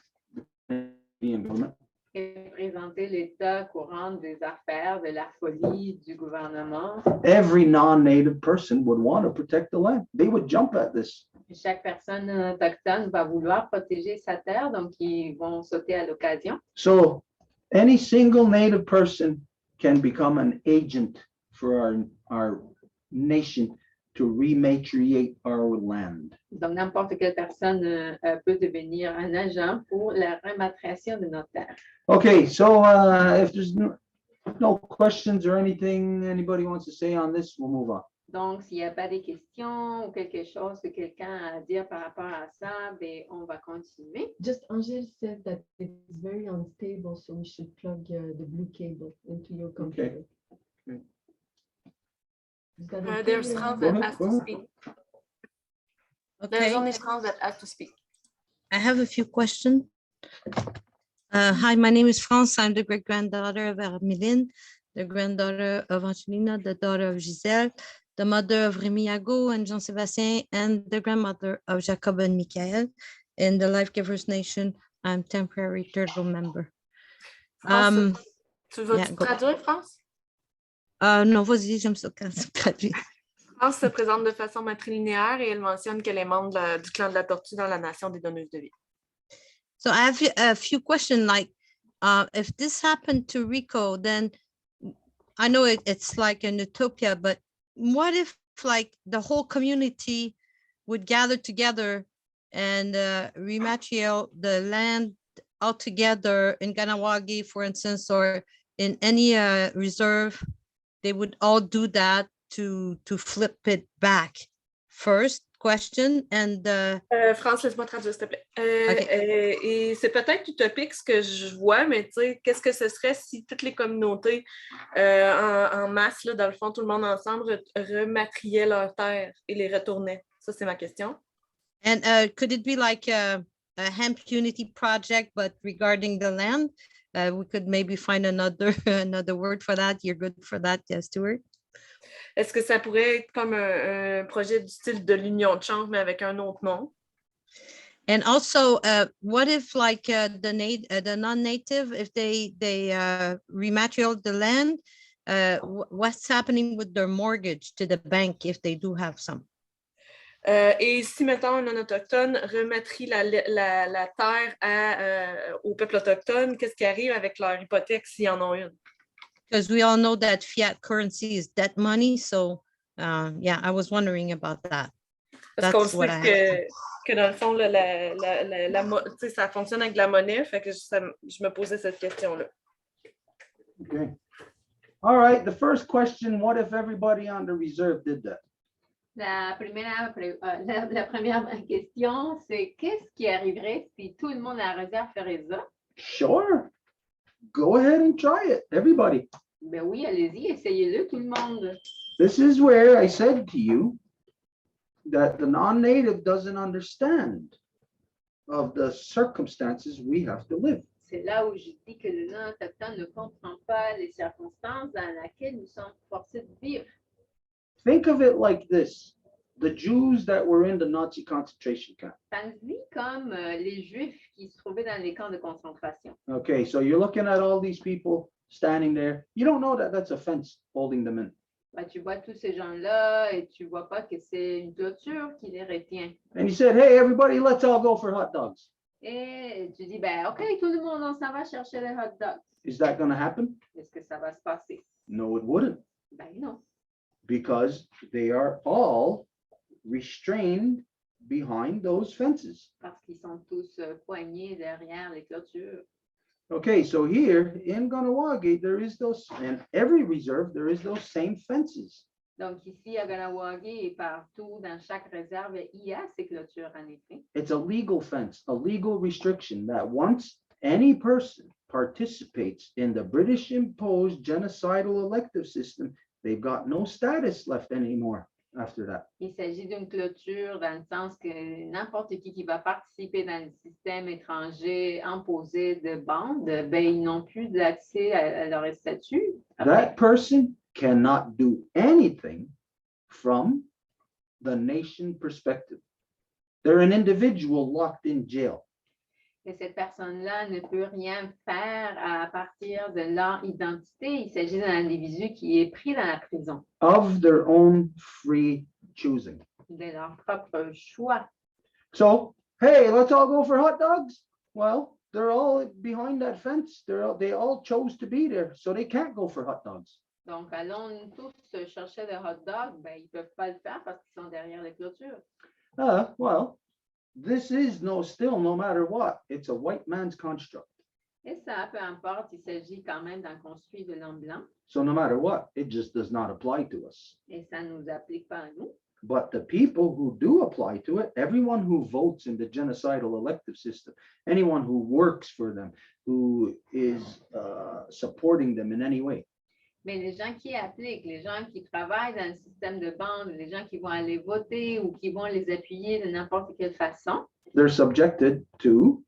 Canadian government, et présenter l'état courant des affaires, de la folie du gouvernement. every non-native person would want to protect the land. They would jump at this. Et chaque personne non autochtone va vouloir protéger sa terre, donc ils vont sauter à l'occasion. So any single native person can become an agent for our nation to rematriate our land. Donc, n'importe quelle personne peut devenir un agent pour la rématriation de notre terre. Okay, so if there's no questions or anything anybody wants to say on this, we'll move on. Donc, s'il n'y a pas de questions ou quelque chose que quelqu'un a à dire par rapport à ça, ben, on va continuer. Just Angel said that it's very unstable, so we should plug the blue cable into your computer. Okay. Is that okay? There's France Go that ahead, has go to ahead. speak. There's Okay, only France that has to speak. I have a few questions. Hi, my name is France. I'm the great-granddaughter of Armeline, the granddaughter of Angelina, the daughter of Giselle, the mother of Rémi Yago and Jean-Sébastien, and the grandmother of Jacob and Michael. In the Life Givers Nation, I'm temporary third-row member. France, tu veux yeah, go. traduire, France? Non, vas-y, j'aime ça quand tu traduis. France se présente de façon matrilinéaire et elle mentionne qu'elle est membre du clan de la tortue dans la nation des donneuses de vie. So I have a few questions, like, if this happened to Rico, then I know it's like an utopia, but what if like the whole community would gather together and rematrio the land altogether in Ganawagi, for instance, or in any reserve? They would all do that to flip it back. First question and France, laisse-moi traduire, s'il te plaît. Ok. Et c'est peut-être utopique ce que je vois, mais tu sais, qu'est-ce que ce serait si toutes les communautés en masse, là, dans le fond, tout le monde ensemble, rematriaient leurs terres et les retournaient? Ça, c'est ma question. And could it be like a hemp unity project, but regarding the land? We could maybe find another another word for that. You're good for that, yes, Stuart? Est-ce que ça pourrait être comme un projet du style de l'union de chanvre, mais avec un autre nom? And also, what if like the non-native, if they rematerial the land, what's happening with their mortgage to the bank if they do have some? Et si, mettons, un non-autochtone rematrie la terre au peuple autochtone, qu'est-ce qui arrive avec leur hypothèque s'ils en ont une? Because we all know that fiat currency is debt money. So yeah, I was wondering about that. Parce qu'on That's what I sait que dans le fond, là, ça fonctionne avec la monnaie, fait que je me posais cette question-là. Okay. All right, the first question, what if everybody on the reserve did that? La première question, c'est qu'est-ce qui arriverait si tout le monde à la réserve ferait ça? Sure. Go ahead and try it, everybody. Ben oui, allez-y, essayez-le, tout le monde. This is where I said to you that the non-native doesn't understand of the circumstances we have to live. C'est là où je dis que le non-autochtone ne comprend pas les circonstances dans lesquelles nous sommes forcés de vivre. Think of it like this. The Jews that were in the Nazi concentration camp. Pense-y comme les Juifs qui se trouvaient dans les camps de concentration. Okay, so you're looking at all these people standing there. You don't know that that's a fence holding them in. Ben, tu vois tous ces gens-là et tu vois pas que c'est une clôture qui les retient. And you said, hey, everybody, let's all go for hot dogs. Et tu dis, ben OK, tout le monde, on s'en va chercher les hot dogs. Is that going to happen? Est-ce que ça va se passer? No, it wouldn't, Ben non. because they are all restrained behind those fences. Parce qu'ils sont tous poignés derrière les clôtures. Okay, so here in Ganawagi, there is those, in every reserve, there is those same fences. Donc ici, à Ganawagi et partout, dans chaque réserve, il y a ces clôtures en effet. It's a legal fence, a legal restriction that once any person participates in the British imposed genocidal elective system, they've got no status left anymore after that. Il s'agit d'une clôture dans le sens que n'importe qui va participer dans le système étranger imposé de bande, ben, ils n'ont plus d'accès à leur statut. That person cannot do anything from the nation perspective. They're an individual locked in jail. Et cette personne-là ne peut rien faire à partir de leur identité. Il s'agit d'un individu qui est pris dans la prison Of their own free choosing. de leur propre choix. So, hey, let's all go for hot dogs. Well, they're all behind that fence. They all chose to be there, so they can't go for hot dogs. Donc, allons tous chercher des hot dogs. Ben, ils ne peuvent pas le faire parce qu'ils sont derrière les clôtures. Well, this is still no matter what, it's a white man's construct. Et ça, peu importe, il s'agit quand même d'un construit de l'homme blanc. So no matter what, it just does not apply to us. Et ça ne nous applique pas à nous. But the people who do apply to it, everyone who votes in the genocidal elective system, anyone who works for them, who is supporting them in any way, Mais les gens qui appliquent, les gens qui travaillent dans le système de bande, les gens qui vont aller voter ou qui vont les appuyer de n'importe quelle façon, they're subjected to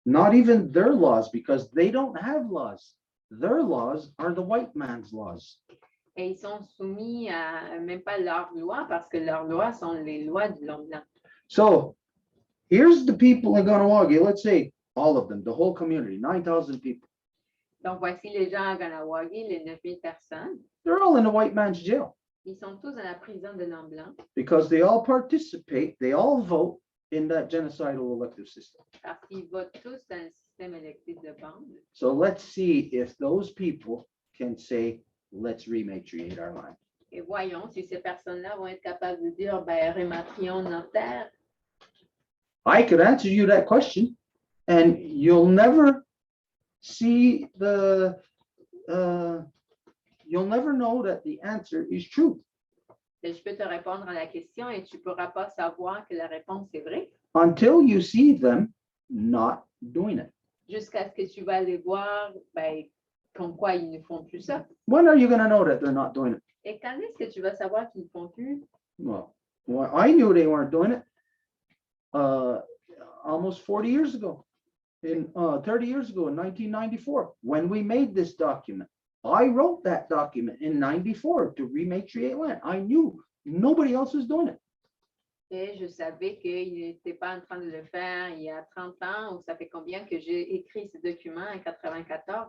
not even their laws, because they don't have laws. Their laws are the white man's laws. et ils sont soumis à même pas leurs lois parce que leurs lois sont les lois de l'homme blanc. So here's the people in Ganawagi, let's say all of them, the whole community, 9,000 people. Donc, voici les gens à Ganawagi, les 9000 personnes. They're all in the white man's jail Ils sont tous dans la prison de l'homme blanc because they all participate, they all vote in that genocidal elective system. parce qu'ils votent tous dans le système électif de bande. So let's see if those people can say, let's rematriate our land. Et voyons si ces personnes-là vont être capables de dire, ben, rématrions nos terres. I could answer you that question, and you'll never see you'll never know that the answer is true. Et je peux te répondre à la question et tu ne pourras pas savoir que la réponse est vraie until you see them not doing it. jusqu'à ce que tu vas les voir, ben, comme quoi ils ne font plus ça. When are you going to know that they're not doing it? Et quand est-ce que tu vas savoir qu'ils ne font plus? Well, I knew they weren't doing it almost 40 years ago, 30 years ago in 1994, when we made this document. I wrote that document in 94 to rematriate land. I knew nobody else was doing it. Et je savais qu'il n'était pas en train de le faire il y a 30 ans, ou ça fait combien que j'ai écrit ce document en 94.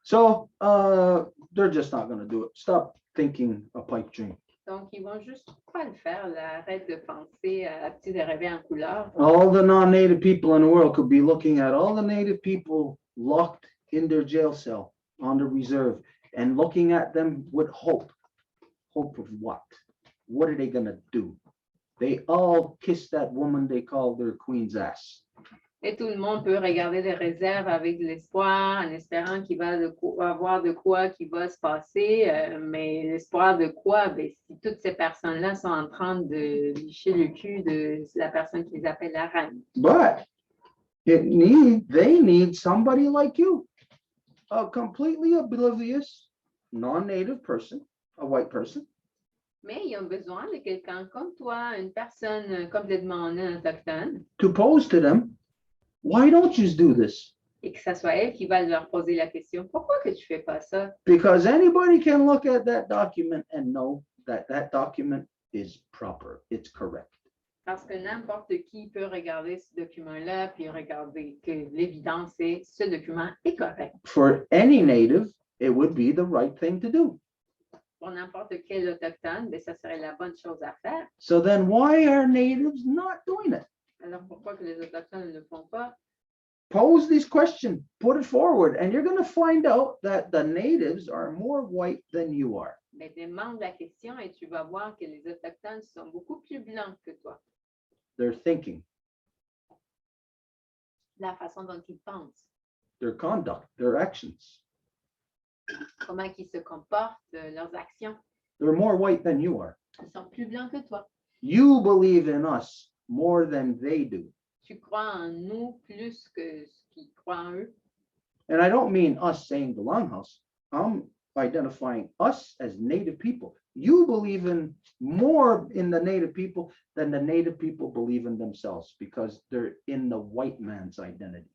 So they're just not going to do it. Stop thinking a pipe dream. Donc, ils vont juste pas le faire. Là. Arrête de penser à petit rêver en couleur. All the non-native people in the world could be looking at all the native people locked in their jail cell on the reserve and looking at them with hope. Hope of what? What are they going to do? They all kiss that woman they call their queen's ass. Et tout le monde peut regarder les réserves avec de l'espoir, en espérant qu'il va avoir de quoi qui va se passer. Mais l'espoir de quoi? Ben, si toutes ces personnes-là sont en train de licher le cul de la personne qu'ils appellent la reine. But they need somebody like you, a completely oblivious, non-native person, a white person, Mais ils ont besoin de quelqu'un comme toi, une personne complètement non autochtone, to pose to them, why don't you do this? et que ce soit elle qui va leur poser la question, pourquoi que tu fais pas ça? Because anybody can look at that document and know that that document is proper, it's correct. Parce que n'importe qui peut regarder ce document-là, puis regarder que l'évidence est ce document est correct. For any native, it would be the right thing to do. Pour n'importe quel autochtone, ben, ça serait la bonne chose à faire. So then why are natives not doing it? Alors pourquoi que les autochtones ne le font pas? Pose these questions, put it forward, and you're going to find out that the natives are more white than you are. Ben, demande la question et tu vas voir que les autochtones sont beaucoup plus blancs que toi. Their thinking, La façon dont ils pensent, their conduct, their actions. comment ils se comportent, leurs actions. They're more white than you are. Ils sont plus blancs que toi. You believe in us more than they do. Tu crois en nous plus que ce qu'ils croient en eux. And I don't mean us saying the Longhouse. I'm identifying us as native people. You believe in more in the native people than the native people believe in themselves because they're in the white man's identity.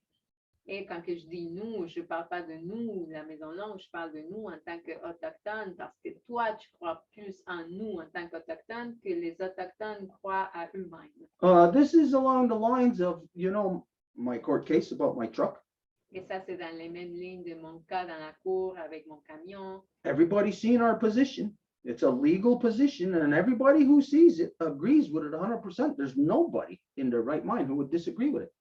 Et quand que je dis nous, je ne parle pas de nous, la Maison Longue, je parle de nous en tant qu'Autochtones parce que toi, tu crois plus en nous en tant qu'Autochtones que les Autochtones croient à eux-mêmes. This is along the lines of, my court case about my truck. Et ça, c'est dans les mêmes lignes de mon cas dans la cour avec mon camion. Everybody's seen our position. It's a legal position, and everybody who sees it agrees with it 100%. There's nobody in their right mind who would disagree with it.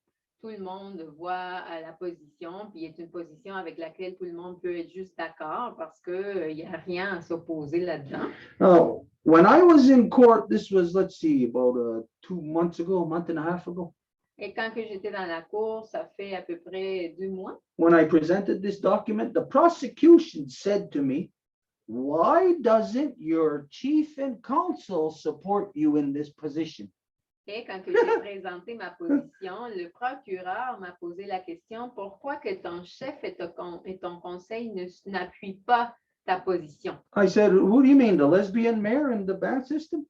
Tout le monde voit la position, puis c'est une position avec laquelle tout le monde peut être juste d'accord parce qu'il n'y a rien à s'opposer là-dedans. Now, when I was in court, this was, let's see, about 2 months ago, a month and a half ago, Et quand que j'étais dans la cour, ça fait à peu près 2 mois. when I presented this document, the prosecution said to me, why doesn't your chief and counsel support you in this position? Et quand que j'ai présenté ma position, le procureur m'a posé la question, pourquoi que ton chef et ton conseil n'appuient pas ta position? I said, who do you mean, the lesbian mayor and the band system?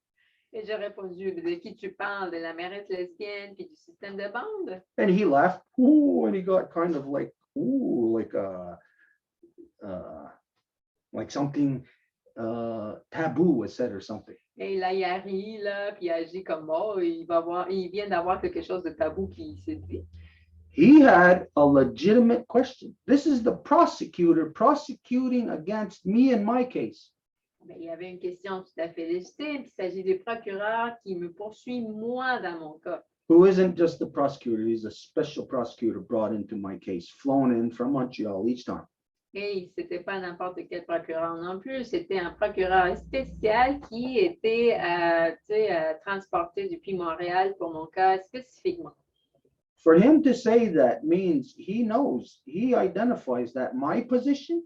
Et j'ai répondu, de qui tu parles, de la mairesse lesbienne puis du système de bande? And he laughed, ooh, and he got kind of like, ooh, like something taboo was said or something. Et là, il a ri, là, puis il a agi comme oh, il vient d'avoir quelque chose de tabou qui s'est dit. He had a legitimate question. This is the prosecutor prosecuting against me in my case. Mais il y avait une question tout à fait légitime. Il s'agit du procureur qui me poursuit, moi, dans mon cas. Who isn't just the prosecutor, he's a special prosecutor brought into my case, flown in from Montreal each time. Et ce n'était pas n'importe quel procureur non plus, c'était un procureur spécial qui était transporté depuis Montréal pour mon cas spécifiquement. For him to say that means he knows, he identifies that my position,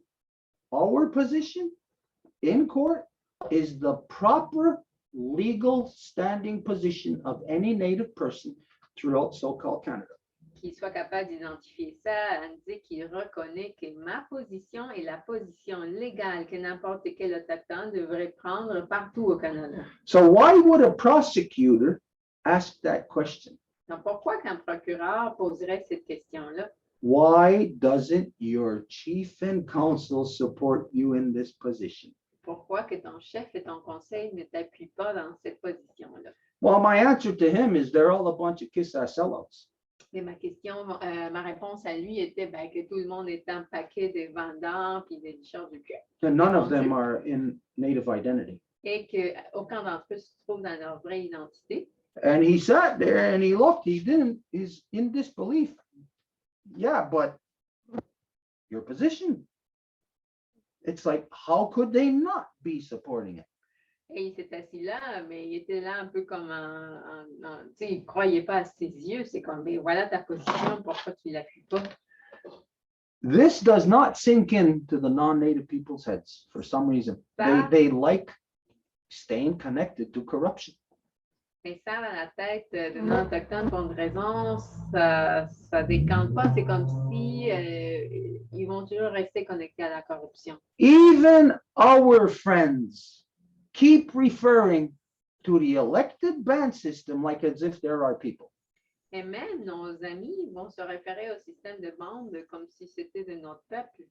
our position in court is the proper legal standing position of any Native person throughout so-called Canada. Qu'il soit capable d'identifier ça, indique qu'il reconnaît que ma position est la position légale que n'importe quel autochtone devrait prendre partout au Canada. So why would a prosecutor ask that question? Donc, pourquoi qu'un procureur poserait cette question-là? Why doesn't your chief and council support you in this position? Pourquoi que ton chef et ton conseil ne t'appuient pas dans cette position-là? Well, my answer to him is they're all a bunch of kiss-ass sellouts. Et ma réponse à lui était ben, que tout le monde est un paquet de vendeurs puis des licheurs du cul. And none of them are in Native identity. Et qu'aucun d'entre eux se trouve dans leur vraie identité. And he sat there and he looked, he's in disbelief. Yeah, but your position. It's like, how could they not be supporting it? Et il s'est assis là, mais il était là un peu comme tu sais, il ne croyait pas à ses yeux. C'est comme, ben, voilà ta position, pourquoi tu ne l'appuies pas? This does not sink into the non-native people's heads for some reason. They like staying connected to corruption. Mais ça, dans la tête de non-autochtones, pour une raison, ça ne décante pas. C'est comme si ils vont toujours rester connectés à la corruption. Even our friends keep referring to the elected band system like as if there are people. Et même nos amis vont se référer au système de bande comme si c'était de notre peuple.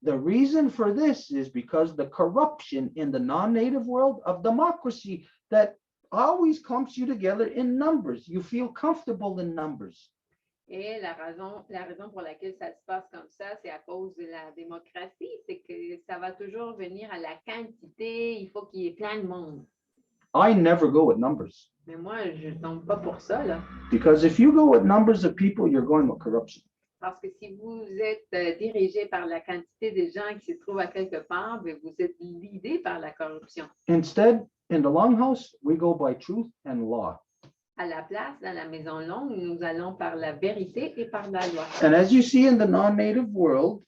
The reason for this is because the corruption in the non-native world of democracy that always clumps you together in numbers. You feel comfortable in numbers. Et la raison pour laquelle ça se passe comme ça, c'est à cause de la démocratie, c'est que ça va toujours venir à la quantité, il faut qu'il y ait plein de monde. I never go with numbers. Mais moi, je ne tombe pas pour ça, là. Because if you go with numbers of people, you're going with corruption. Parce que si vous êtes dirigé par la quantité de gens qui se trouvent à quelque part, bien, vous êtes guidé par la corruption. Instead, in the Longhouse, we go by truth and law. À la place, dans la maison longue, nous allons par la vérité et par la loi. And as you see in the non-native world,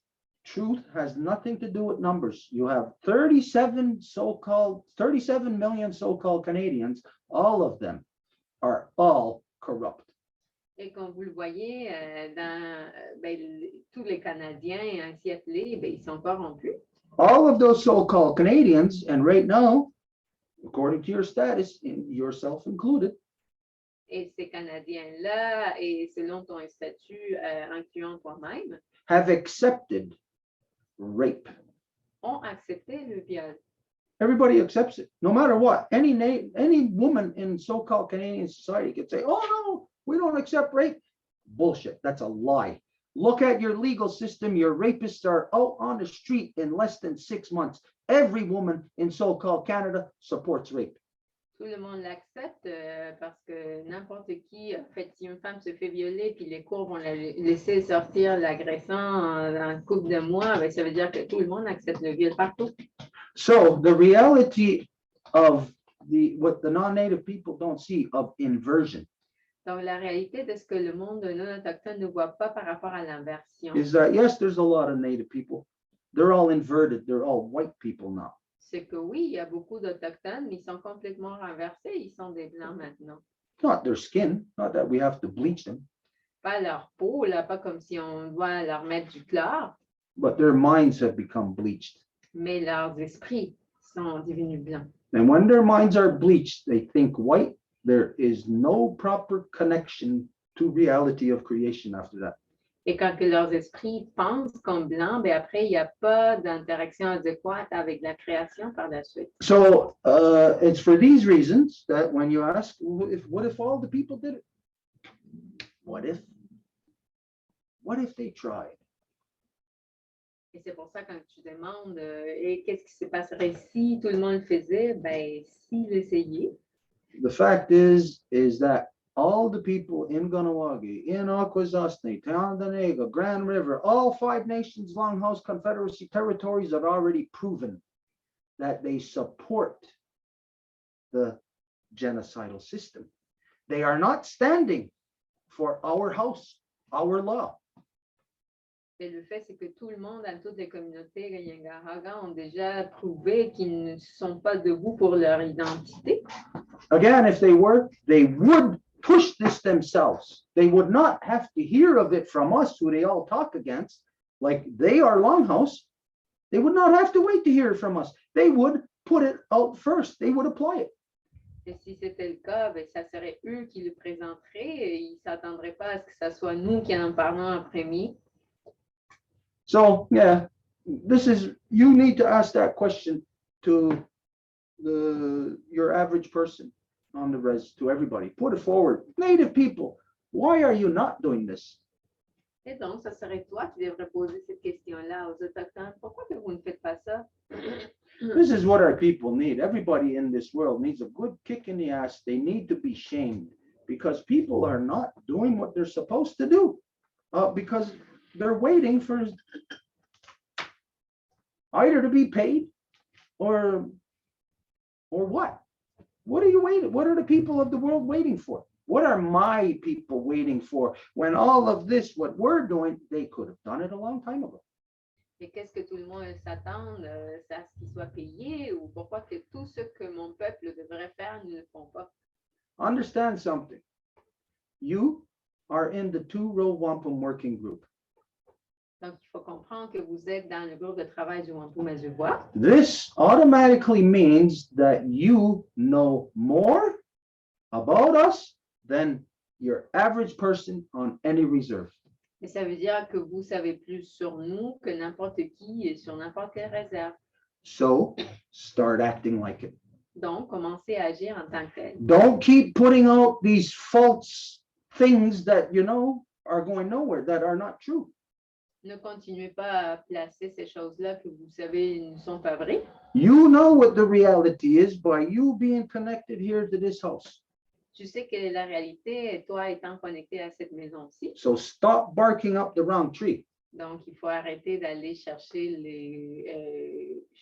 truth has nothing to do with numbers. You have 37 million so-called Canadians. All of them are all corrupt. Et comme vous le voyez, tous les Canadiens ainsi appelés, ben, ils sont corrompus. All of those so-called Canadians, and right now, according to your status, yourself included, Et ces Canadiens-là, et selon ton statut, incluant toi-même, have accepted rape. ont accepté le viol. Everybody accepts it, no matter what. Any woman in so-called Canadian society could say, "Oh no, we don't accept rape." Bullshit. That's a lie. Look at your legal system. Your rapists are out on the street in less than 6 months. Every woman in so-called Canada supports rape. Tout le monde l'accepte parce que n'importe qui, en fait, si une femme se fait violer, puis les cours vont la laisser sortir l'agressant en un couple de mois, ben, ça veut dire que tout le monde accepte le viol partout. So the reality of what the non-native people don't see of inversion Donc, la réalité de ce que le monde non autochtone ne voit pas par rapport à l'inversion, is that, yes, there's a lot of native people. They're all inverted. They're all white people now. c'est que oui, il y a beaucoup d'Autochtones, mais ils sont complètement renversés, ils sont des Blancs maintenant. Not their skin, not that we have to bleach them, Pas leur peau, là, pas comme si on doit leur mettre du chlore, but their minds have become bleached. mais leurs esprits sont devenus blancs. And when their minds are bleached, they think white. There is no proper connection to reality of creation after that. Et quand que leurs esprits pensent comme blancs, ben après, il n'y a pas d'interaction adéquate avec la création par la suite. So it's for these reasons that when you ask, what if all the people did it? What if they tried? Et c'est pour ça quand tu demandes et qu'est-ce qui se passerait si tout le monde le faisait, ben s'ils essayaient. The fact is that all the people in Ganawagi, in Akwesasne, Tyondanega, Grand River, all 5 nations, Longhouse Confederacy territories have already proven that they support the genocidal system. They are not standing for our house, our law. Mais le fait, c'est que tout le monde, dans toutes les communautés Ganyangaraga, ont déjà prouvé qu'ils ne sont pas debout pour leur identité. Again, if they were, they would push this themselves. They would not have to hear of it from us, who they all talk against, like they are Longhouse. They would not have to wait to hear it from us. They would put it out first. They would apply it. Et si c'était le cas, ben, ça serait eux qui le présenteraient et ils ne s'attendraient pas à ce que ce soit nous qui en parlons en premier. So, yeah, you need to ask that question to your average person on the res, to everybody. Put it forward. Native people, why are you not doing this? Et donc, ça serait toi qui devrais poser cette question-là aux Autochtones. Pourquoi que vous ne faites pas ça? This is what our people need. Everybody in this world needs a good kick in the ass. They need to be shamed because people are not doing what they're supposed to do because they're waiting for either to be paid or what? What are you waiting? What are the people of the world waiting for? What are my people waiting for when all of this, what we're doing, they could have done it a long time ago. Et qu'est-ce que tout le monde s'attend à ce qu'ils soient payés ou pourquoi que tout ce que mon peuple devrait faire, ils ne le font pas? Understand something. You are in the two-row wampum working group. Donc, il faut comprendre que vous êtes dans le groupe de travail du Wampum à Deux, Voies. This automatically means that you know more about us than your average person on any reserve. Et ça veut dire que vous savez plus sur nous que n'importe qui et sur n'importe quelle réserve. So start acting like it. Donc, commencez à agir en tant que tel. Don't keep putting out these false things that you know are going nowhere, that are not true. Ne continuez pas à placer ces choses-là que vous savez ne sont pas vraies. You know what the reality is by you being connected here to this house. Tu sais quelle est la réalité, toi étant connecté à cette maison-ci. So stop barking up the wrong tree. Donc, il faut arrêter d'aller chercher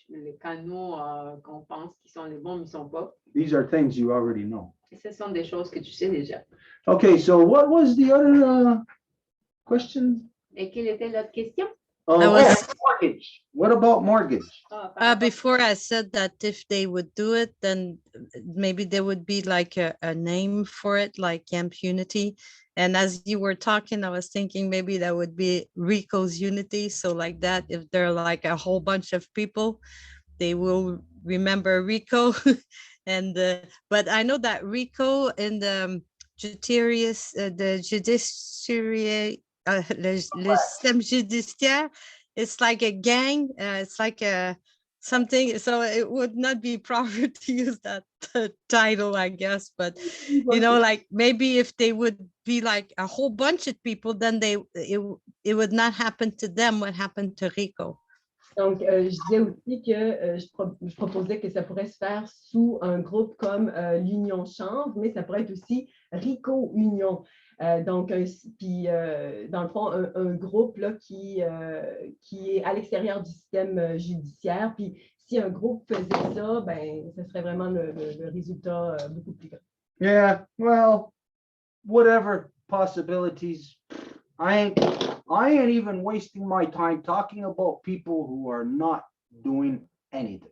les canaux qu'on pense qui sont les bons, mais ils ne sont pas. These are things you already know. Et ce sont des choses que tu sais déjà. Okay, so what was the other question? Et quelle était l'autre question? That was- Mortgage. What about mortgage? Ah, par rapport- Before I said that if they would do it, then maybe there would be like a name for it, like Camp Unity. And as you were talking, I was thinking maybe that would be Rico's Unity. So like that, if there are like a whole bunch of people, they will remember Rico. And but I know that Rico in the the judiciary, le système judiciaire, it's like a gang. It's like a something. So it would not be proper to use that title, I guess. But you know, like maybe if they would be like a whole bunch of people, then it would not happen to them what happened to Rico. Donc, je disais aussi que je proposais que ça pourrait se faire sous un groupe comme l'Union Chanvre, mais ça pourrait être aussi Rico Union. Donc, puis dans le fond, un groupe là, qui est à l'extérieur du système judiciaire. Puis, si un groupe faisait ça, ben, ce serait vraiment le résultat beaucoup plus grand. Yeah, well, whatever possibilities. I ain't even wasting my time talking about people who are not doing anything.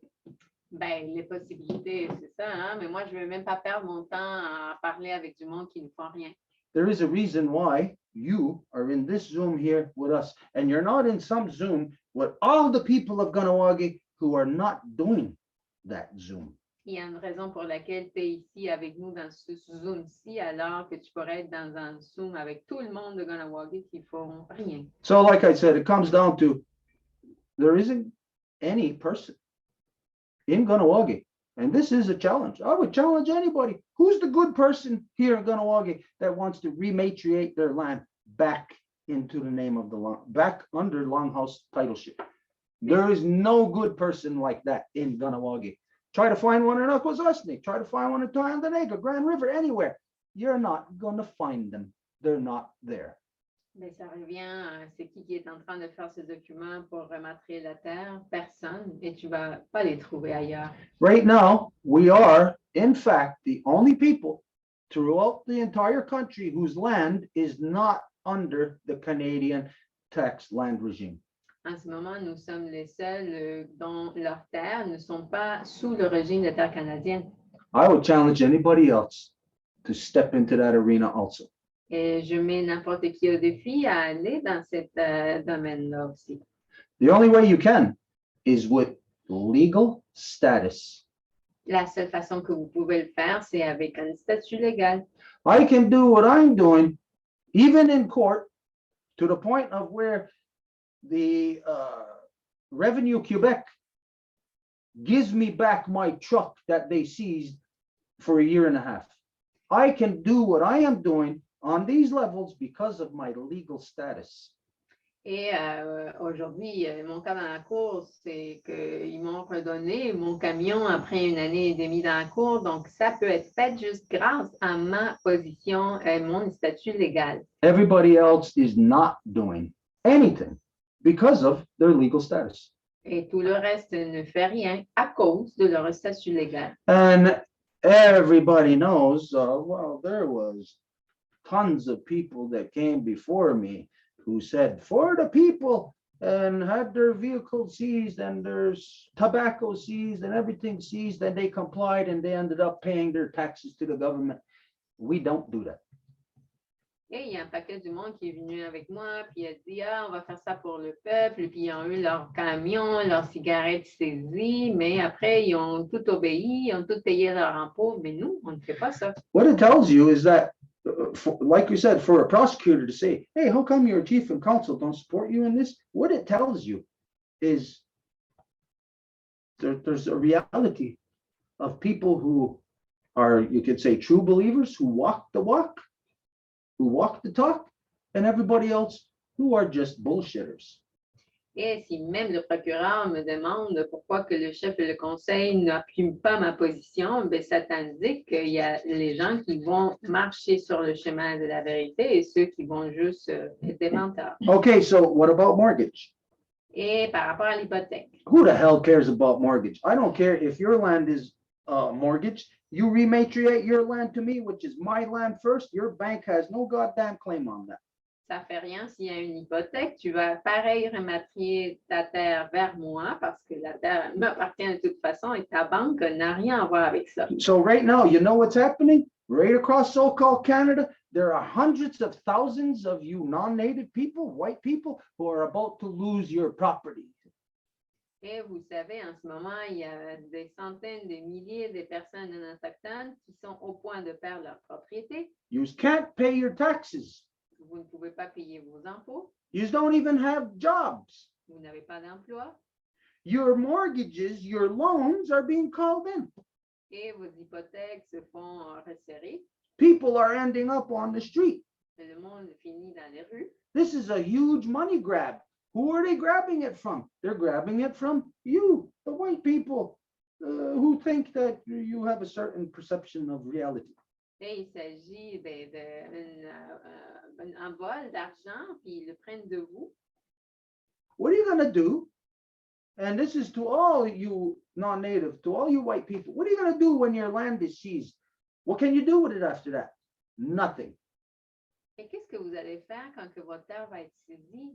Ben, les possibilités, c'est ça, hein? Mais moi, je ne veux même pas perdre mon temps à parler avec du monde qui ne font rien. There is a reason why you are in this Zoom here with us, and you're not in some Zoom with all the people of Ganawagi who are not doing that Zoom. Il y a une raison pour laquelle tu es ici avec nous dans ce Zoom-ci, alors que tu pourrais être dans un Zoom avec tout le monde de Ganawagi qui ne font rien. So like I said, it comes down to there isn't any person in Ganawagi, and this is a challenge. I would challenge anybody. Who's the good person here in Ganawagi that wants to rematriate their land back into the name of the back under Longhouse titleship? There is no good person like that in Ganawagi. Try to find one in Akwesasne. Try to find one in Toyandanega, Grand River, anywhere. You're not going to find them. They're not there. Mais ça revient à c'est qui est en train de faire ce document pour rematrier la terre? Personne. Et tu ne vas pas les trouver ailleurs. Right now, we are, in fact, the only people throughout the entire country whose land is not under the Canadian tax land regime. En ce moment, nous sommes les seuls dont leurs terres ne sont pas sous le régime de terre canadienne. I would challenge anybody else to step into that arena also. Et je mets n'importe qui au défi à aller dans cet domaine-là aussi. The only way you can is with legal status. La seule façon que vous pouvez le faire, c'est avec un statut légal. I can do what I'm doing, even in court, to the point of where the Revenue Quebec gives me back my truck that they seized for a year and a half. I can do what I am doing on these levels because of my legal status. Et aujourd'hui, mon cas dans la cour, c'est qu'ils m'ont redonné mon camion après une année et demie dans la cour. Donc, ça peut être fait juste grâce à ma position, mon statut légal. Everybody else is not doing anything because of their legal status. Et tout le reste ne fait rien à cause de leur statut légal. And everybody knows, well, there was tons of people that came before me who said for the people and had their vehicles seized and their tobacco seized and everything seized, and they complied and they ended up paying their taxes to the government. We don't do that. Et il y a un paquet du monde qui est venu avec moi, puis il a dit, ah, on va faire ça pour le peuple, puis ils ont eu leur camion, leurs cigarettes saisies, mais après, ils ont tout obéi, ils ont tout payé leur impôt, mais nous, on ne fait pas ça. What it tells you is that, like you said, for a prosecutor to say, hey, how come your chief and counsel don't support you in this? What it tells you is there's a reality of people who are, you could say, true believers who walk the walk, who walk the talk, and everybody else who are just bullshitters. Et si même le procureur me demande pourquoi que le chef et le conseil n'appuient pas ma position, ben ça t'indique qu'il y a les gens qui vont marcher sur le chemin de la vérité et ceux qui vont juste être des menteurs. Okay, so what about mortgage? Et par rapport à l'hypothèque, Who the hell cares about mortgage? I don't care if your land is mortgaged. You rematriate your land to me, which is my land first. Your bank has no goddamn claim on that. ça ne fait rien s'il y a une hypothèque, tu vas pareil rematrier ta terre vers moi parce que la terre m'appartient de toute façon et ta banque n'a rien à voir avec ça. So right now, you know what's happening? Right across so-called Canada, there are hundreds of thousands of you non-native people, white people, who are about to lose your property. Et vous savez, en ce moment, il y a des centaines de milliers de personnes non autochtones qui sont au point de perdre leur propriété. You can't pay your taxes. Vous ne pouvez pas payer vos impôts. You don't even have jobs. Vous n'avez pas d'emploi. Your mortgages, your loans are being called in. Et vos hypothèques se font resserrer. People are ending up on the street. Et le monde finit dans les rues. This is a huge money grab. Who are they grabbing it from? They're grabbing it from you, the white people, who think that you have a certain perception of reality. Et il s'agit d'un vol d'argent, puis ils le prennent de vous. What are you going to do? And this is to all you non-native, to all you white people. What are you going to do when your land is seized? What can you do with it after that? Nothing. Et qu'est-ce que vous allez faire quand que votre terre va être saisie?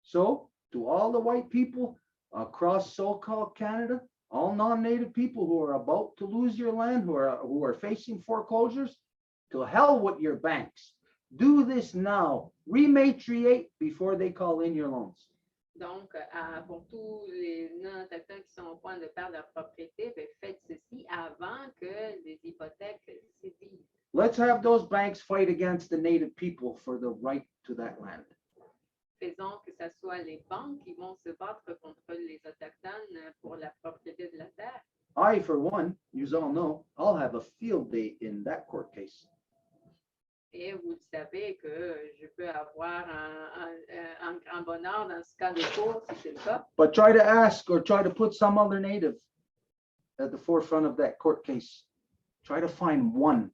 So, to all the white people across so-called Canada, all non-native people who are about to lose your land, who are facing foreclosures, to hell with your banks. Do this now. Rematriate before they call in your loans. Donc, pour tous les non-autochtones qui sont au point de perdre leur propriété, ben, faites ceci avant que les hypothèques saisissent. Let's have those banks fight against the native people for the right to that land. Faisons que ce soit les banques qui vont se battre contre les autochtones pour la propriété de la terre. I, for one, you all know, I'll have a field day in that court case. Et vous savez que je peux avoir un grand bonheur dans ce cas de cours, si c'est le cas. But try to ask or try to put some other native at the forefront of that court case. Try to find one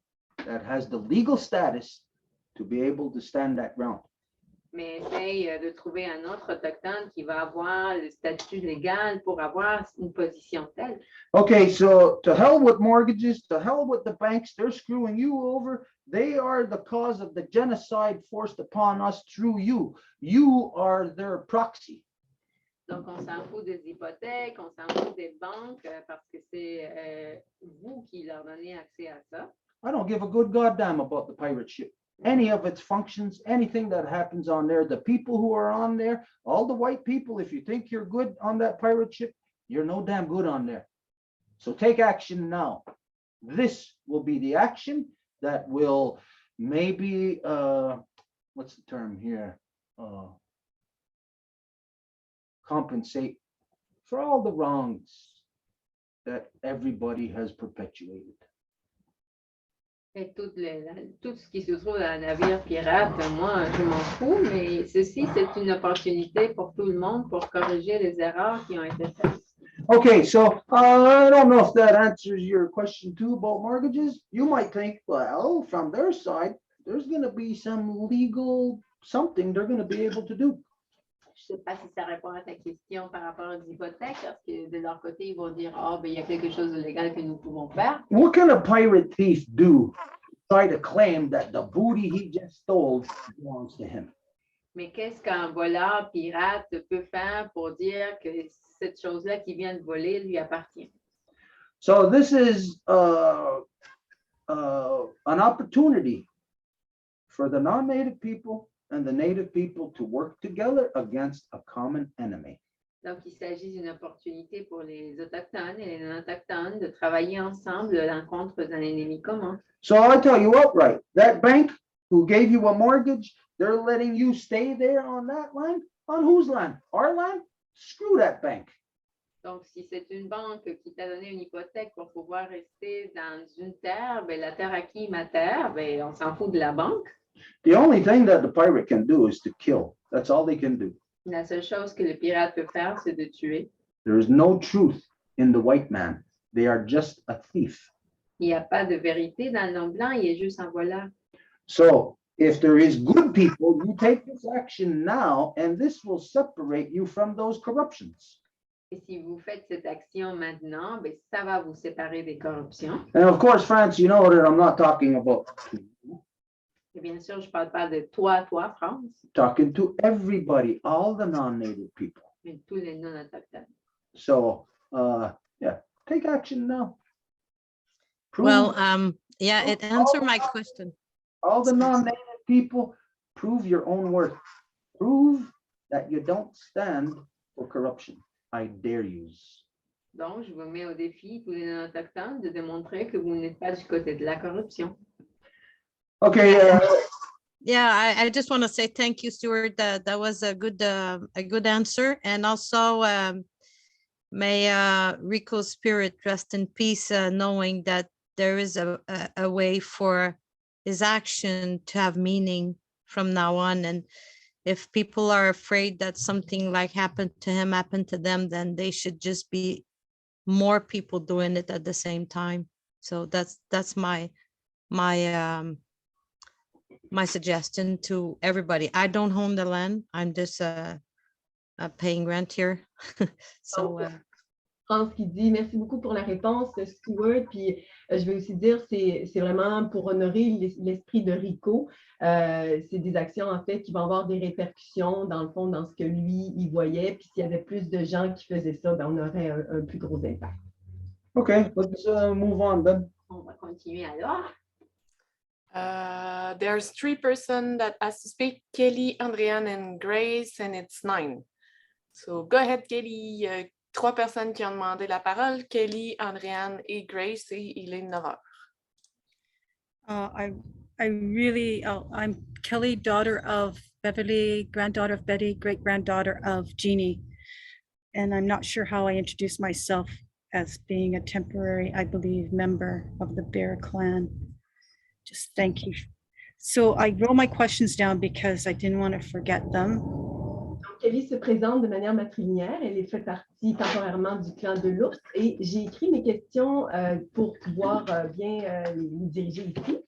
that has the legal status to be able to stand that ground. mais essaye de trouver un autre autochtone qui va avoir le statut légal pour avoir une position telle. Okay, so to hell with mortgages, to hell with the banks, they're screwing you over. They are the cause of the genocide forced upon us through you. You are their proxy. Donc, on s'en fout des hypothèques, on s'en fout des banques parce que c'est vous qui leur donnez accès à ça. I don't give a good goddamn about the pirate ship. Any of its functions, anything that happens on there, the people who are on there, all the white people, if you think you're good on that pirate ship, you're no damn good on there. So take action now. This will be the action that will maybe, what's the term here? Compensate for all the wrongs that everybody has perpetuated. Et tout ce qui se trouve dans le navire pirate, moi, je m'en fous, mais ceci, c'est une opportunité pour tout le monde pour corriger les erreurs qui ont été faites. Okay, so I don't know if that answers your question too about mortgages. You might think, well, from their side, there's going to be some legal something they're going to be able to do. Je ne sais pas si ça répond à ta question par rapport aux hypothèques, parce que de leur côté, ils vont dire, ah, ben, il y a quelque chose de légal que nous pouvons faire. What can a pirate thief do? Try to claim that the booty he just stole belongs to him. Mais qu'est-ce qu'un voleur pirate peut faire pour dire que cette chose-là qui vient de voler lui appartient? So this is an opportunity for the non-native people and the native people to work together against a common enemy. Donc, il s'agit d'une opportunité pour les Autochtones et les non-autochtones de travailler ensemble à l'encontre d'un ennemi commun. So I tell you outright, that bank who gave you a mortgage, they're letting you stay there on that land. On whose land? Our land? Screw that bank. Donc, si c'est une banque qui t'a donné une hypothèque pour pouvoir rester dans une terre, ben, la terre à qui ma terre? Ben, on s'en fout de la banque. The only thing that the pirate can do is to kill. That's all they can do. La seule chose que le pirate peut faire, c'est de tuer. There is no truth in the white man. They are just a thief. Il n'y a pas de vérité dans l'homme blanc, il est juste un voleur. So if there is good people, you take this action now, and this will separate you from those corruptions. Et si vous faites cette action maintenant, ben, ça va vous séparer des corruptions. And of course, France, you know that I'm not talking about Et bien sûr, je ne parle pas de toi, France, talking to everybody, all the non-native people. mais de tous les non-autochtones. So yeah, take action now. Prove Well, yeah, it answered my question. all the non-native people, prove your own worth. Prove that you don't stand for corruption. I dare you. Donc, je vous mets au défi, tous les non-autochtones, de démontrer que vous n'êtes pas du côté de la corruption. Okay. Yeah, I just want to say thank you, Stuart. That was a good answer. And also, may Rico's spirit rest in peace, knowing that there is a way for his action to have meaning from now on. And if people are afraid that something like happened to him, happened to them, then they should just be more people doing it at the same time. So that's my suggestion to everybody. I don't own the land. I'm just paying rent here. So France qui dit merci beaucoup pour la réponse, Stuart. Puis je vais aussi dire, c'est vraiment pour honorer l'esprit de Rico. C'est des actions en fait qui vont avoir des répercussions dans le fond, dans ce que lui, il voyait. Puis s'il y avait plus de gens qui faisaient ça, ben, on aurait un plus gros impact. Okay, let's move on then. On va continuer alors. There's 3 persons that has to speak, Kelly, Andréane, and Grace, and it's 9. So go ahead, Kelly. 3 personnes qui ont demandé la parole, Kelly, Andréane et Grace, et il est 9 heures. I'm Kelly, daughter of Beverly, granddaughter of Betty, great-granddaughter of Jeannie. And I'm not sure how I introduce myself as being a temporary, I believe, member of the Bear Clan. Just thank you. So I wrote my questions down because I didn't want to forget them. Donc, Kelly se présente de manière matrilinéaire. Elle fait partie temporairement du clan de l'ours. Et j'ai écrit mes questions pour pouvoir bien les diriger ici.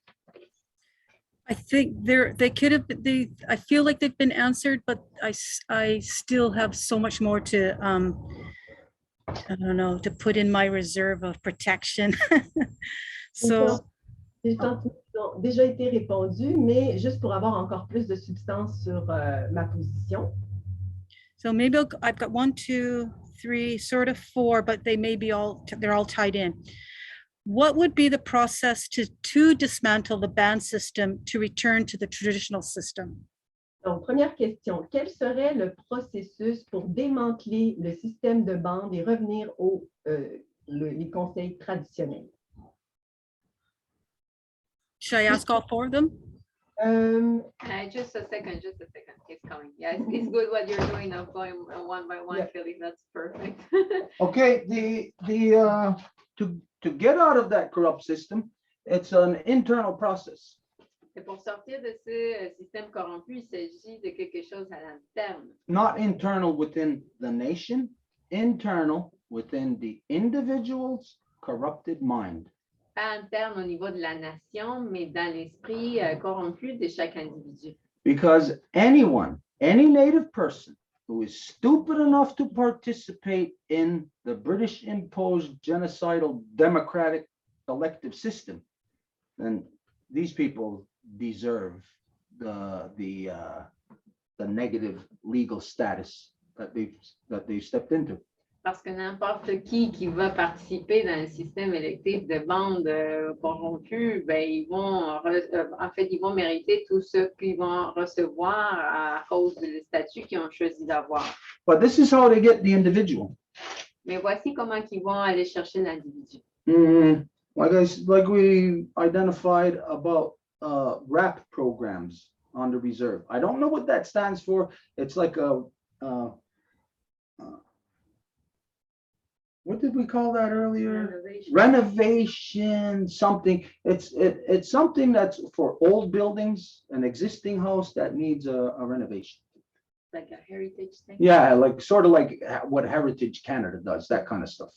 I think they could have, I feel like they've been answered, but I still have so much more to, I don't know, to put in my reserve of protection. So, J'ai senti qu'ils ont déjà été répondus, mais juste pour avoir encore plus de substance sur ma position. so maybe I've got 1, 2, 3, sort of 4, but they may be they're all tied in. What would be the process to dismantle the band system to return to the traditional system? Donc, première question, quel serait le processus pour démanteler le système de bande et revenir les conseils traditionnels? Should I ask all 4 of them? Just a second. It's coming. Yeah, it's good what you're doing of going one by one, Yeah. Philly. That's perfect. Okay, to get out of that corrupt system, it's an internal process. Et pour sortir de ce système corrompu, il s'agit de quelque chose à l'interne. Not internal within the nation, internal within the individual's corrupted mind. Pas interne au niveau de la nation, mais dans l'esprit corrompu de chaque individu. Because anyone, any native person who is stupid enough to participate in the British imposed genocidal democratic elective system, then these people deserve the negative legal status that they've stepped into. Parce que n'importe qui va participer dans un système électif de bande corrompu, ben, ils vont mériter tout ce qu'ils vont recevoir à cause du statut qu'ils ont choisi d'avoir. But this is how they get the individual. Mais voici comment ils vont aller chercher l'individu. Like we identified about RAP programs on the reserve. I don't know what that stands for. It's like what did we call that earlier? Renovation, something. It's something that's for old buildings, an existing house that needs a renovation. Like a heritage thing. Yeah, like sort of like what Heritage Canada does, that kind of stuff.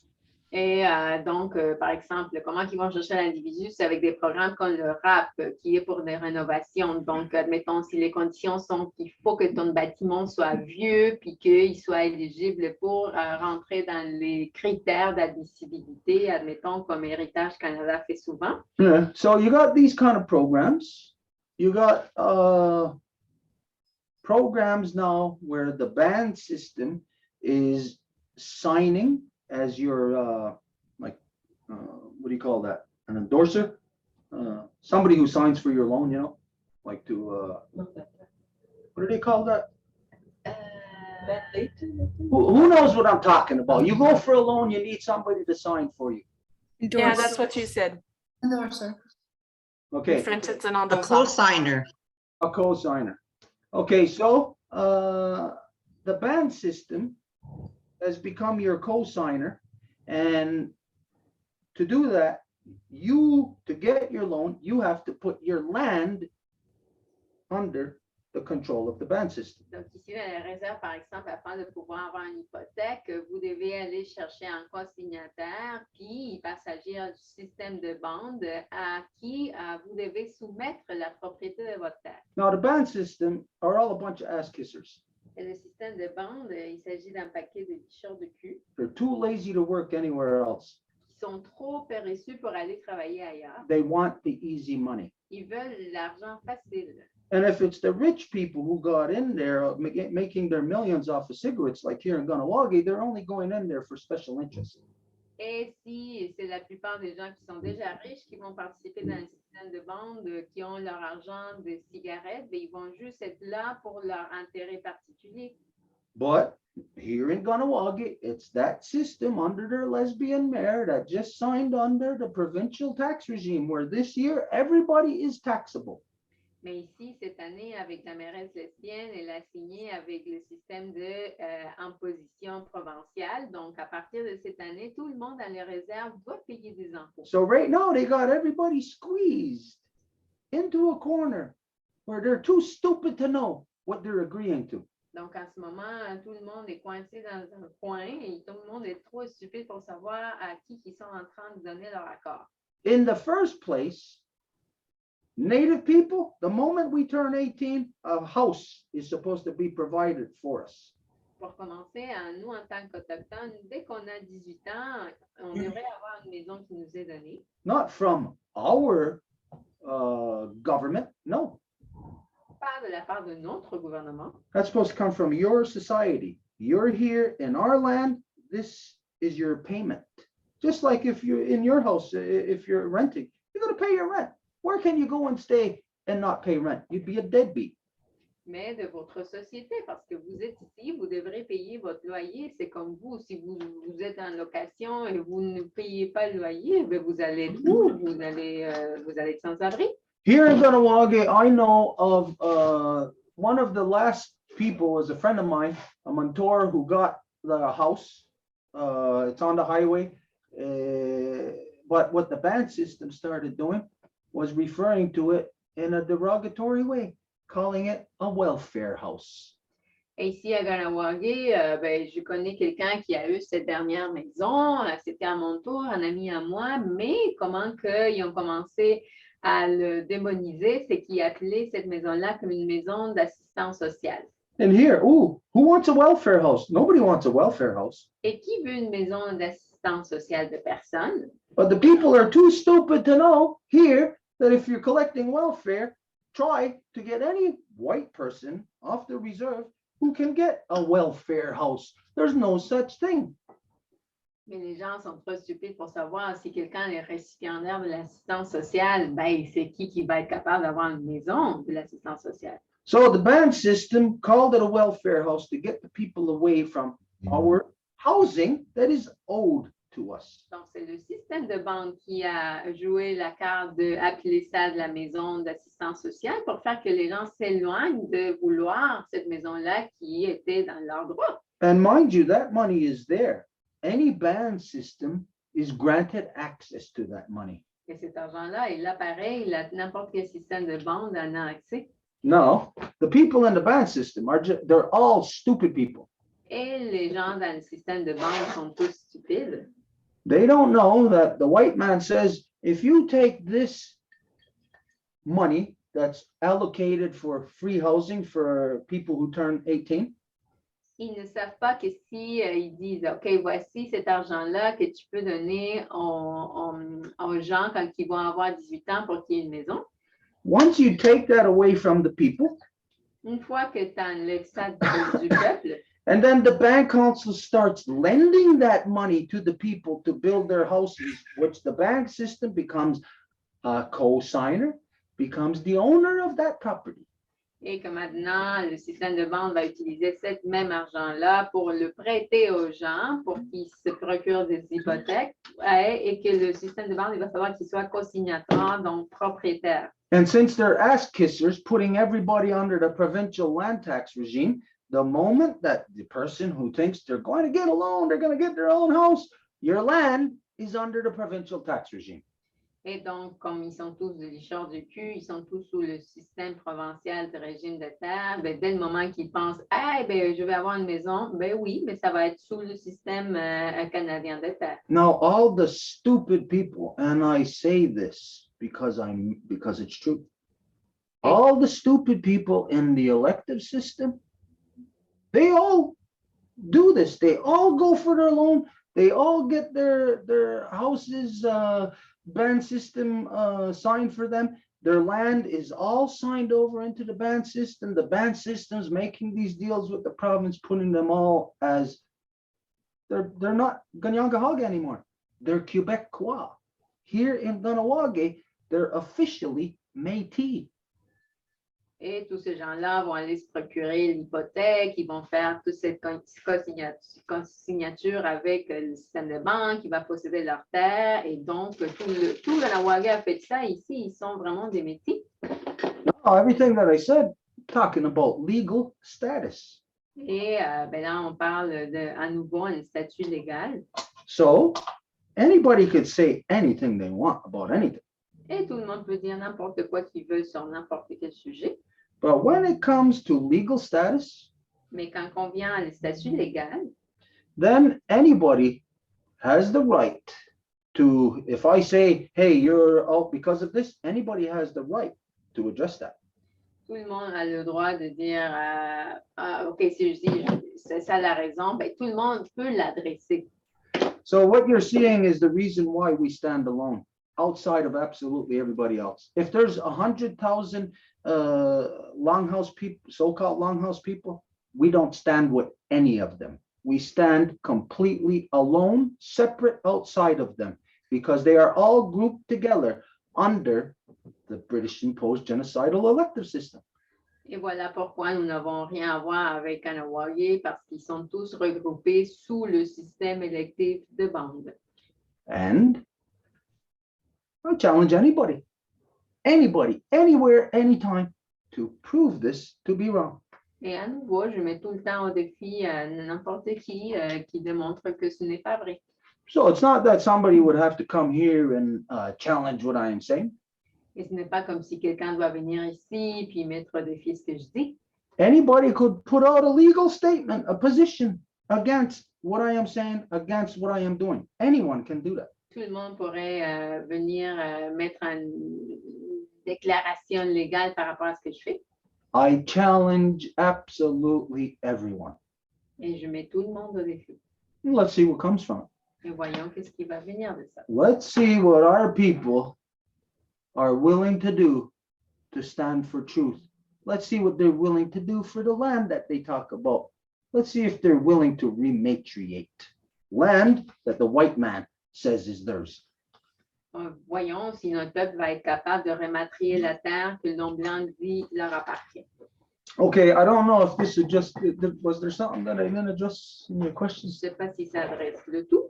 Et donc, par exemple, comment ils vont chercher l'individu, c'est avec des programmes comme le RAP, qui est pour des rénovations. Donc, admettons, si les conditions sont qu'il faut que ton bâtiment soit vieux, puis qu'il soit éligible pour rentrer dans les critères d'admissibilité, admettons, comme Héritage Canada fait souvent. Yeah, so you got these kind of programs. You got programs now where the band system is signing as your what do you call that? An endorser? Somebody who signs for your loan, you know, like to what do they call that? Who knows what I'm talking about? You go for a loan, you need somebody to sign for you. Yeah, that's what you said. Endorser. Okay. In French, it's an A endorsement. co-signer. A co-signer. Okay, so the band system has become your co-signer, and to do that, to get your loan, you have to put your land under the control of the band system. Donc, ici, dans la réserve, par exemple, afin de pouvoir avoir une hypothèque, vous devez aller chercher un co-signataire, puis il va s'agir du système de bande à qui vous devez soumettre la propriété de votre terre. Now, the band system are all a bunch of ass kissers. Et le système de bande, il s'agit d'un paquet de licheurs de cul They're too lazy to work anywhere else. qui sont trop paresseux pour aller travailler ailleurs. They want the easy money. Ils veulent l'argent facile. And if it's the rich people who got in there making their millions off of cigarettes, like here in Ganawagi, they're only going in there for special interest. Et si c'est la plupart des gens qui sont déjà riches qui vont participer dans le système de bande, qui ont leur argent de cigarettes, ben, ils vont juste être là pour leur intérêt particulier. But here in Ganawagi, it's that system under their lesbian mayor that just signed under the provincial tax regime, where this year everybody is taxable. Mais ici, cette année, avec la mairesse lesbienne, elle a signé avec le système de imposition provinciale. Donc, à partir de cette année, tout le monde dans les réserves doit payer des impôts. So right now they got everybody squeezed into a corner where they're too stupid to know what they're agreeing to. Donc, en ce moment, tout le monde est coincé dans un coin et tout le monde est trop stupide pour savoir à qui ils sont en train de donner leur accord. In the first place, Native people, the moment we turn 18, a house is supposed to be provided for us. Pour commencer, nous, en tant qu'Autochtones, dès qu'on a 18 ans, on devrait avoir une maison qui nous est donnée. Not from our government, no. Pas de la part de notre gouvernement. That's supposed to come from your society. You're here in our land, this is your payment. Just like if you're in your house, if you're renting, you're going to pay your rent. Where can you go and stay and not pay rent? You'd be a deadbeat. Mais de votre société, parce que vous êtes ici, vous devrez payer votre loyer. C'est comme vous, si vous êtes en location et vous ne payez pas le loyer, bien vous allez être où? Vous allez être sans abri. Here in Ganawage, I know of one of the last people was a friend of mine, a mentor who got the house. It's on the highway. But what the band system started doing was referring to it in a derogatory way, calling it a welfare house. Et ici à Ganawage, ben, je connais quelqu'un qui a eu cette dernière maison. C'était à mon tour, un ami à moi, mais comment qu'ils ont commencé à le démoniser, c'est qu'ils appelaient cette maison-là comme une maison d'assistance sociale. And here, ooh, who wants a welfare house? Nobody wants a welfare house. Et qui veut une maison d'assistance sociale de personne? But the people are too stupid to know here that if you're collecting welfare, try to get any white person off the reserve who can get a welfare house. There's no such thing. Mais les gens sont trop stupides pour savoir si quelqu'un est récipiendaire de l'assistance sociale, ben, c'est qui va être capable d'avoir une maison de l'assistance sociale. So the band system called it a welfare house to get the people away from our housing that is owed to us. Donc, c'est le système de banque qui a joué la carte d'appeler ça de la maison d'assistance sociale pour faire que les gens s'éloignent de vouloir cette maison-là qui était dans leur droit. And mind you, that money is there. Any band system is granted access to that money. Et cet argent-là est là pareil, n'importe quel système de banque en a accès. No, the people in the band system they're all stupid people. Et les gens dans le système de banque sont tous stupides. They don't know that the white man says, if you take this money that's allocated for free housing for people who turn 18, Ils ne savent pas que si ils disent, OK, voici cet argent-là que tu peux donner aux gens quand ils vont avoir 18 ans pour qu'il y ait une maison. once you take that away from the people, Une fois que tu enlèves ça du peuple, and then the band council starts lending that money to the people to build their houses, which the bank system becomes a co-signer, becomes the owner of that property. et que maintenant, le système de banque va utiliser cet même argent-là pour le prêter aux gens pour qu'ils se procurent des hypothèques et que le système de banque, il va falloir qu'il soit co-signateur, donc propriétaire. And since they're ass kissers, putting everybody under the provincial land tax regime, the moment that the person who thinks they're going to get a loan, they're going to get their own house, your land is under the provincial tax regime. Et donc, comme ils sont tous des licheurs de cul, ils sont tous sous le système provincial de régime de terre, ben, dès le moment qu'ils pensent, hey, ben, je vais avoir une maison, ben oui, mais ça va être sous le système canadien de terre. Now, all the stupid people, and I say this because it's true, all the stupid people in the elective system, they all do this. They all go for their loan. They all get their houses, band system signed for them. Their land is all signed over into the band system. The band system's making these deals with the province, putting them all as they're not Ganyangahaga anymore. They're Quebecois. Here in Ganawage, they're officially Métis. Et tous ces gens-là vont aller se procurer l'hypothèque, ils vont faire toute cette consignature avec le système de banque, ils vont posséder leur terre. Et donc, tout le Nawaga a fait ça. Ici, ils sont vraiment des métis. No, everything that I said, talking about legal status. Et ben là, on parle à nouveau un statut légal. So anybody could say anything they want about anything. Et tout le monde peut dire n'importe quoi qu'il veut sur n'importe quel sujet. But when it comes to legal status, Mais quand on vient à le statut légal, then anybody has the right to, if I say, hey, you're out because of this, anybody has the right to address that. Tout le monde a le droit de dire, OK, si je dis, c'est ça la raison, ben, tout le monde peut l'adresser. So what you're seeing is the reason why we stand alone outside of absolutely everybody else. If there's 100,000 longhouse people, so-called longhouse people, we don't stand with any of them. We stand completely alone, separate outside of them, because they are all grouped together under the British imposed genocidal elective system. Et voilà pourquoi nous n'avons rien à voir avec Kanawagé, parce qu'ils sont tous regroupés sous le système électif de bande. And I challenge anybody, anywhere, anytime, to prove this to be wrong. Et à nouveau, je mets tout le temps au défi n'importe qui démontre que ce n'est pas vrai. So it's not that somebody would have to come here and challenge what I am saying. Et ce n'est pas comme si quelqu'un doit venir ici puis mettre au défi ce que je dis. Anybody could put out a legal statement, a position against what I am saying, against what I am doing. Anyone can do that. Tout le monde pourrait venir mettre une déclaration légale par rapport à ce que je fais. I challenge absolutely everyone. Et je mets tout le monde au défi. Let's see what comes from it. Et voyons qu'est-ce qui va venir de ça. Let's see what our people are willing to do to stand for truth. Let's see what they're willing to do for the land that they talk about. Let's see if they're willing to rematriate land that the white man says is theirs. Voyons si notre peuple va être capable de rématrier la terre que le nom blanc dit leur appartient. Okay, I don't know if this is just, was there something that I didn't address in your Je ne questions? sais pas si ça adresse le tout.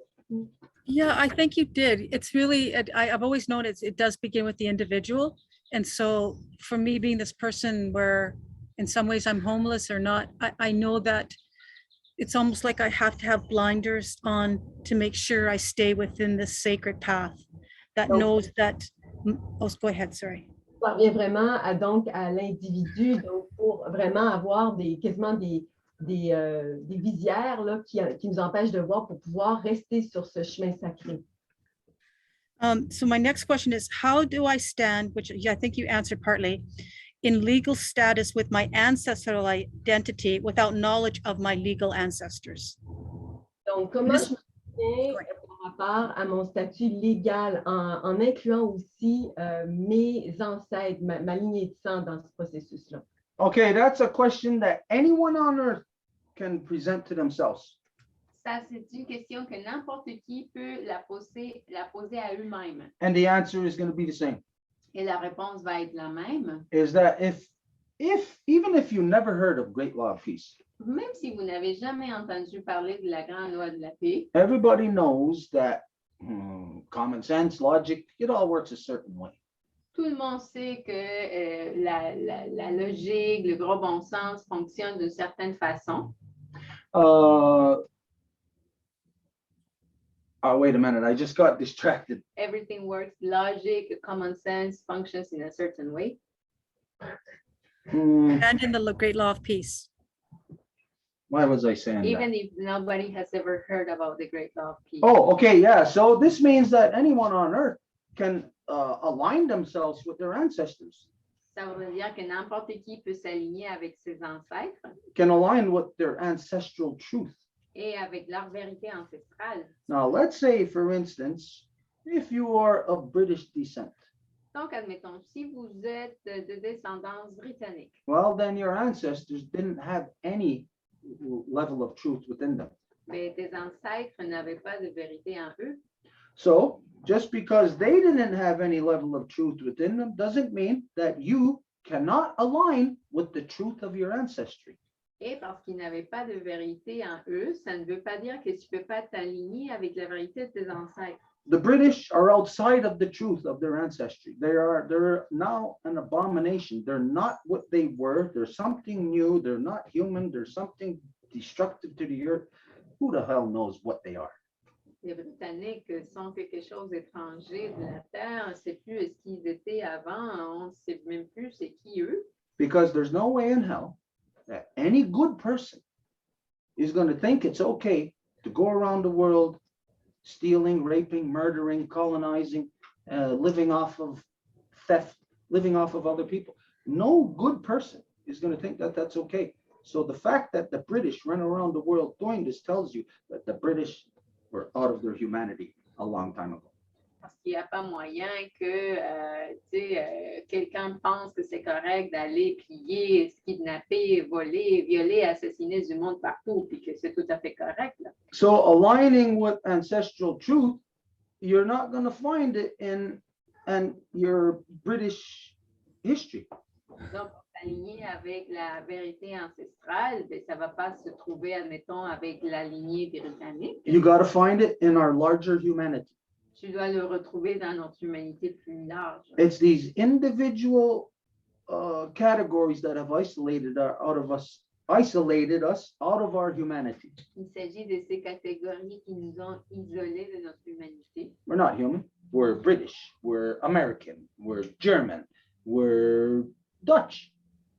Yeah, I think you did. It's really, I've always known it does begin with the individual. And so for me being this person where in some ways I'm homeless or not, I know that it's almost like I have to have blinders on to make sure I stay within this sacred path that Donc- knows that, oh, go ahead, sorry. Ça revient vraiment donc à l'individu, donc pour vraiment avoir quasiment des visières là, qui nous empêchent de voir pour pouvoir rester sur ce chemin sacré. So my next question is, how do I stand, which I think you answered partly, in legal status with my ancestral identity without knowledge of my legal ancestors? Donc, comment je me tiens par rapport à mon statut légal en incluant aussi mes ancêtres, ma lignée de sang dans ce processus-là? Okay, that's a question that anyone on earth can present to themselves. Ça, c'est une question que n'importe qui peut la poser à eux-mêmes. And the answer is going to be the same. Et la réponse va être la même. Is that even if you never heard of Great Law of Peace, Même si vous n'avez jamais entendu parler de la grande loi de la paix, everybody knows that common sense, logic, it all works a certain way. tout le monde sait que la logique, le gros bon sens fonctionne d'une certaine façon. Oh, wait a minute, I just got distracted. Everything works, logic, common sense functions in a certain way. And in the great law of peace. Why was I saying that? Even if nobody has ever heard about the great law of peace. Oh, okay, yeah. So this means that anyone on earth can align themselves with their ancestors, Ça veut dire que n'importe qui peut s'aligner avec ses ancêtres can align with their ancestral truth. et avec leur vérité ancestrale. Now, let's say, for instance, if you are of British descent, Donc, admettons, si vous êtes de descendance britannique, well, then your ancestors didn't have any level of truth within them. mais tes ancêtres n'avaient pas de vérité en eux. So just because they didn't have any level of truth within them doesn't mean that you cannot align with the truth of your ancestry. Et parce qu'ils n'avaient pas de vérité en eux, ça ne veut pas dire que tu ne peux pas t'aligner avec la vérité de tes ancêtres. The British are outside of the truth of their ancestry. They're now an abomination. They're not what they were. They're something new. They're not human. They're something destructive to the earth. Who the hell knows what they are? Les Britanniques sont quelque chose d'étranger de la Terre. On ne sait plus ce qu'ils étaient avant. On ne sait même plus c'est qui eux. Because there's no way in hell that any good person is going to think it's okay to go around the world stealing, raping, murdering, colonizing, living off of theft, living off of other people. No good person is going to think that that's okay. So the fact that the British ran around the world doing this tells you that the British were out of their humanity a long time ago. Parce qu'il n'y a pas moyen que quelqu'un pense que c'est correct d'aller piller, se kidnapper, voler, violer, assassiner du monde partout, puis que c'est tout à fait correct. Là. So aligning with ancestral truth, you're not going to find it in your British history. Donc, aligné avec la vérité ancestrale, ben, ça ne va pas se trouver, admettons, avec la lignée britannique. You got to find it in our larger humanity. Tu dois le retrouver dans notre humanité plus large. It's these individual categories that have isolated us out of our humanity. Il s'agit de ces catégories qui nous ont isolés de notre humanité. We're not human. We're British. We're American. We're German. We're Dutch.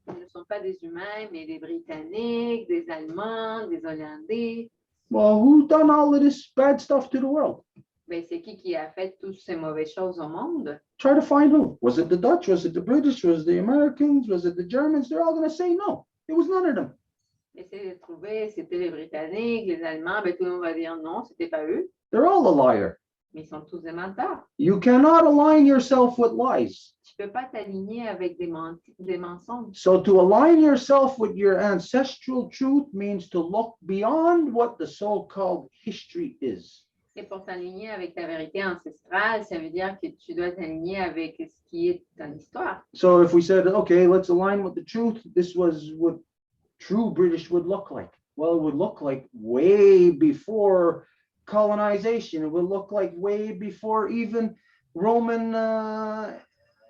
Ils ne sont pas des humains, mais des Britanniques, des Allemands, des Hollandais. Well, who done all of this bad stuff to the world? Ben, c'est qui a fait toutes ces mauvaises choses au monde? Try to find who. Was it the Dutch? Was it the British? Was it the Americans? Was it the Germans? They're all going to say no. It was none of them. Essayez de trouver, c'était les Britanniques, les Allemands, ben, tout le monde va dire non, c'était pas eux, They're all a liar. mais ils sont tous des menteurs. You cannot align yourself with lies. Tu peux pas t'aligner avec des mensonges. So to align yourself with your ancestral truth means to look beyond what the so-called history is. Et pour t'aligner avec ta vérité ancestrale, ça veut dire que tu dois t'aligner avec ce qui est dans l'histoire. So if we said, okay, let's align with the truth, this was what true British would look like. Well, it would look like way before colonization. It would look like way before even Roman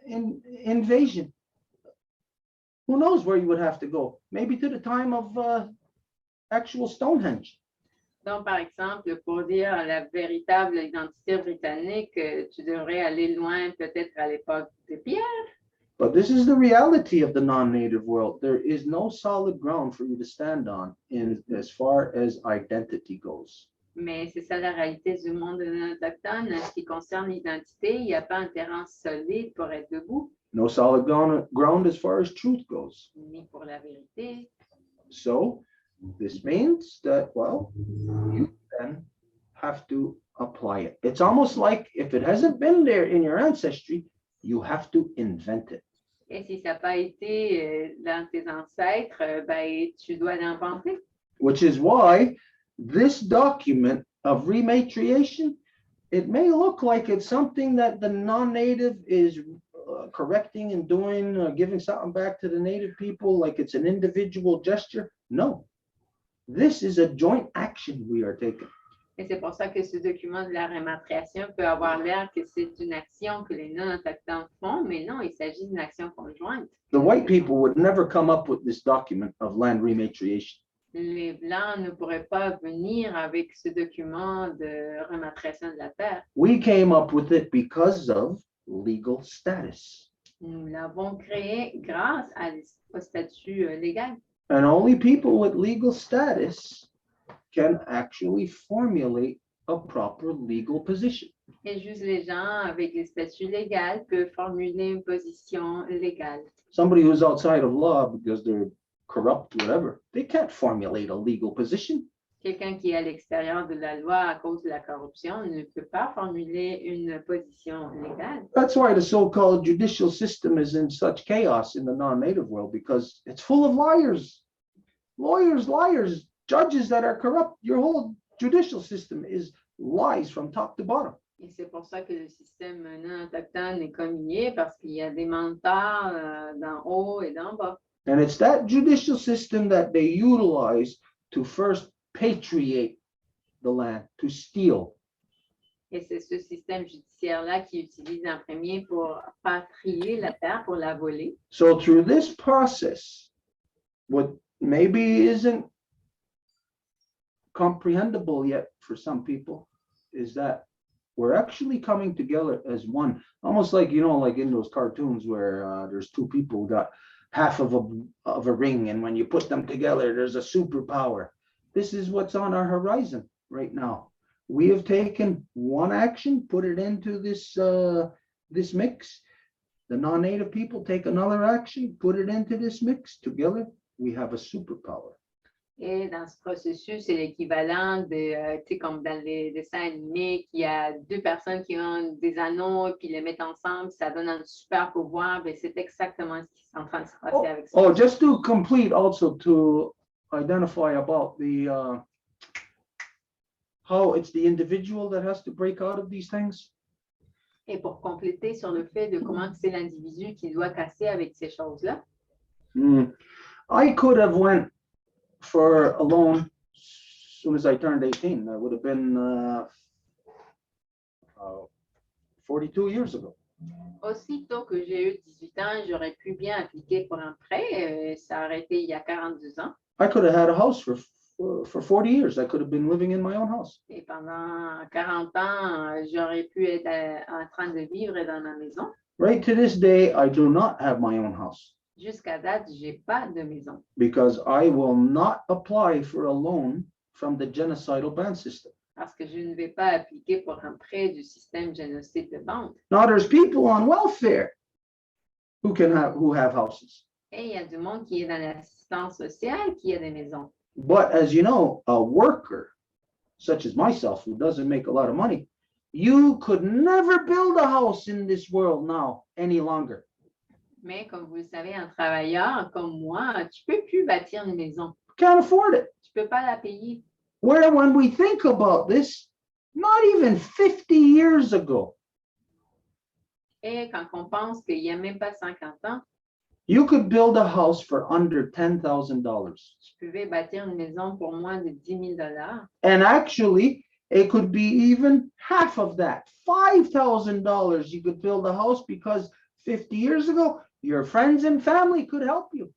invasion. Who knows where you would have to go? Maybe to the time of actual Stonehenge. Donc, par exemple, pour dire la véritable identité britannique, tu devrais aller loin, peut-être à l'époque des pierres. But this is the reality of the non-native world. There is no solid ground for you to stand on as far as identity goes. Mais c'est ça la réalité du monde non autochtone. En ce qui concerne l'identité, il n'y a pas un terrain solide pour être debout, No solid ground as far as truth goes. ni pour la vérité. So this means that, well, you then have to apply it. It's almost like if it hasn't been there in your ancestry, you have to invent it. Et si ça n'a pas été dans tes ancêtres, ben, tu dois l'inventer. Which is why this document of rematriation, it may look like it's something that the non-native is correcting and doing, giving something back to the native people, like it's an individual gesture. No, this is a joint action we are taking. Et c'est pour ça que ce document de la rématriation peut avoir l'air que c'est une action que les non-autochtones font, mais non, il s'agit d'une action conjointe. The white people would never come up with this document of land rematriation. Les Blancs ne pourraient pas venir avec ce document de rématriation de la terre. We came up with it because of legal status. Nous l'avons créé grâce au statut légal. And only people with legal status can actually formulate a proper legal position. Et juste les gens avec les statuts légaux peuvent formuler une position légale. Somebody who's outside of law because they're corrupt, whatever, they can't formulate a legal position. Quelqu'un qui est à l'extérieur de la loi à cause de la corruption ne peut pas formuler une position légale. That's why the so-called judicial system is in such chaos in the non-native world, because it's full of liars, liars, judges that are corrupt. Your whole judicial system is lies from top to bottom. Et c'est pour ça que le système non autochtone est comme il est, parce qu'il y a des menteurs d'en haut et d'en bas. And it's that judicial system that they utilize to first patriate the land, to steal. Et c'est ce système judiciaire-là qui utilise en premier pour patrier la terre, pour la voler. So through this process, what maybe isn't comprehensible yet for some people is that we're actually coming together as one, almost like, like in those cartoons where there's two people who got half of a ring, and when you put them together, there's a superpower. This is what's on our horizon right now. We have taken one action, put it into this mix. the non-native people take another action, put it into this mix, together, we have a superpower. Et dans ce processus, c'est l'équivalent de, tu sais, comme dans les dessins animés, qu'il y a deux personnes qui ont des anneaux, puis les mettent ensemble, ça donne un super pouvoir. Ben, c'est exactement ce qui est en train de se passer avec ça. Oh, just to complete also to identify about the, how it's the individual that has to break out of these things. Et pour compléter sur le fait de comment c'est l'individu qui doit casser avec ces choses-là, I could have went for a loan as soon as I turned 18. That would have been 42 years ago. aussitôt que j'ai eu 18 ans, j'aurais pu bien appliquer pour un prêt. Ça aurait été il y a 42 ans. I could have had a house for 40 years. I could have been living in my own house. Et pendant 40 ans, j'aurais pu être en train de vivre dans ma maison. Right to this day, I do not have my own house Jusqu'à date, je n'ai pas de maison because I will not apply for a loan from the genocidal ban system. parce que je ne vais pas appliquer pour un prêt du système génocide de banque. Now, there's people on welfare who have houses. Et il y a du monde qui est dans l'assistance sociale qui a des maisons. But as you know, a worker such as myself who doesn't make a lot of money, you could never build a house in this world now any longer. Mais comme vous le savez, un travailleur comme moi, tu ne peux plus bâtir une maison. Can't afford it. Tu ne peux pas la payer. Where when we think about this, not even 50 years ago, Et quand on pense qu'il n'y a même pas 50 ans, you could build a house for under $10,000. tu pouvais bâtir une maison pour moins de 10 000 $. And actually, it could be even half of that. $5,000 you could build a house because 50 years ago, your friends and family could help you.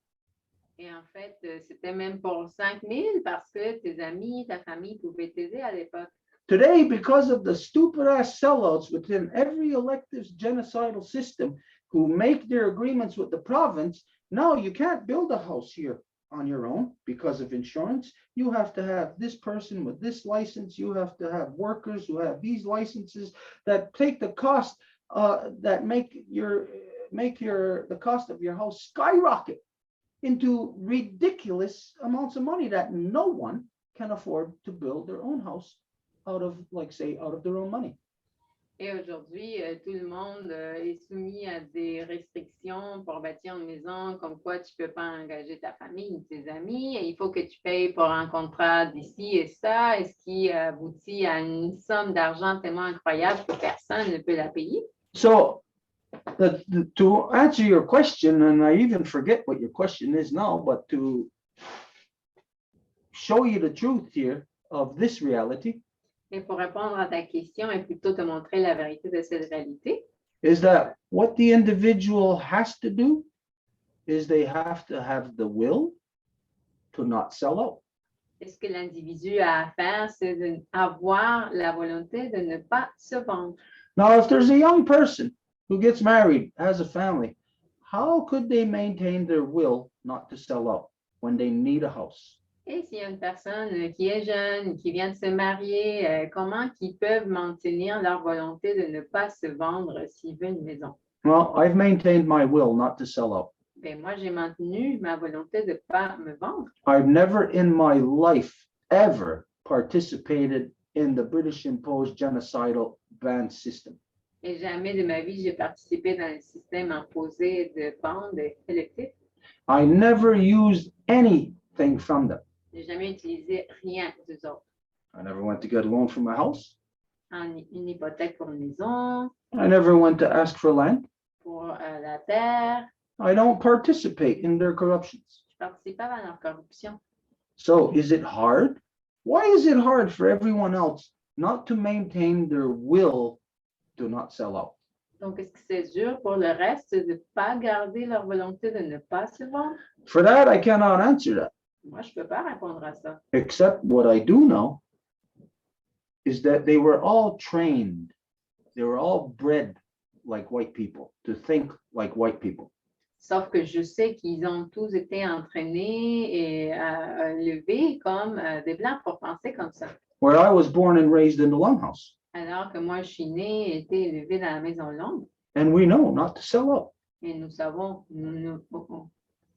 Et en fait, c'était même pour 5 000 parce que tes amis, ta famille pouvaient t'aider à l'époque. Today, because of the stupid ass sellouts within every elective genocidal system who make their agreements with the province, now you can't build a house here on your own because of insurance. You have to have this person with this license. You have to have workers who have these licenses that take the cost, that make the cost of your house skyrocket into ridiculous amounts of money that no one can afford to build their own house out of, like, say, out of their own money. Et aujourd'hui, tout le monde est soumis à des restrictions pour bâtir une maison, comme quoi tu ne peux pas engager ta famille ou tes amis. Et il faut que tu payes pour un contrat d'ici et ça, et ce qui aboutit à une somme d'argent tellement incroyable que personne ne peut la payer. So to answer your question, and I even forget what your question is now, but to show you the truth here of this reality, Et pour répondre à ta question et plutôt te montrer la vérité de cette réalité, is that what the individual has to do is they have to have the will to not sell out. et ce que l'individu a à faire, c'est d'avoir la volonté de ne pas se vendre. Now, if there's a young person who gets married, has a family, how could they maintain their will not to sell out when they need a house? Et s'il y a une personne qui est jeune, qui vient de se marier, comment ils peuvent maintenir leur volonté de ne pas se vendre s'ils veulent une maison? Well, I've maintained my will not to sell out. Ben, moi, j'ai maintenu ma volonté de ne pas me vendre. I've never in my life ever participated in the British imposed genocidal ban system. Et jamais de ma vie, j'ai participé dans le système imposé de bande électrique. I never used anything from them. Je n'ai jamais utilisé rien d'eux autres. I never went to get a loan for my house. Une hypothèque pour une maison, I never went to ask for land. pour la terre. I don't participate in their corruptions. Je ne participe pas dans leur corruption. So is it hard? Why is it hard for everyone else not to maintain their will to not sell out? Donc, est-ce que c'est dur pour le reste de ne pas garder leur volonté de ne pas se vendre? For that, I cannot answer that, Moi, je ne peux pas répondre à ça. except what I do know is that they were all trained. They were all bred like white people, to think like white people. Sauf que je sais qu'ils ont tous été entraînés et élevés comme des Blancs pour penser comme ça. Where I was born and raised in the Longhouse, Alors que moi, je suis née et été élevée dans la Maison Longue. and we know not to sell out. Et nous savons, nous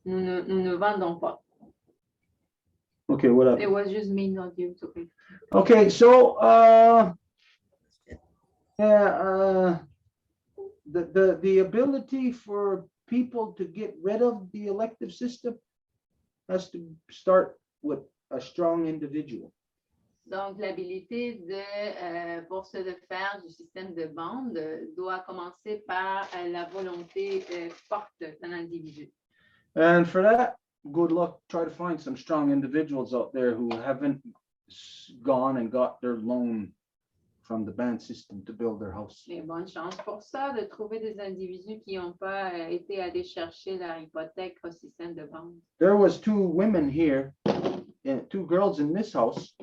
ne vendons pas. Okay, whatever. It was just me, not you. It's okay. Okay, so the ability for people to get rid of the elective system has to start with a strong individual. Donc, l'habilité pour se faire du système de bande doit commencer par la volonté forte d'un individu. And for that, good luck. Try to find some strong individuals out there who haven't gone and got their loan from the band system to build their house. Et bonne chance pour ça, de trouver des individus qui n'ont pas été allés chercher leur hypothèque au système de bande. There was two women here, two girls in this house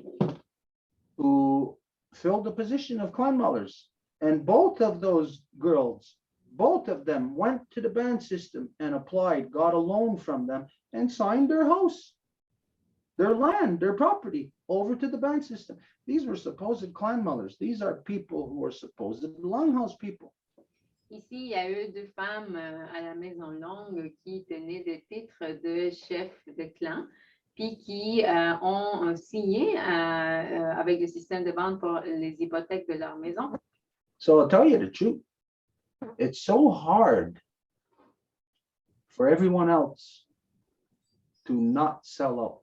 who filled the position of clan mothers. And both of those girls, both of them went to the band system and applied, got a loan from them and signed their house, their land, their property over to the band system. These were supposed clan mothers. These are people who are supposed longhouse people. Ici, il y a eu deux femmes à la Maison Longue qui tenaient des titres de chef de clan, puis qui ont signé avec le système de bande pour les hypothèques de leur maison. So I'll tell you the truth. It's so hard for everyone else to not sell out.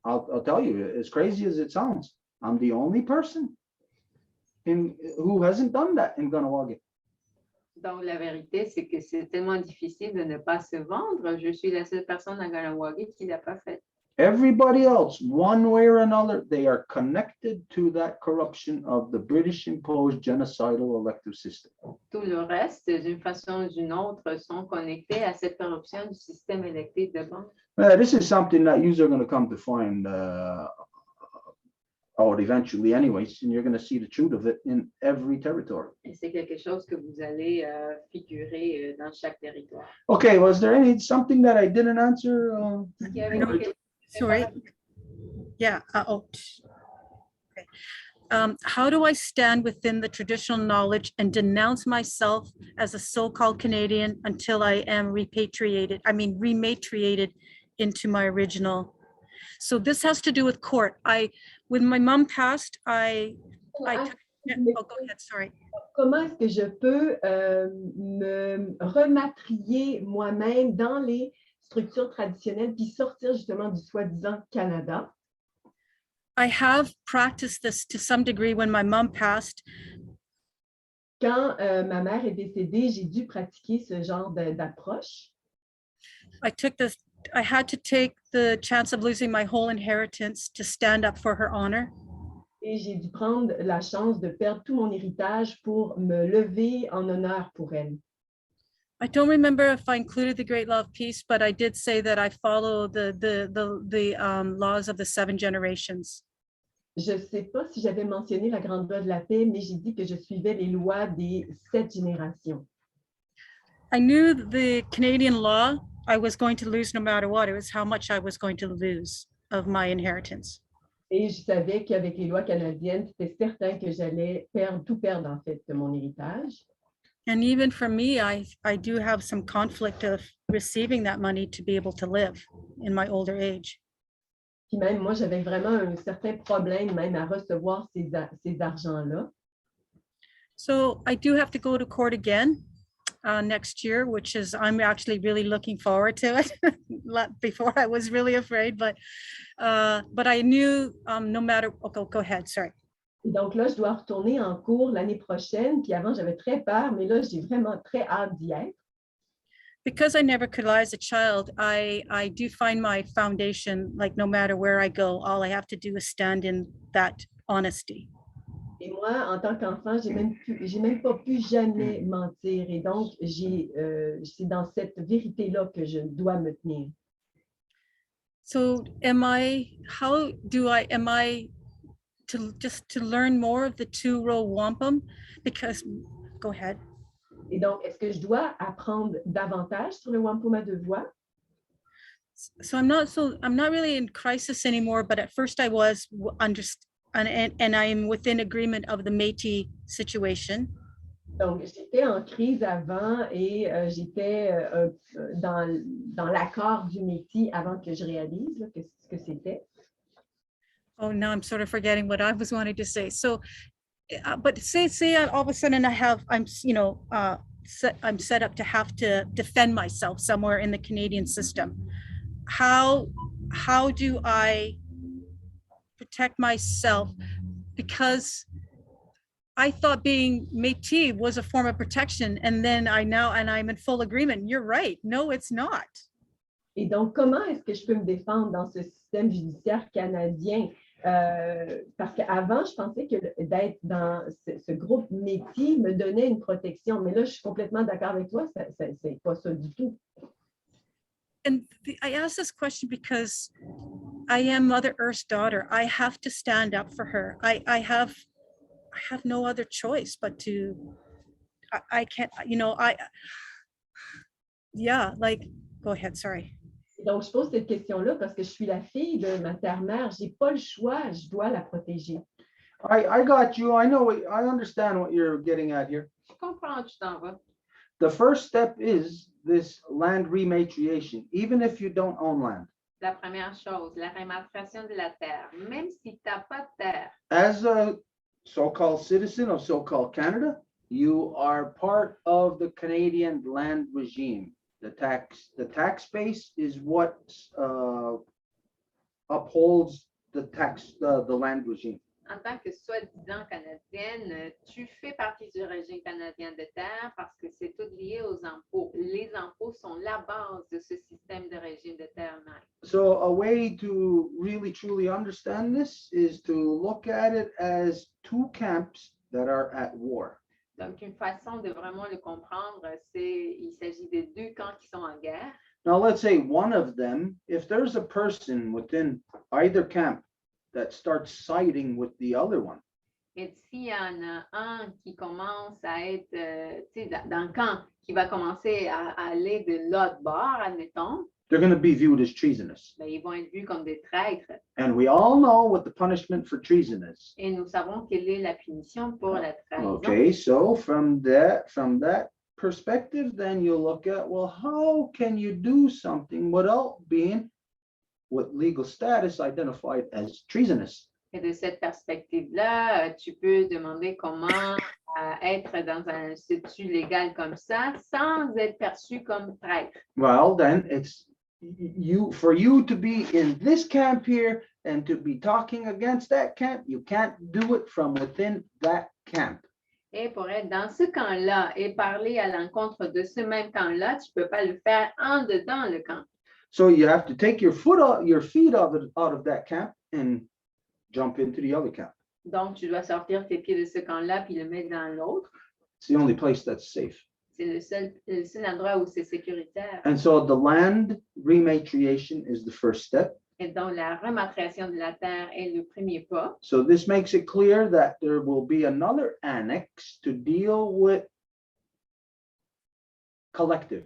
I'll tell you, as crazy as it sounds, I'm the only person who hasn't done that in Ganawagi. Donc, la vérité, c'est que c'est tellement difficile de ne pas se vendre. Je suis la seule personne à Ganawagi qui ne l'a pas fait. Everybody else, one way or another, they are connected to that corruption of the British imposed genocidal elective system. Tout le reste, d'une façon ou d'une autre, sont connectés à cette corruption du système électif de bande. This is something that you are going to come to find out eventually anyways, and you're going to see the truth of it in every territory. Et c'est quelque chose que vous allez figurer dans chaque territoire. Okay, was there something that I didn't answer? Est-ce qu'il y avait quelque chose? Sorry. Yeah. Okay. How do I stand within the traditional knowledge and denounce myself as a so-called Canadian until I am rematriated into my original? So this has to do with court. When my mom passed, I go ahead, sorry. Comment est-ce que je peux me rematrier moi-même dans les structures traditionnelles puis sortir justement du soi-disant Canada? I have practiced this to some degree when my mom passed. Quand ma mère est décédée, j'ai dû pratiquer ce genre d'approche. I had to take the chance of losing my whole inheritance to stand up for her honor. Et j'ai dû prendre la chance de perdre tout mon héritage pour me lever en honneur pour elle. I don't remember if I included the Great Law of Peace, but I did say that I follow the laws of the 7 generations. Je ne sais pas si j'avais mentionné la Grande Loi de la Paix, mais j'ai dit que je suivais les lois des 7 générations. I knew the Canadian law I was going to lose no matter what. It was how much I was going to lose of my inheritance. Et je savais qu'avec les lois canadiennes, c'était certain que j'allais tout perdre en fait de mon héritage. And even for me, I do have some conflict of receiving that money to be able to live in my older age. Puis même moi, j'avais vraiment un certain problème même à recevoir ces argents-là. So I do have to go to court again next year, which is, I'm actually really looking forward to it. Before I was really afraid, but I knew no matter, okay, go ahead, sorry. Et donc là, je dois retourner en cours l'année prochaine. Puis avant, j'avais très peur, mais là, j'ai vraiment très hâte d'y être. Because I never could lie as a child, I do find my foundation, like no matter where I go, all I have to do is stand in that honesty. Et moi, en tant qu'enfant, j'ai même pas pu jamais mentir. Et donc, c'est dans cette vérité-là que je dois me tenir. So am I to learn more of the 2-row wampum? Because, go ahead. Et donc, est-ce que je dois apprendre davantage sur le wampum à 2 voix? So I'm not really in crisis anymore, but at first I was and I'm within agreement of the Métis situation. Donc, j'étais en crise avant et j'étais dans l'accord du métier avant que je réalise là, ce que c'était. Oh, now I'm sort of forgetting what I was wanting to say. So, but say all of a sudden I'm set up to have to defend myself somewhere in the Canadian system. How do I protect myself? Because I thought being Métis was a form of protection, and then I'm in full agreement. You're right. No, it's not. Et donc, comment est-ce que je peux me défendre dans ce système judiciaire canadien? Parce qu'avant, je pensais que d'être dans ce groupe métier me donnait une protection. Mais là, je suis complètement d'accord avec toi, c'est pas ça du tout. And I ask this question because I am Mother Earth's daughter. I have to stand up for her. I have no other choice but to, I can't, go ahead, sorry. Donc, je pose cette question-là parce que je suis la fille de ma terre-mère. Je n'ai pas le choix, je dois la protéger. I got you. I know. I understand what you're getting at here. Je comprends où tu t'en vas. The first step is this land rematriation, even if you don't own land. La première chose, la rématriation de la terre, même si tu n'as pas de terre. As a so-called citizen of so-called Canada, you are part of the Canadian land regime. The tax base is what upholds the land regime. En tant que soi-disant canadienne, tu fais partie du régime canadien de terre parce que c'est tout lié aux impôts. Les impôts sont la base de ce système de régime de terre même. So a way to really truly understand this is to look at it as two camps that are at war. Donc, une façon de vraiment le comprendre, il s'agit de deux camps qui sont en guerre. Now, let's say one of them, if there's a person within either camp that starts siding with the other one. Et s'il y en a un qui commence à être dans le camp, qui va commencer à aller de l'autre bord, admettons, They're going to be viewed as treasonous. ben, ils vont être vus comme des traîtres. And we all know what the punishment for treason is. Et nous savons quelle est la punition pour la trahison. Okay, so from that perspective, then you look at, well, how can you do something without being with legal status identified as treasonous? Et de cette perspective-là, tu peux demander comment être dans un statut légal comme ça sans être perçu comme traître. Well, then it's for you to be in this camp here and to be talking against that camp, you can't do it from within that camp. Et pour être dans ce camp-là et parler à l'encontre de ce même camp-là, tu ne peux pas le faire en dedans le camp. So you have to take your feet out of that camp and jump into the other camp. Donc, tu dois sortir tes pieds de ce camp-là puis le mettre dans l'autre. It's the only place that's safe. C'est le seul endroit où c'est sécuritaire. And so the land rematriation is the first step. Et donc, la rematriation de la terre est le premier pas. So this makes it clear that there will be another annex to deal with collective.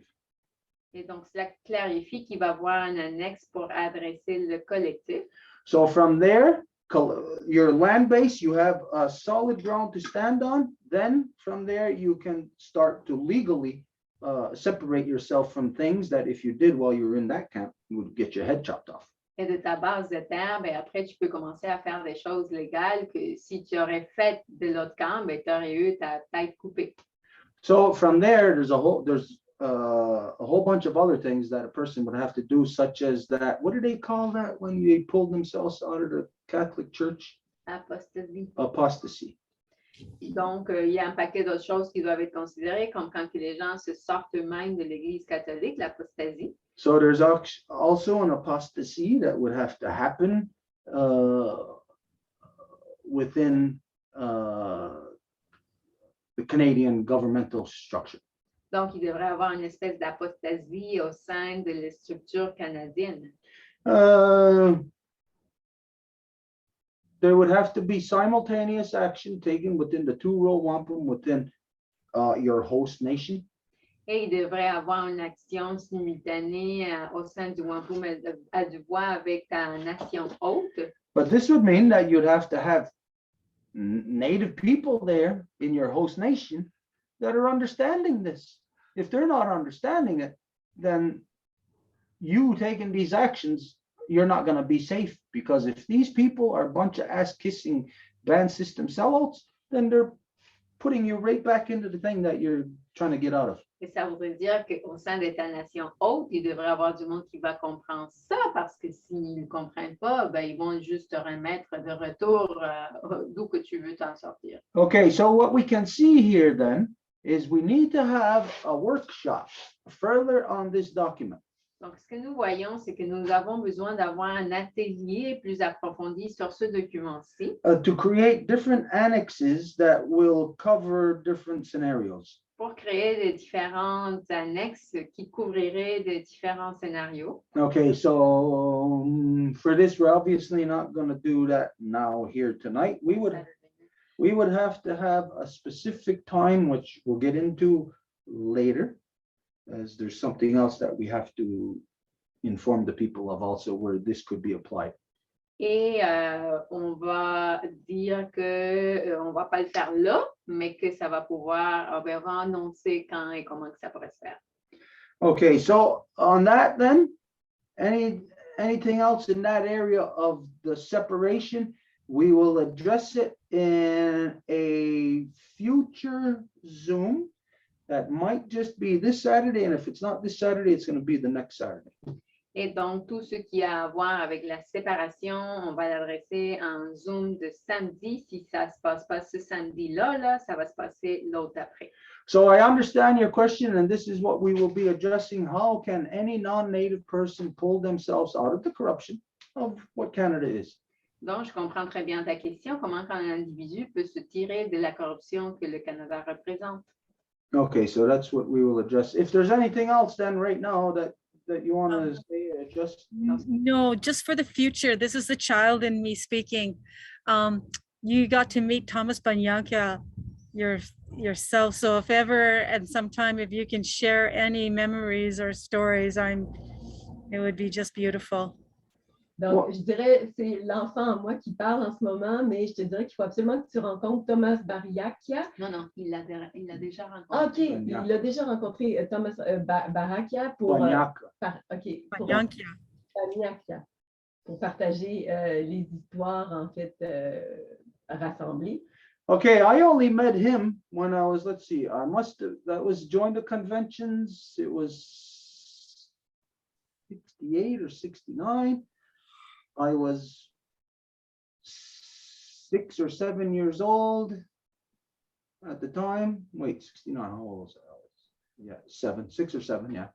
Et donc, cela clarifie qu'il va y avoir un annexe pour adresser le collectif. So from there, your land base, you have a solid ground to stand on. Then from there, you can start to legally separate yourself from things that if you did while you were in that camp, you would get your head chopped off. Et de ta base de terre, ben après, tu peux commencer à faire des choses légales que si tu aurais fait de l'autre camp, ben tu aurais eu ta tête coupée. So from there, there's a whole bunch of other things that a person would have to do, such as that. What do they call that when they pulled themselves out of the Catholic Church? Apostasie. Apostasy. Donc, il y a un paquet d'autres choses qui doivent être considérées, comme quand les gens se sortent eux-mêmes de l'Église catholique, l'apostasie. So there's also an apostasy that would have to happen within the Canadian governmental structure. Donc, il devrait y avoir une espèce d'apostasie au sein de la structure canadienne. There would have to be simultaneous action taken within the two-row wampum within your host nation. Et il devrait y avoir une action simultanée au sein du Wampum à deux voies avec ta nation hôte. But this would mean that you'd have to have native people there in your host nation that are understanding this. If they're not understanding it, then you taking these actions, you're not going to be safe, because if these people are a bunch of ass-kissing band system sellouts, then they're putting you right back into the thing that you're trying to get out of. Et ça voudrait dire qu'au sein d'État-nation haute, il devrait y avoir du monde qui va comprendre ça, parce que s'ils ne comprennent pas, ben, ils vont juste te remettre de retour d'où que tu veux t'en sortir. Okay, so what we can see here then is we need to have a workshop further on this document. Donc, ce que nous voyons, c'est que nous avons besoin d'avoir un atelier plus approfondi sur ce document-ci To create different annexes that will cover different scenarios. pour créer des différentes annexes qui couvriraient des différents scénarios. Okay, so for this, we're obviously not going to do that now here tonight. We would have to have a specific time, which we'll get into later, as there's something else that we have to inform the people of also where this could be applied. Et on va dire que on va pas le faire là, mais que ça va pouvoir, on va annoncer quand et comment que ça pourrait se faire. Okay, so on that then, anything else in that area of the separation, we will address it in a future Zoom. That might just be this Saturday, and if it's not this Saturday, it's going to be the next Saturday. Et donc, tout ce qui a à voir avec la séparation, on va l'adresser en Zoom de samedi. Si ça ne se passe pas ce samedi-là, ça va se passer l'autre après. So I understand your question, and this is what we will be addressing. How can any non-native person pull themselves out of the corruption of what Canada is? Donc, je comprends très bien ta question. Comment un individu peut se tirer de la corruption que le Canada représente? Okay, so that's what we will address. If there's anything else then right now that you want to say, just No, just for the future. This is the child in me speaking. You got to meet Thomas Banyanka yourself. So if ever and sometime, if you can share any memories or stories, it would be just beautiful. Donc, je dirais, c'est l'enfant en moi qui parle en ce moment, mais je te dirais qu'il faut absolument que tu rencontres Thomas Bariakia. Non, il l'a déjà rencontré. Ah, OK, il a déjà rencontré Thomas Bariakia pour, Banyanka, pour partager les histoires, en fait, rassemblées. Okay, I only met him when I was, let's see, that was joined the conventions. It was 68 or 69. I was 6 or 7 years old at the time. Wait, 69, how old was I? Yeah, 6 or 7, yeah.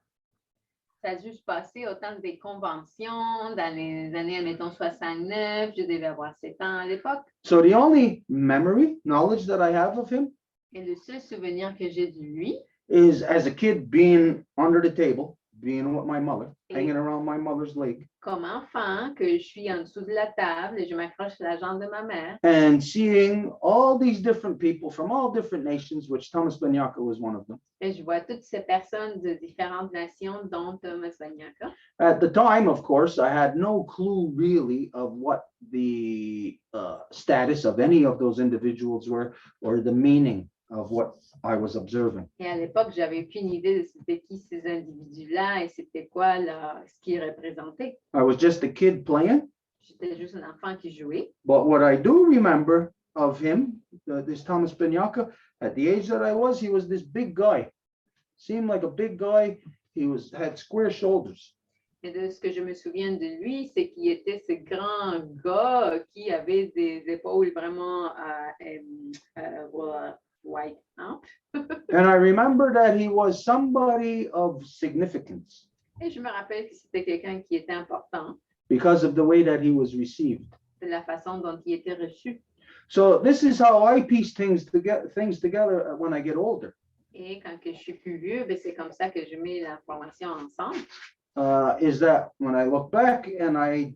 Ça a juste passé au temps des conventions, dans les années, admettons, 69, je devais avoir 7 ans à l'époque. So the only knowledge that I have of him Et le seul souvenir que j'ai de lui, is as a kid being under the table, being with my mother, hanging around my mother's leg. comme enfant, que je suis en dessous de la table et je m'accroche à la jambe de ma mère. And seeing all these different people from all different nations, which Thomas Banyanka was one of them. Et je vois toutes ces personnes de différentes nations, dont Thomas Banyanka. At the time, of course, I had no clue really of what the status of any of those individuals were, or the meaning of what I was observing. Et à l'époque, j'avais aucune idée de c'était qui ces individus-là et c'était quoi ce qu'ils représentaient. I was just a kid playing. J'étais juste un enfant qui jouait. But what I do remember of him, this Thomas Banyanka, at the age that I was, he was this big guy. Seemed like a big guy. He had square shoulders. Et de ce que je me souviens de lui, c'est qu'il était ce grand gars qui avait des épaules vraiment white. Hein? And I remember that he was somebody of significance. Et je me rappelle que c'était quelqu'un qui était important Because of the way that he was received. de la façon dont il était reçu. So this is how I piece things together when I get older. Et quand que je suis plus vieux, ben c'est comme ça que je mets l'information ensemble. Is that when I look back and I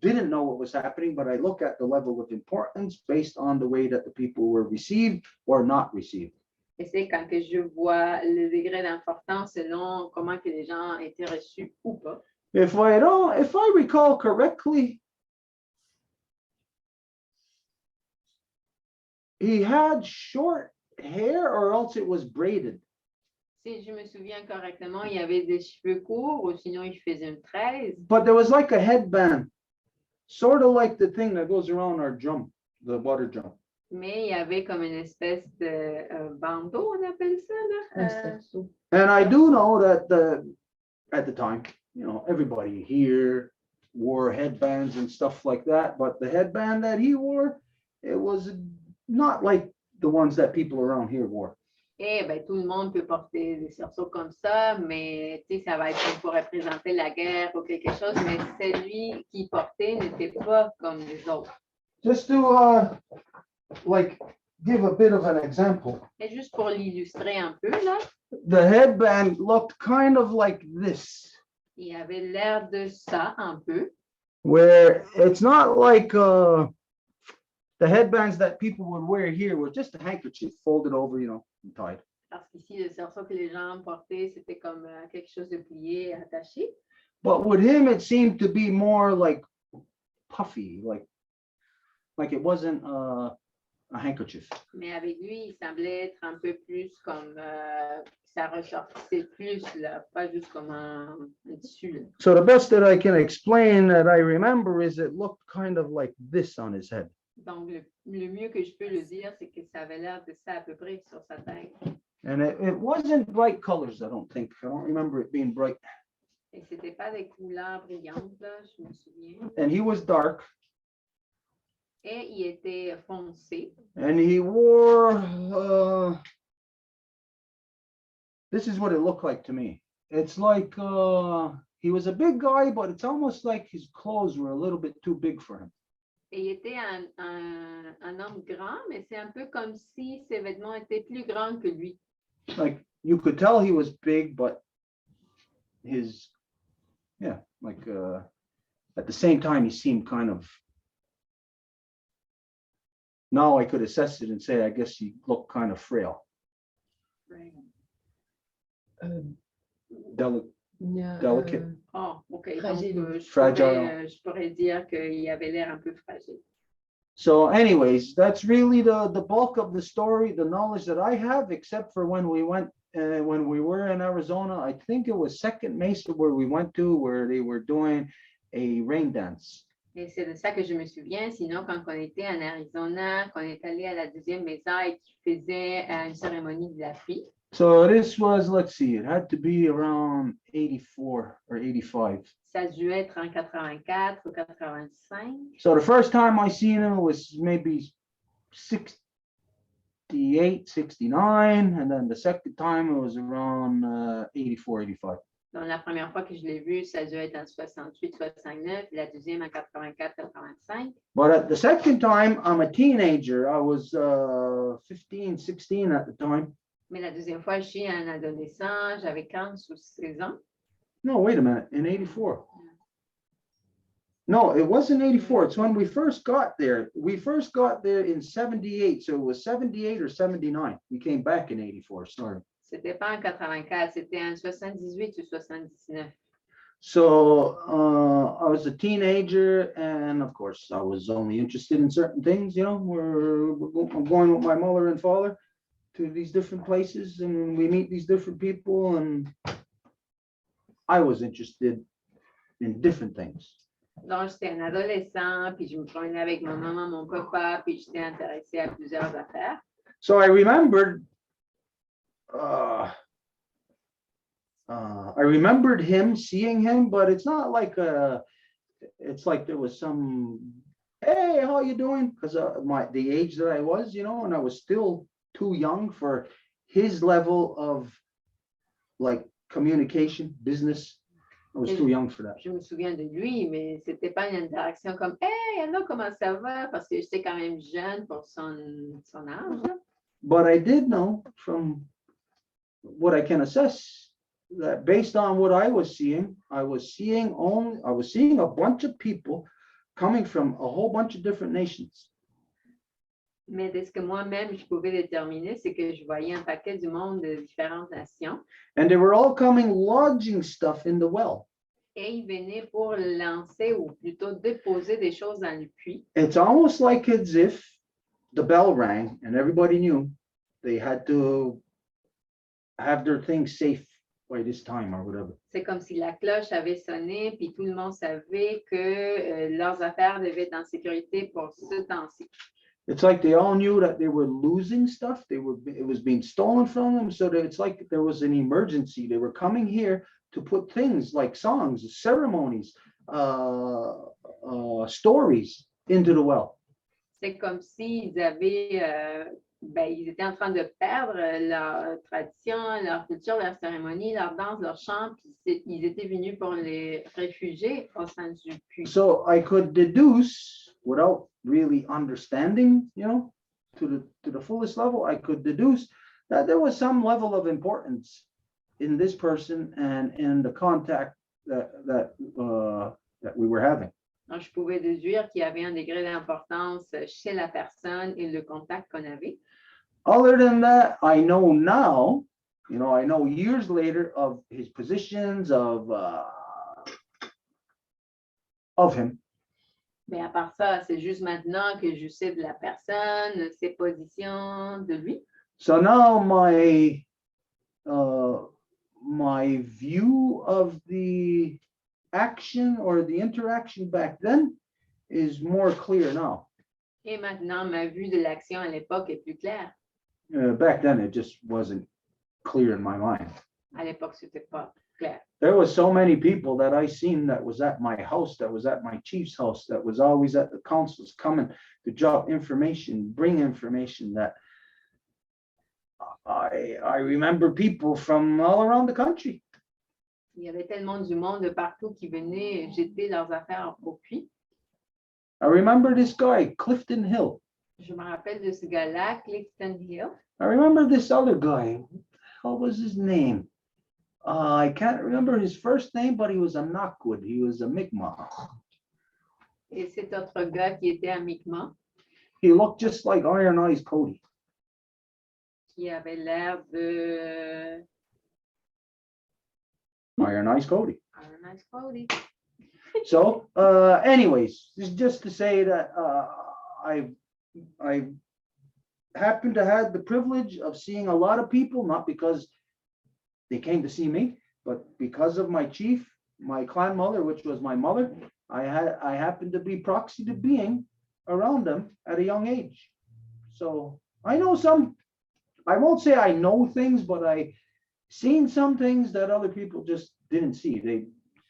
didn't know what was happening, but I look at the level of importance based on the way that the people were received or not received. Et c'est quand que je vois le degré d'importance selon comment que les gens étaient reçus ou pas. If I recall correctly, he had short hair or else it was braided. Si je me souviens correctement, il y avait des cheveux courts ou sinon il faisait une tresse. But there was like a headband, sort of like the thing that goes around our drum, the water drum. Mais il y avait comme une espèce de bandeau, on appelle ça, Un là. cerceau. And I do know that at the time, you know, everybody here wore headbands and stuff like that, but the headband that he wore, it was not like the ones that people around here wore. Et ben, tout le monde peut porter des cerceaux comme ça, mais tu sais, ça va être pour représenter la guerre ou quelque chose, mais celui qui portait n'était pas comme les autres. Just to like give a bit of an example, Et juste pour l'illustrer un peu, là, the headband looked kind of like this, il avait l'air de ça un peu. where it's not like the headbands that people would wear here were just a handkerchief folded over, you know, and tied. Parce qu'ici, le cerceau que les gens portaient, c'était comme quelque chose de plié, attaché. But with him, it seemed to be more like puffy, like it wasn't a handkerchief. Mais avec lui, il semblait être un peu plus comme ça ressortissait plus, là, pas juste comme un tissu. Là. So the best that I can explain that I remember is it looked kind of like this on his head. Donc, le mieux que je peux le dire, c'est que ça avait l'air de ça à peu près sur sa tête. And it wasn't bright colors, I don't think. I don't remember it being bright. Et c'était pas des couleurs brillantes, là, je me souviens. And he was dark, Et il était foncé. and he wore, this is what it looked like to me. It's like he was a big guy, but it's almost like his clothes were a little bit too big for him. Et il était un homme grand, mais c'est un peu comme si ses vêtements étaient plus grands que lui. Like you could tell he was big, but his, yeah, like at the same time, he seemed kind of, now I could assess it and say, I guess he looked kind of frail, delicate. Delicate. Oh, OK. Fragile. Donc, Fragile. je pourrais dire qu'il avait l'air un peu fragile. So anyways, that's really the bulk of the story, the knowledge that I have, except for when we went, when we were in Arizona, I think it was Second Mesa where we went to, where they were doing a rain dance. Et c'est de ça que je me souviens. Sinon, quand on était en Arizona, qu'on est allé à la deuxième maison et qu'ils faisaient une cérémonie de la pluie. So this was, let's see, it had to be around 84 or 85. Ça devait être en 84 ou 85. So the first time I seen him was maybe 68, 69, and then the second time it was around 84, 85. Donc, la première fois que je l'ai vu, ça devait être en 68, 69. La deuxième en 84, 85. But at the second time, I'm a teenager. I was 15, 16 at the time. Mais la deuxième fois, je suis un adolescent. J'avais 15 ou 16 ans. No, wait a minute, in 84. No, it wasn't 84. It's when we first got there. We first got there in 78. So it was 78 or 79. We came back in 84, sorry. C'était pas en 84, c'était en 78 ou 79. So I was a teenager, and of course, I was only interested in certain things, you know, I'm going with my mother and father to these different places, and we meet these different people, and I was interested in different things. Donc, j'étais un adolescent, puis je me promenais avec ma maman, mon papa, puis j'étais intéressée à plusieurs affaires. So I remembered, I remembered him, seeing him, but it's not like it's like there was some, hey, how you doing? Because the age that I was, you know, and I was still too young for his level of like communication, business. I was too young for that. Je me souviens de lui, mais c'était pas une interaction comme, hey, Anna, comment ça va? Parce que j'étais quand même jeune pour son âge. Là. But I did know from what I can assess that based on what I was seeing a bunch of people coming from a whole bunch of different nations. Mais de ce que moi-même je pouvais déterminer, c'est que je voyais un paquet du monde de différentes nations. And they were all coming lodging stuff in the well. Et ils venaient pour lancer ou plutôt déposer des choses dans le puits. It's almost like as if the bell rang and everybody knew they had to have their things safe by this time or whatever. C'est comme si la cloche avait sonné, puis tout le monde savait que leurs affaires devaient être en sécurité pour ce temps-ci. It's like they all knew that they were losing stuff. It was being stolen from them. So that it's like there was an emergency. They were coming here to put things like songs, ceremonies, stories into the well. C'est comme s'ils avaient, ils étaient en train de perdre leur tradition, leur culture, leur cérémonie, leur danse, leur chant, puis ils étaient venus pour les réfugier au sein du puits. So I could deduce, without really understanding, to the fullest level, I could deduce that there was some level of importance in this person and in the contact that we were having. Donc, je pouvais déduire qu'il y avait un degré d'importance chez la personne et le contact qu'on avait. Other than that, I know now, I know years later of his positions of him. Mais à part ça, c'est juste maintenant que je sais de la personne, ses positions de lui. So now my view of the action or the interaction back then is more clear now. Et maintenant, ma vue de l'action à l'époque est plus claire. Back then, it just wasn't clear in my mind. À l'époque, c'était pas clair. There was so many people that I seen that was at my house, that was at my chief's house, that was always at the councils coming to drop information, bring information, that I remember people from all around the country. Il y avait tellement du monde de partout qui venait jeter leurs affaires au puits. I remember this guy, Clifton Hill. Je me rappelle de ce gars-là, Clifton Hill. I remember this other guy. What was his name? I can't remember his first name, but he was a Knockwood. He was a Mi'kmaq. Et cet autre gars qui était à Mi'kmaq, He looked just like Iron Eyes Cody. qui avait l'air de Iron Eyes Cody. Iron Eyes Cody. So, anyways, this is just to say that I happened to have the privilege of seeing a lot of people, not because they came to see me, but because of my chief, my clan mother, which was my mother. I happened to be proxy to being around them at a young age. So I know some, I won't say I know things, but I seen some things that other people just didn't see. They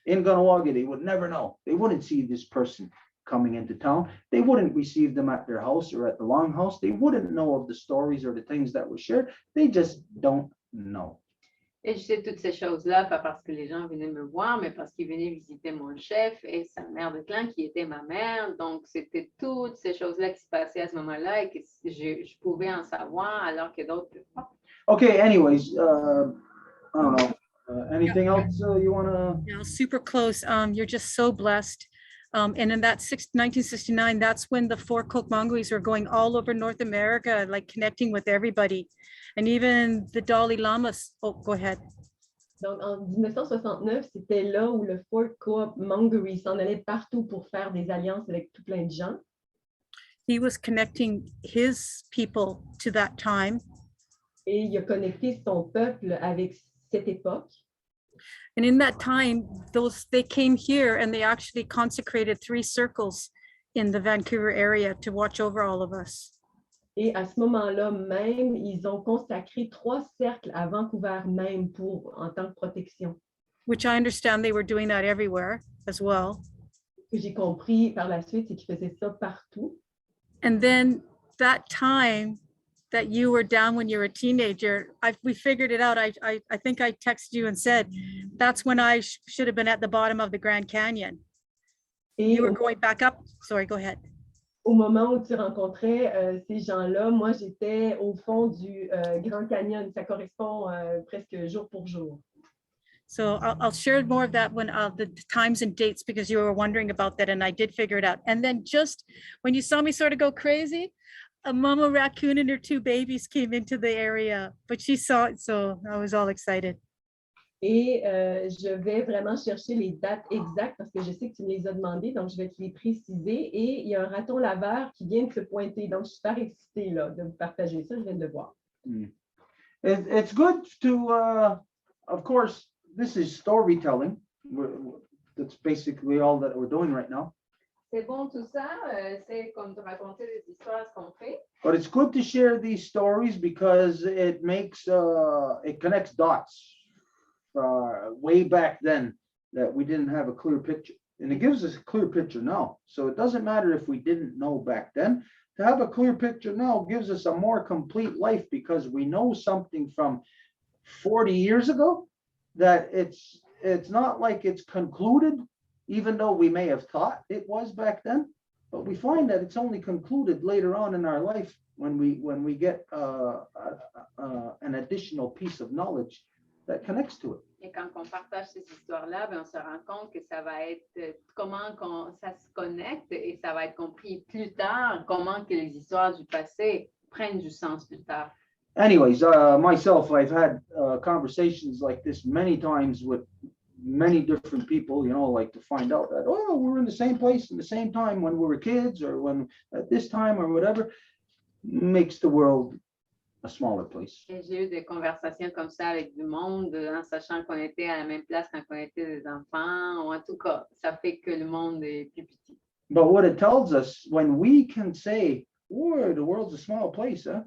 in Gunawaga, they would never know. They wouldn't see this person coming into town. They wouldn't receive them at their house or at the longhouse. They wouldn't know of the stories or the things that were shared. They just don't know. Et je sais toutes ces choses-là, pas parce que les gens venaient me voir, mais parce qu'ils venaient visiter mon chef et sa mère de clan qui était ma mère. Donc, c'était toutes ces choses-là qui se passaient à ce moment-là et que je pouvais en savoir alors que d'autres ne pouvaient pas. Okay, anyways, I don't know. Anything else you want to? Yeah, super close. You're just so blessed. And in that 1969, that's when the 4 Kokmanguis were going all over North America, like connecting with everybody. And even the Dalai Lamas. Oh, go ahead. Donc, en 1969, c'était là où le Fort Kokmanguis s'en allait partout pour faire des alliances avec tout plein de gens. He was connecting his people to that time. Et il a connecté son peuple avec cette époque. And in that time, they came here and they actually consecrated 3 circles in the Vancouver area to watch over all of us. Et à ce moment-là même, ils ont consacré 3 cercles à Vancouver même en tant que protection. Which I understand they were doing that everywhere as well. Ce que j'ai compris par la suite, c'est qu'ils faisaient ça partout. And then that time that you were down when you were a teenager, we figured it out. I think I texted you and said, that's when I should have been at the bottom of the Grand Canyon. Et You were going back up. Sorry, go ahead. au moment où tu rencontrais ces gens-là, moi, j'étais au fond du Grand Canyon. Ça correspond presque jour pour jour. So I'll share more of that when the times and dates, because you were wondering about that, and I did figure it out. And then just when you saw me sort of go crazy, a mama raccoon and her 2 babies came into the area, but she saw it, so I was all excited. Et je vais vraiment chercher les dates exactes parce que je sais que tu me les as demandées, donc je vais te les préciser. Et il y a un raton laveur qui vient de se pointer, donc je suis super excitée là, de vous partager ça, je viens de le voir. It's good to, of course, this is storytelling. That's basically all that we're doing right now. C'est bon tout ça, c'est comme de raconter des histoires, ce qu'on fait. But it's good to share these stories because it makes, it connects dots way back then that we didn't have a clear picture. And it gives us a clear picture now. So it doesn't matter if we didn't know back then. To have a clear picture now gives us a more complete life because we know something from 40 years ago that it's not like it's concluded, even though we may have thought it was back then. But we find that it's only concluded later on in our life when we get an additional piece of knowledge that connects to it. Et quand on partage ces histoires-là, ben, on se rend compte que ça va être ça se connecte et ça va être compris plus tard, comment que les histoires du passé prennent du sens plus tard. Anyways, myself, I've had conversations like this many times with many different people, like to find out that, oh, we're in the same place in the same time when we were kids or when at this time or whatever, makes the world a smaller place. Et j'ai eu des conversations comme ça avec du monde en sachant qu'on était à la même place quand on était des enfants, ou en tout cas, ça fait que le monde est plus petit. But what it tells us when we can say, oh, the world's a small place, huh?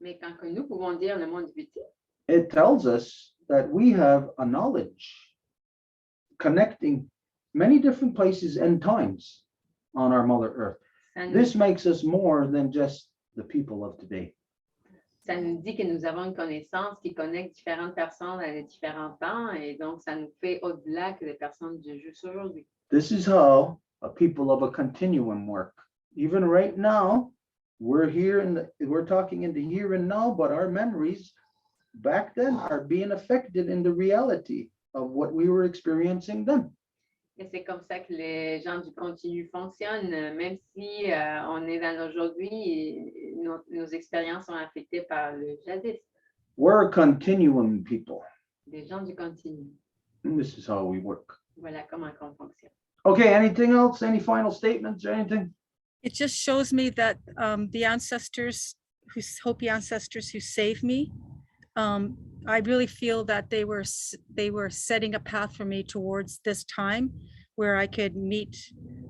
Mais quand que nous pouvons dire le monde est petit, It tells us that we have a knowledge connecting many different places and times on our Mother Earth. This makes us more than just the people of today. Ça nous dit que nous avons une connaissance qui connecte différentes personnes à différents temps et donc ça nous fait au-delà que les personnes de juste aujourd'hui. This is how a people of a continuum work. Even right now, we're here we're talking in the here and now, but our memories back then are being affected in the reality of what we were experiencing then. Et c'est comme ça que les gens du continu fonctionnent, même si on est dans l'aujourd'hui, nos expériences sont affectées par le jadis. We're a continuum people. Des gens du continu. And this is how we work. Voilà comment on fonctionne. Okay, anything else? Any final statements or anything? It just shows me that the ancestors, Hopi ancestors who saved me, I really feel that they were setting a path for me towards this time where I could meet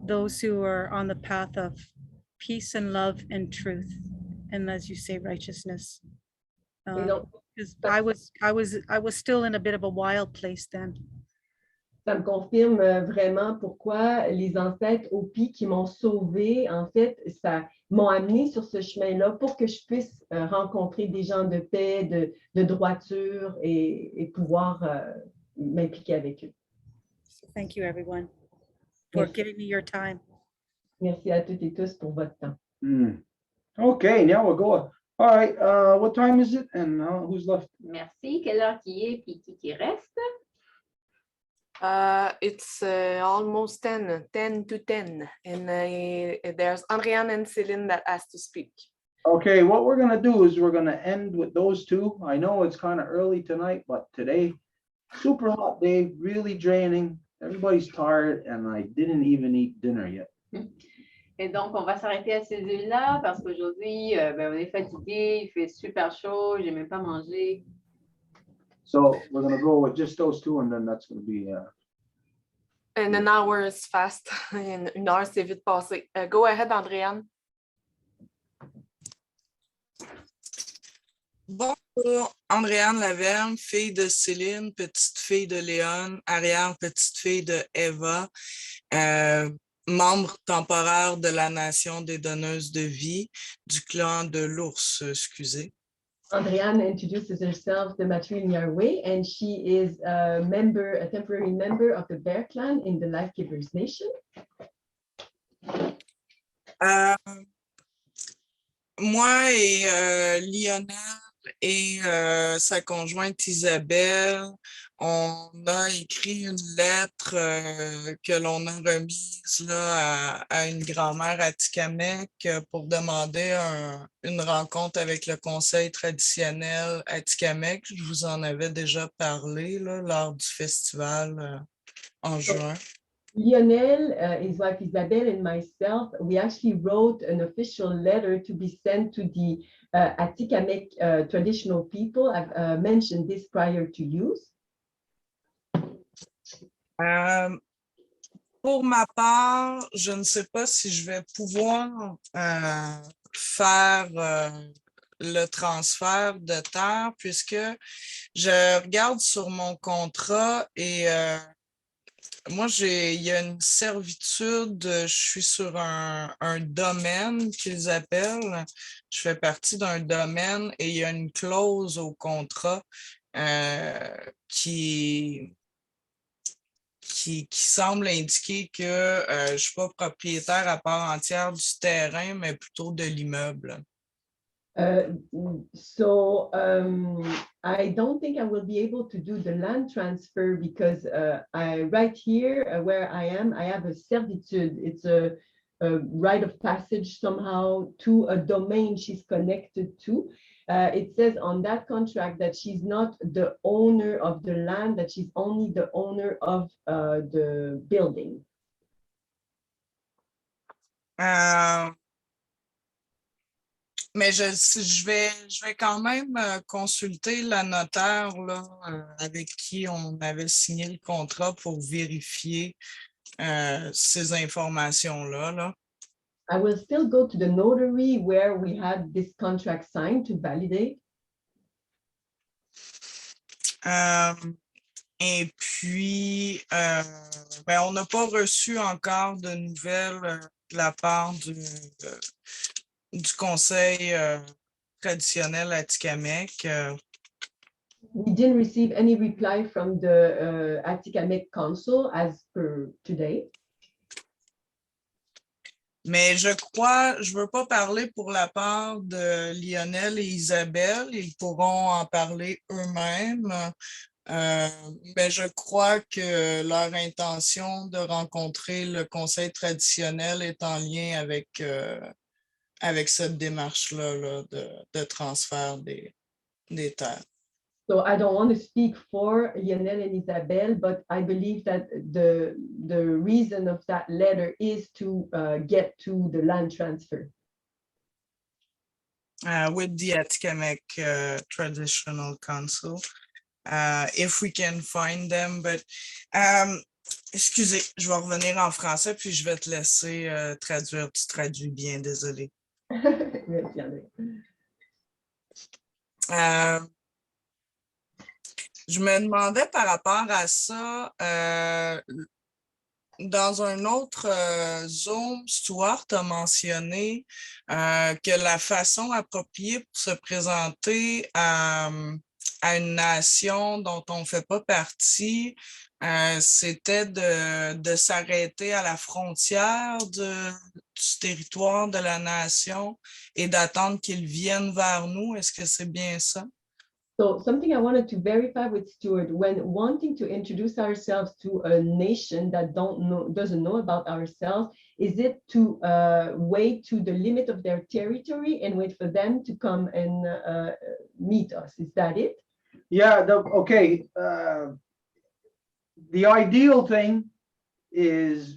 those who are on the path of peace and love and truth, and as you say, righteousness. Because I was still in a bit of a wild place then. Ça me confirme vraiment pourquoi les ancêtres Hopi qui m'ont sauvée, en fait, ça m'ont amené sur ce chemin-là pour que je puisse rencontrer des gens de paix, de droiture et pouvoir m'impliquer avec eux. So thank you, everyone, for Merci. giving me your time. Merci à toutes et tous pour votre temps. Okay, now we'll go. All right, what time is it and who's left? Merci. Quelle heure qui est puis qui reste? It's almost 10 to 10. And there's Andréane and Céline that has to speak. Okay, what we're gonna do is we're gonna end with those two. I know it's kind of early tonight, but today, super hot day, really draining. Everybody's tired and I didn't even eat dinner yet. Et donc, on va s'arrêter à ces deux-là parce qu'aujourd'hui, on est fatigué, il fait super chaud, j'ai même pas mangé. So we're gonna go with just those two and then that's gonna be And an hour is fast. Une heure, c'est vite passé. Go ahead, Andréane. Bonjour, Andréane Laverne, fille de Céline, petite fille de Léon, arrière petite fille de Eva, membre temporaire de la Nation des donneuses de vie, du clan de l'ours, excusez. Andréane introduces herself the matrilineal way, and she is a temporary member of the Bear Clan in the Life Givers Nation. Moi et Lionel et sa conjointe Isabelle, on a écrit une lettre que l'on a remise là, à une grand-mère Atikamekw pour demander une rencontre avec le conseil traditionnel Atikamekw. Je vous en avais déjà parlé là, lors du festival en juin. Lionel, his wife Isabelle, and myself, we actually wrote an official letter to be sent to the Atikamekw traditional people. I've mentioned this prior to you. Pour ma part, je ne sais pas si je vais pouvoir faire le transfert de terre puisque je regarde sur mon contrat et moi, il y a une servitude, je suis sur un domaine qu'ils appellent. Je fais partie d'un domaine et il y a une clause au contrat qui semble indiquer que je ne suis pas propriétaire à part entière du terrain, mais plutôt de l'immeuble. So I don't think I will be able to do the land transfer because right here where I am, I have a servitude. It's a rite of passage somehow to a domain she's connected to. It says on that contract that she's not the owner of the land, that she's only the owner of the building. Mais je vais quand même consulter la notaire là, avec qui on avait signé le contrat pour vérifier ces informations-là. Là. I will still go to the notary where we had this contract signed to validate. Et puis, on n'a pas reçu encore de nouvelles de la part du conseil traditionnel Atikamekw. We didn't receive any reply from the Atikamekw Council as per today. Mais je veux pas parler pour la part de Lionel et Isabelle, ils pourront en parler eux-mêmes. Mais je crois que leur intention de rencontrer le conseil traditionnel est en lien avec cette démarche-là là, de transfert des terres. So I don't want to speak for Lionel and Isabelle, but I believe that the reason of that letter is to get to the land transfer. With the Atikamekw Traditional Council, if we can find them, but excusez, je vais revenir en français puis je vais te laisser traduire. Tu traduis bien, désolé. Merci, André. Je me demandais par rapport à ça, dans un autre Zoom, Stuart a mentionné que la façon appropriée pour se présenter à une nation dont on ne fait pas partie, c'était de s'arrêter à la frontière du territoire de la nation et d'attendre qu'ils viennent vers nous. Est-ce que c'est bien ça? So something I wanted to verify with Stuart, when wanting to introduce ourselves to a nation that doesn't know about ourselves, is it to wait to the limit of their territory and wait for them to come and meet us? Is that it? Yeah, okay. The ideal thing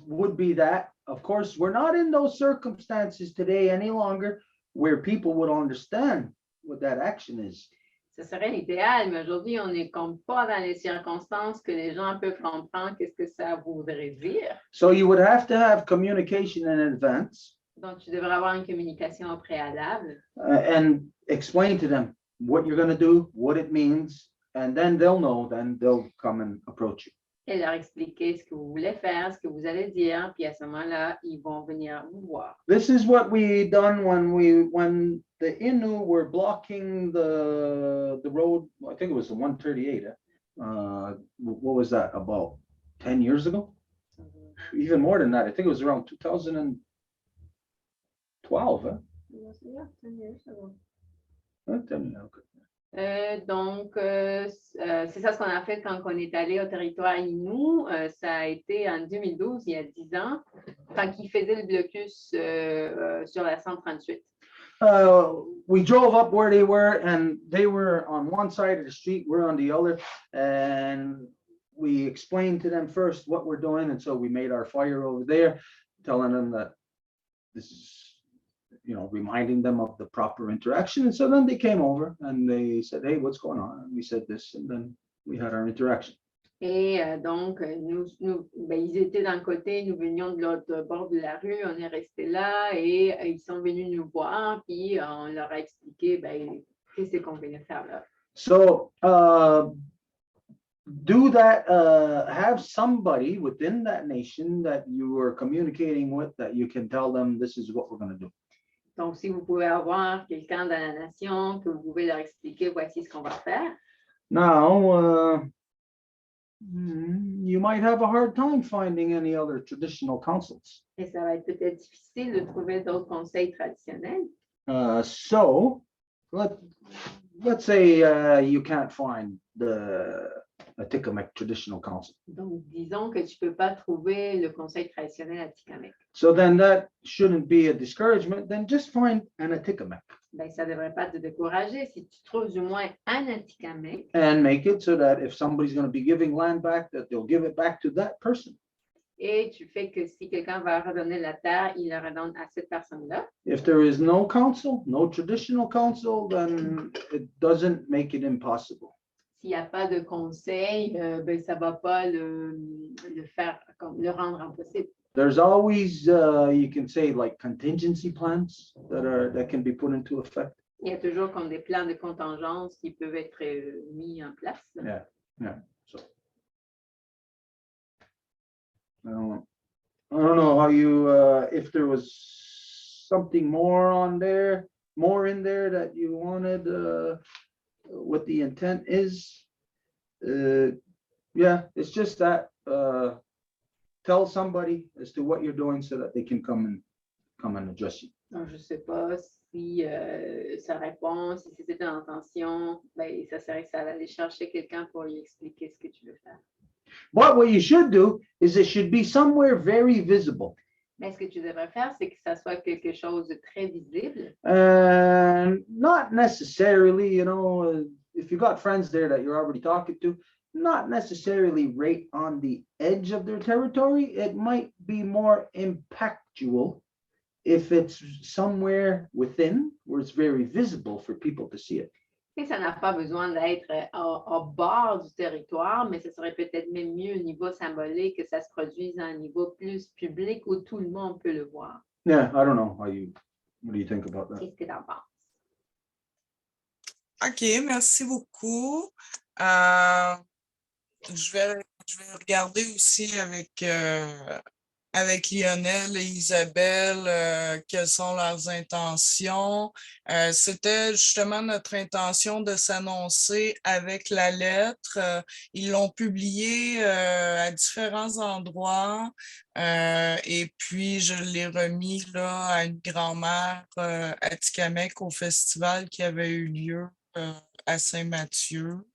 would be that, of course, we're not in those circumstances today any longer where people would understand what that action is. Ce serait l'idéal, mais aujourd'hui, on n'est comme pas dans les circonstances que les gens peuvent comprendre qu'est-ce que ça voudrait dire. So you would have to have communication in advance. Donc, tu devrais avoir une communication au préalable. And explain to them what you're going to do, what it means, and then they'll know, then they'll come and approach you. Et leur expliquer ce que vous voulez faire, ce que vous allez dire, puis à ce moment-là, ils vont venir vous voir. This is what we done when the Innu were blocking the road. I think it was the 138. What was that, about 10 years ago? Even more than that. I think it was around 2012. Huh? Yeah, 10 years ago. 10 years, okay. Donc, c'est ça ce qu'on a fait quand on est allé au territoire Innu. Ça a été en 2012, il y a 10 ans, quand ils faisaient le blocus sur la 138. We drove up where they were, and they were on one side of the street, we're on the other, and we explained to them first what we're doing, and so we made our fire over there, telling them that this is, reminding them of the proper interaction. And so then they came over and they said, hey, what's going on? And we said this, and then we had our interaction. Et donc, ils étaient d'un côté, nous venions de l'autre bord de la rue, on est resté là et ils sont venus nous voir, puis on leur a expliqué qu'est-ce qu'on venait faire là. So do that, have somebody within that nation that you are communicating with that you can tell them this is what we're going to do. Donc, si vous pouvez avoir quelqu'un dans la nation que vous pouvez leur expliquer, voici ce qu'on va faire. Now, you might have a hard time finding any other traditional councils. Et ça va être peut-être difficile de trouver d'autres conseils traditionnels. So let's say you can't find the Atikamekw Traditional Council. Donc, disons que tu ne peux pas trouver le conseil traditionnel à Atikamekw. So then that shouldn't be a discouragement. Then just find an Atikamekw. Ça ne devrait pas te décourager si tu trouves du moins un Atikamekw. And make it so that if somebody's going to be giving land back, that they'll give it back to that person. Et tu fais que si quelqu'un va redonner la terre, il la redonne à cette personne-là. If there is no council, no traditional council, then it doesn't make it impossible. S'il n'y a pas de conseil, ça ne va pas le faire, le rendre impossible. There's always, you can say, like contingency plans that can be put into effect. Il y a toujours comme des plans de contingence qui peuvent être mis en place. Yeah. So I don't know how you, if there was something more in there that you wanted, what the intent is. Yeah, it's just that tell somebody as to what you're doing so that they can come and address you. Donc, je ne sais pas si ça répond, si c'était une intention, ça serait que ça allait aller chercher quelqu'un pour lui expliquer ce que tu veux faire. But what you should do is it should be somewhere very visible. Mais ce que tu devrais faire, c'est que ça soit quelque chose de très visible. Not necessarily, if you got friends there that you're already talking to, not necessarily right on the edge of their territory. It might be more impactful if it's somewhere within where it's very visible for people to see it. Et ça n'a pas besoin d'être au bord du territoire, mais ce serait peut-être même mieux au niveau symbolique que ça se produise à un niveau plus public où tout le monde peut le voir. Yeah, I don't know what do you think about that? Qu'est-ce que tu en penses? OK, merci beaucoup. Je vais regarder aussi avec Lionel et Isabelle quelles sont leurs intentions. C'était justement notre intention de s'annoncer avec la lettre. Ils l'ont publiée à différents endroits et puis je l'ai remis là à une grand-mère à Atikamekw au festival qui avait eu lieu à Saint-Mathieu.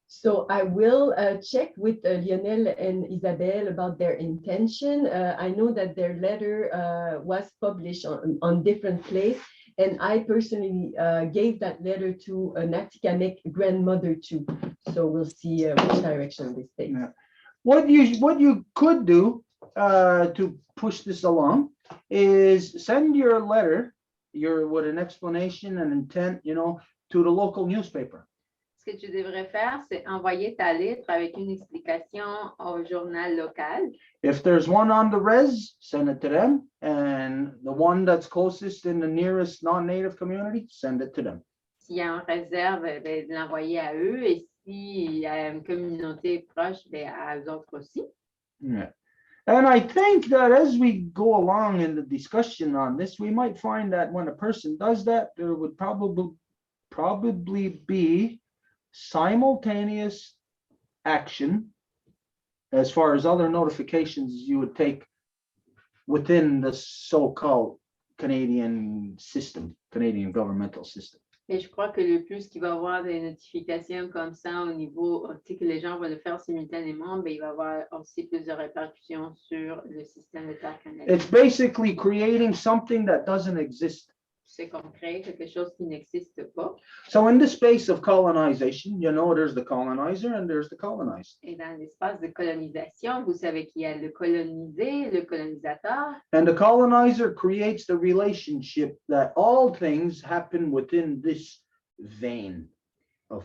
So I will check with Lionel and Isabelle about their intention. I know that their letter was published on different places, and I personally gave that letter to an Atikamekw grandmother too. So we'll see which direction this takes. Yeah. What you could do to push this along is send your letter, with an explanation and intent, to the local newspaper. Ce que tu devrais faire, c'est envoyer ta lettre avec une explication au journal local. If there's one on the res, send it to them. And the one that's closest in the nearest non-native community, send it to them. S'il y a une réserve, de l'envoyer à eux. Et s'il y a une communauté proche, à eux autres aussi. Yeah. And I think that as we go along in the discussion on this, we might find that when a person does that, there would probably be simultaneous action as far as other notifications you would take within the so-called Canadian system, Canadian governmental system. Et je crois que le plus qu'il va y avoir des notifications comme ça au niveau, que les gens vont le faire simultanément, il va y avoir aussi plus de répercussions sur le système de terre canadien. It's basically creating something that doesn't exist. C'est comme créer quelque chose qui n'existe pas. So in the space of colonization, you know, there's the colonizer and there's the colonized. Et dans l'espace de colonisation, vous savez qu'il y a le colonisé, le colonisateur. And the colonizer creates the relationship that all things happen within this vein of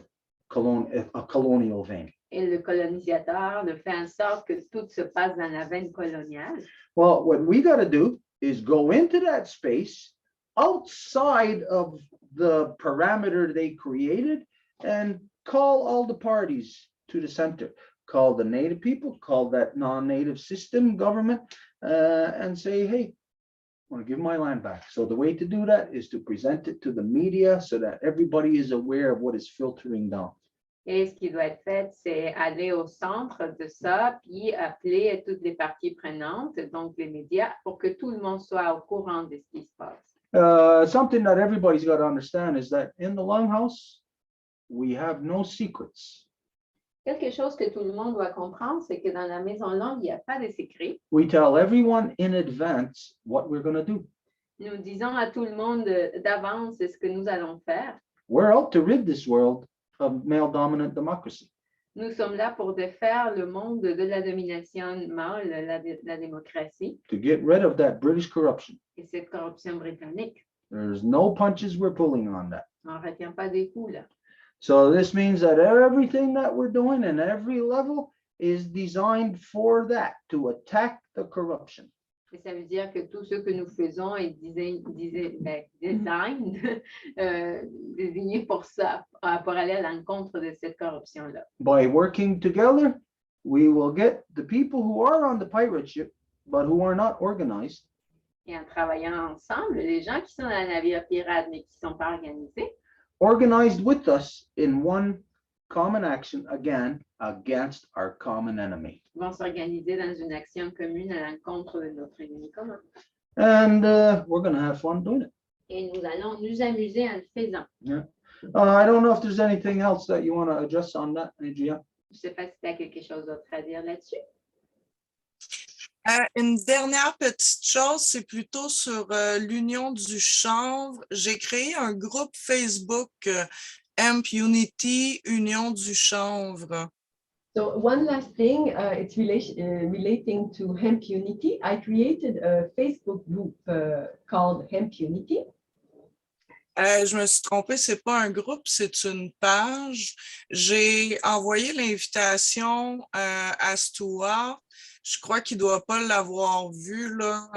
a colonial vein. Et le colonisateur le fait en sorte que tout se passe dans la veine coloniale. Well, what we got to do is go into that space outside of the parameter they created and call all the parties to the center. Call the native people, call that non-native system government, and say, hey, I want to give my land back. So the way to do that is to present it to the media so that everybody is aware of what is filtering down. Et ce qui doit être fait, c'est aller au centre de ça, puis appeler toutes les parties prenantes, donc les médias, pour que tout le monde soit au courant de ce qui se passe. Something that everybody's got to understand is that in the Longhouse, we have no secrets. Quelque chose que tout le monde doit comprendre, c'est que dans la Maison Longue, il n'y a pas de secret. We tell everyone in advance what we're going to do. Nous disons à tout le monde d'avance ce que nous allons faire. We're out to rid this world of male-dominant democracy. Nous sommes là pour défaire le monde de la domination mâle, la démocratie, To get rid of that British corruption. et cette corruption britannique. There's no punches we're pulling on that. On ne retient pas des coups, là. So this means that everything that we're doing and every level is designed for that, to attack the corruption. Et ça veut dire que tout ce que nous faisons est désigné pour ça, pour aller à l'encontre de cette corruption-là. By working together, we will get the people who are on the pirate ship, but who are not organized, Et en travaillant ensemble, les gens qui sont dans la navire pirate mais qui ne sont pas organisés, organized with us in one common action, again, against our common enemy. vont s'organiser dans une action commune à l'encontre de notre ennemi commun. And we're going to have fun doing it. Et nous allons nous amuser en le faisant. I don't know if there's anything else that you want to address on that, Adria. Je ne sais pas si tu as quelque chose d'autre à dire là-dessus. Une dernière petite chose, c'est plutôt sur l'Union du chanvre. J'ai créé un groupe Facebook Hemp Unity Union du chanvre. So one last thing, it's relating to Hemp Unity. I created a Facebook group called Hemp Unity. Je me suis trompée, c'est pas un groupe, c'est une page. J'ai envoyé l'invitation à Stuart. Je crois qu'il ne doit pas l'avoir vu, là.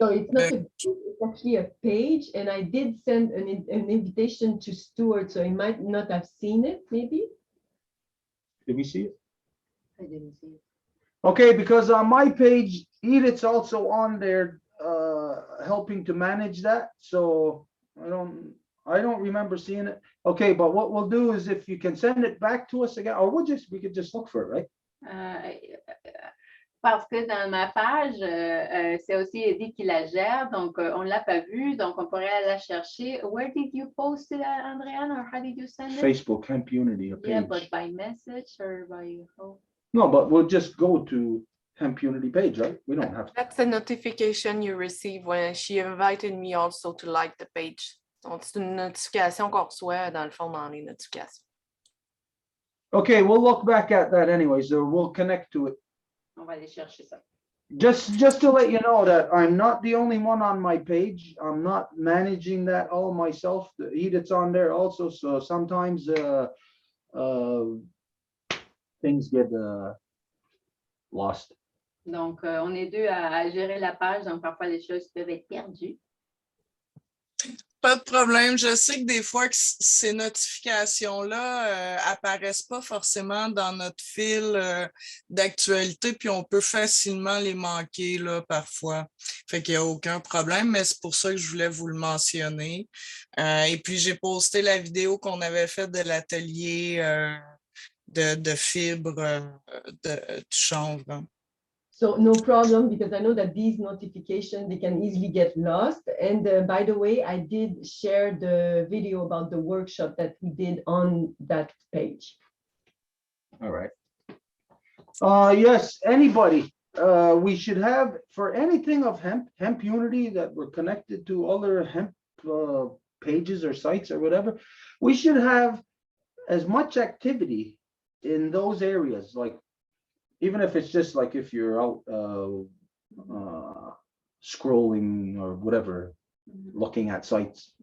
So it's not a group, it's actually a page, and I did send an invitation to Stuart, so he might not have seen it, maybe. Did we see it? Okay, because on my page, Edith's also on there helping to manage that. So I don't remember seeing it. Okay, but what we'll do is if you can send it back to us again, or we could just look for it, right? Parce que dans ma page, c'est aussi Eddie qui la gère, donc on ne l'a pas vue, donc on pourrait aller la chercher. Where did you post it, Andréane, or how did you send it? Facebook, Hemp Unity, a page. Yeah, but by message or by phone? No, but we'll just go to Hemp Unity page, right? We don't have to. That's the notification you receive when she invited me also to like the page. Donc, c'est une notification qu'on reçoit dans le fond dans les notifications. Okay, we'll look back at that anyway, so we'll connect to it. On va aller chercher ça. Just to let you know that I'm not the only one on my page. I'm not managing that all myself. Edith's on there also, so sometimes things get lost. Donc, on est deux à gérer la page, donc parfois les choses peuvent être perdues. Pas de problème. Je sais que des fois, que ces notifications-là apparaissent pas forcément dans notre fil d'actualité, puis on peut facilement les manquer là, parfois. Fait qu'il n'y a aucun problème, mais c'est pour ça que je voulais vous le mentionner. Et puis, j'ai posté la vidéo qu'on avait faite de l'atelier de fibres du chanvre. So no problem, because I know that these notifications, they can easily get lost. And by the way, I did share the video about the workshop that we did on that page. All right. Yes, anybody we should have, for anything of hemp unity that we're connected to other hemp pages or sites or whatever, we should have as much activity in those areas, like even if it's just like if you're out scrolling or whatever, looking at sites.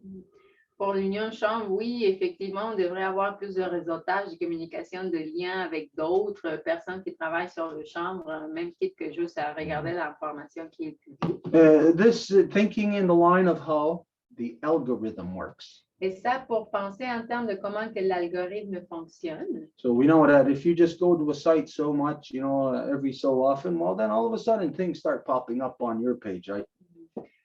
Pour l'Union Chambre, oui, effectivement, on devrait avoir plus de réseautage, de communication, de liens avec d'autres personnes qui travaillent sur le chambre, même quitte que juste à regarder l'information qui est publique. This thinking in the line of how the algorithm works. Et ça, pour penser en termes de comment que l'algorithme fonctionne. So we know that if you just go to a site so much, you know, every so often, well, then all of a sudden things start popping up on your page, right?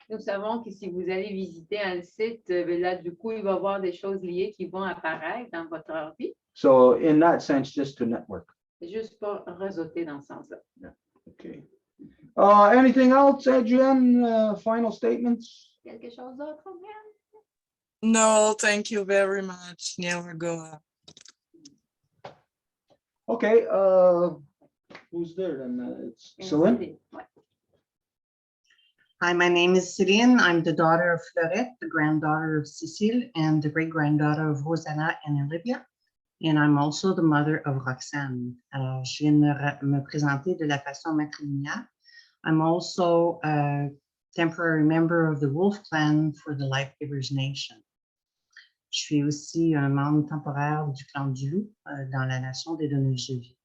Nous savons que si vous allez visiter un site, là, du coup, il va y avoir des choses liées qui vont apparaître dans votre ordi. So in that sense, just to network. C'est juste pour réseauter dans ce sens-là. Okay. Anything else, Adrienne? Final statements? Quelque chose d'autre, Adrienne? No, thank you very much. Never go up. Okay, who's there then? It's Celine? Ouais. Hi, my name is Céline. I'm the daughter of Fleurette, the granddaughter of Cécile, and the great-granddaughter of Rosanna and Olivia. And I'm also the mother of Roxane. Alors, je viens de me présenter de la façon matrilinéaire. I'm also a temporary member of the Wolf Clan for the Life Givers Nation. Je suis aussi un membre temporaire du clan du Loup dans la nation des donneuses de vie.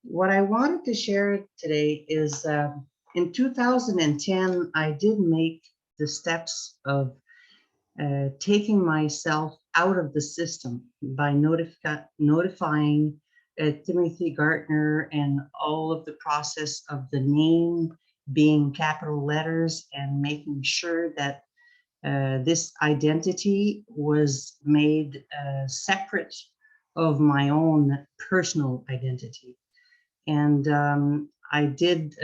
What I wanted to share today is in 2010, I did make the steps of taking myself out of the system by notifying Timothy Gartner and all of the process of the name being capital letters and making sure that this identity was made separate of my own personal identity. And I did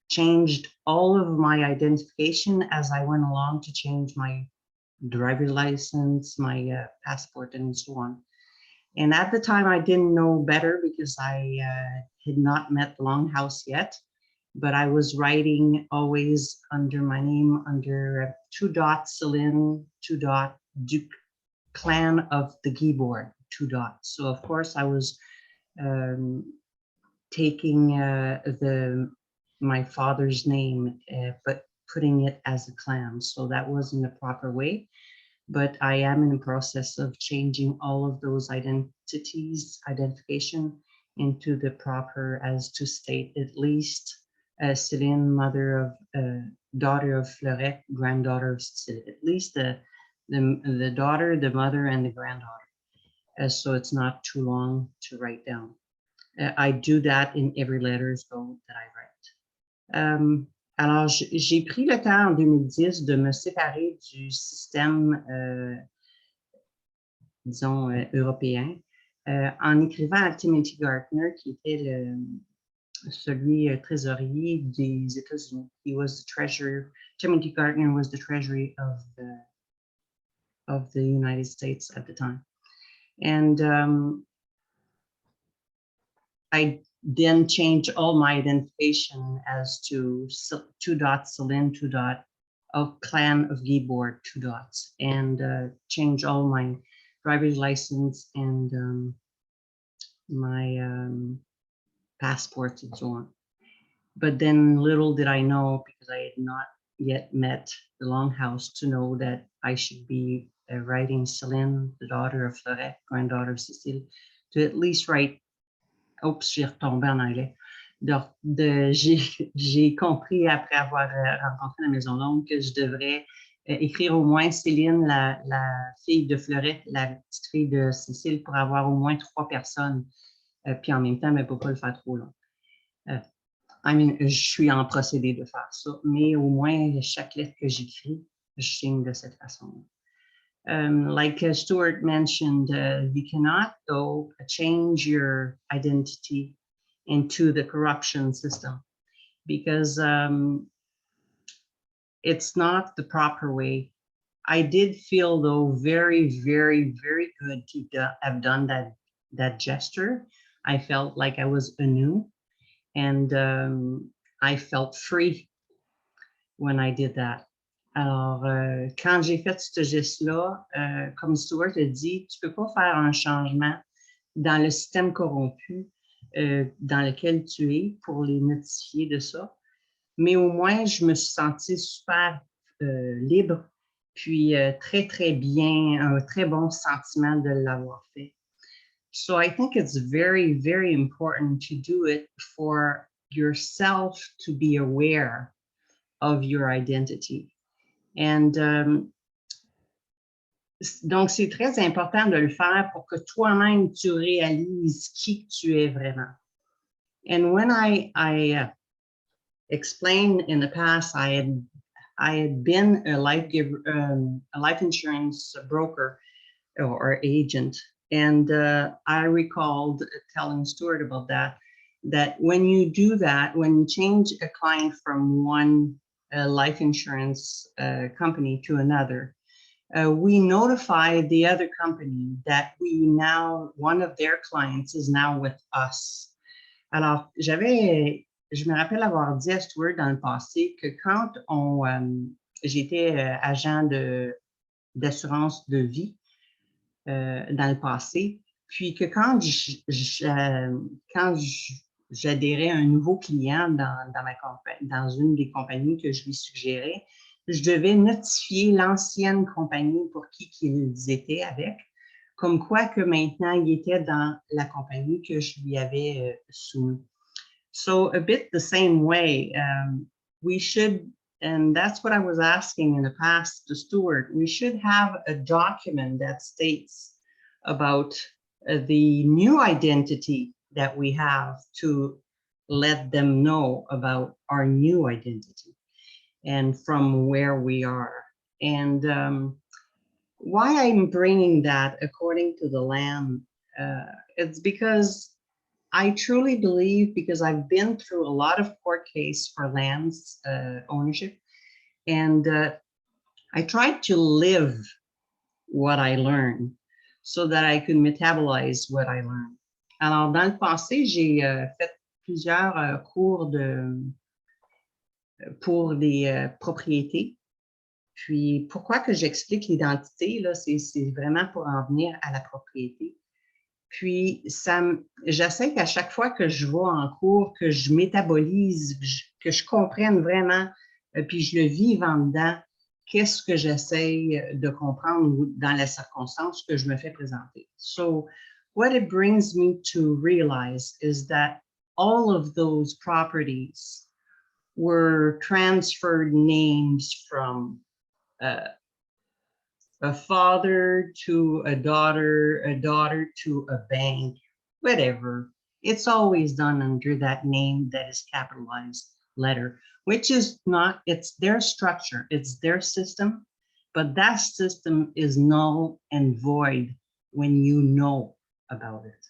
changed all of my identification as I went along to change my driver's license, my passport, and so on. And at the time, I didn't know better because I had not met the Longhouse yet, but I was writing always under my name, under 2 Celine, 2 Duke, clan of the Guibourg, 2 So of course I was taking my father's name, but putting it as a clan. So that wasn't the proper way. But I am in the process of changing all of those identification into the proper, as to state at least Céline, daughter of Fleurette, granddaughter of Cécile, at least the daughter, the mother, and the granddaughter. So it's not too long to write down. I do that in every letters though that I write. Alors, j'ai pris le temps en 2010 de me séparer du système, disons, européen, en écrivant à Timothy Gartner, qui était celui trésorier des États-Unis. He was the treasurer. Timothy Gartner was the treasury of the United States at the time. And I then change all my identification as to 2 Celine, 2 of clan of Guibourg, 2 and change all my driver's license and my passports and so on. But then little did I know, because I had not yet met the Longhouse, to know that I should be writing Céline, the daughter of Fleurette, granddaughter of Cécile, to at least write. Oups, j'ai retombé en anglais. J'ai compris après avoir rencontré la Maison Longue que je devrais écrire au moins Céline, la fille de Fleurette, la petite fille de Cécile, pour avoir au moins 3 personnes. Puis en même temps, mais pour pas le faire trop long. Je suis en procédé de faire ça, mais au moins chaque lettre que j'écris, je signe de cette façon. Like Stuart mentioned, you cannot though change your identity into the corruption system, because it's not the proper way. I did feel though very, very, very good to have done that gesture. I felt like I was anew, And I felt free when I did that. Alors, quand j'ai fait ce geste-là, comme Stuart a dit, tu peux pas faire un changement dans le système corrompu dans lequel tu es pour les notifier de ça. Mais au moins, je me suis sentie super libre, puis très, très bien, un très bon sentiment de l'avoir fait. So I think it's very, very important to do it for yourself to be aware of your identity. And donc, c'est très important de le faire pour que toi-même, tu réalises qui tu es vraiment. And when I explained in the past, I had been a life insurance broker or agent. And I recalled telling Stuart about that when you do that, when you change a client from one life insurance company to another, we notify the other company that one of their clients is now with us. Alors, je me rappelle avoir dit à Stuart dans le passé que quand j'étais agent d'assurance de vie dans le passé, puis que quand j'adhérais à un nouveau client dans une des compagnies que je lui suggérais, je devais notifier l'ancienne compagnie pour qui qu'ils étaient avec, comme quoi que maintenant il était dans la compagnie que je lui avais soumis. So a bit the same way, we should, and that's what I was asking in the past to Stuart, we should have a document that states about the new identity that we have to let them know about our new identity and from where we are. And why I'm bringing that according to the Lamb, it's because I truly believe, because I've been through a lot of court case for lands ownership, and I tried to live what I learned so that I could metabolize what I learned. Alors, dans le passé, j'ai fait plusieurs cours pour des propriétés. Puis, pourquoi que j'explique l'identité, là, c'est vraiment pour en venir à la propriété. Puis, j'essaie qu'à chaque fois que je vais en cours, que je métabolise, que je comprenne vraiment, puis je le vive en dedans, qu'est-ce que j'essaie de comprendre dans la circonstance que je me fais présenter. So, what it brings me to realize is that all of those properties were transferred names from a father to a daughter to a bank, whatever. It's always done under that name that is capitalized letter, which is not, it's their structure, it's their system, but that system is null and void when you know about it.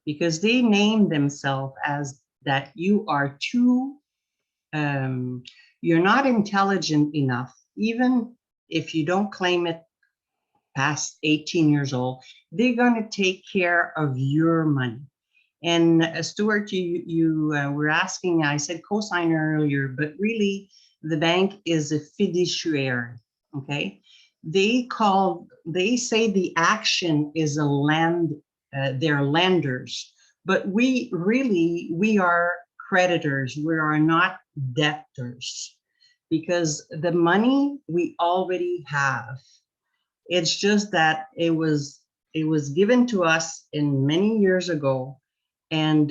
Because they name themselves as that you are too, you're not intelligent enough, even if you don't claim it past 18 years old, they're going to take care of your money. And Stuart, you were asking, I said cosigner earlier, but really the bank is a fiduciary, okay? They say the action is a land, they're lenders, but we are creditors, we are not debtors, because the money we already have. It's just that it was given to us in many years ago, and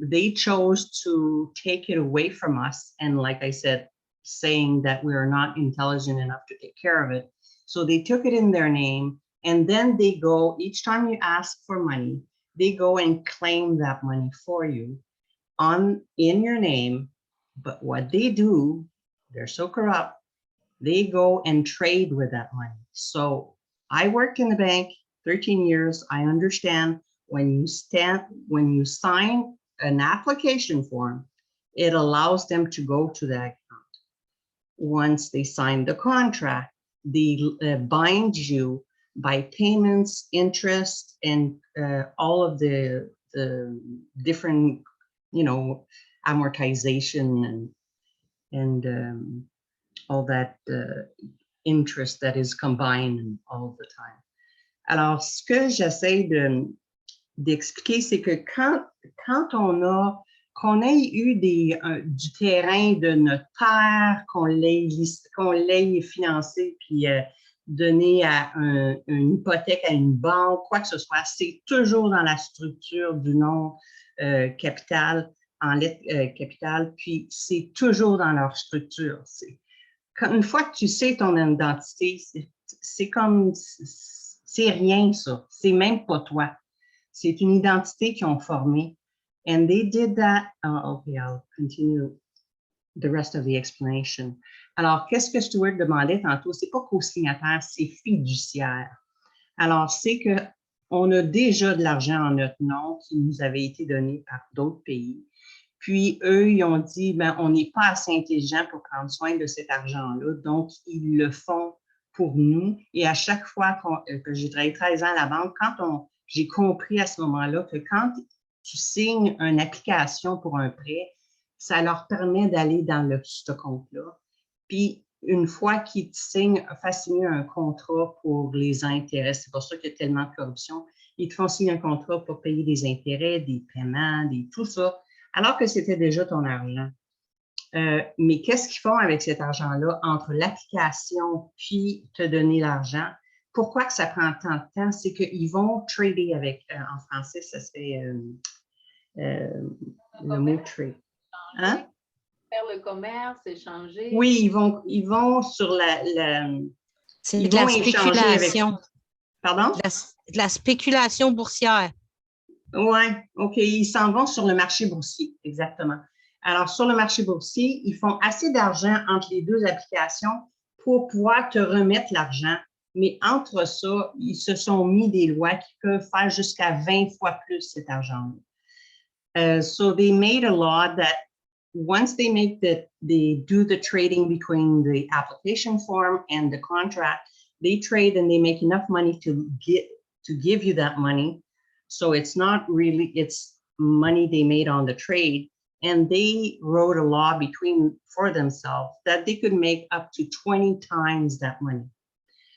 they chose to take it away from us. And like I said, saying that we are not intelligent enough to take care of it. So they took it in their name, and then they go, each time you ask for money, they go and claim that money for you in your name. But what they do, they're so corrupt, they go and trade with that money. So I worked in the bank 13 years. I understand when you sign an application form, it allows them to go to that account. Once they sign the contract, they bind you by payments, interest, and all of the different, amortization and all that interest that is combined all the time. Alors, ce que j'essaie d'expliquer, c'est que qu'on ait eu du terrain de notre terre, qu'on l'ait financé puis donné à une hypothèque à une banque, quoi que ce soit, c'est toujours dans la structure du nom capital, en lettres capitales, puis c'est toujours dans leur structure. Une fois que tu sais ton identité, c'est rien ça, c'est même pas toi. C'est une identité qu'ils ont formée. And they did that. Okay, I'll continue the rest of the explanation. Alors, qu'est-ce que Stuart demandait tantôt? C'est pas co-signataire, c'est fiduciaire. Alors, c'est qu'on a déjà de l'argent en notre nom qui nous avait été donné par d'autres pays. Puis, eux, ils ont dit, ben, on n'est pas assez intelligent pour prendre soin de cet argent-là, donc ils le font pour nous. Et à chaque fois que j'ai travaillé 13 ans à la banque, j'ai compris à ce moment-là que quand tu signes une application pour un prêt, ça leur permet d'aller dans ce compte-là. Puis, une fois qu'ils fassent signer un contrat pour les intérêts, c'est pour ça qu'il y a tellement de corruption, ils te font signer un contrat pour payer des intérêts, des paiements, tout ça, alors que c'était déjà ton argent. Mais qu'est-ce qu'ils font avec cet argent-là entre l'application puis te donner l'argent? Pourquoi que ça prend tant de temps? C'est qu'ils vont trader avec, en français, ça serait le mot trade. Hein? Faire le commerce, échanger. Oui, ils vont sur C'est ils de la vont échanger avec. spéculation. Pardon? De la spéculation boursière. Oui, OK. Ils s'en vont sur le marché boursier, exactement. Alors, sur le marché boursier, ils font assez d'argent entre les deux applications pour pouvoir te remettre l'argent. Mais entre ça, ils se sont mis des lois qui peuvent faire jusqu'à 20 fois plus cet argent-là. So they made a law that once they do the trading between the application form and the contract, they trade and they make enough money to give you that money. So it's not really, it's money they made on the trade. And they wrote a law for themselves that they could make up to 20 times that money.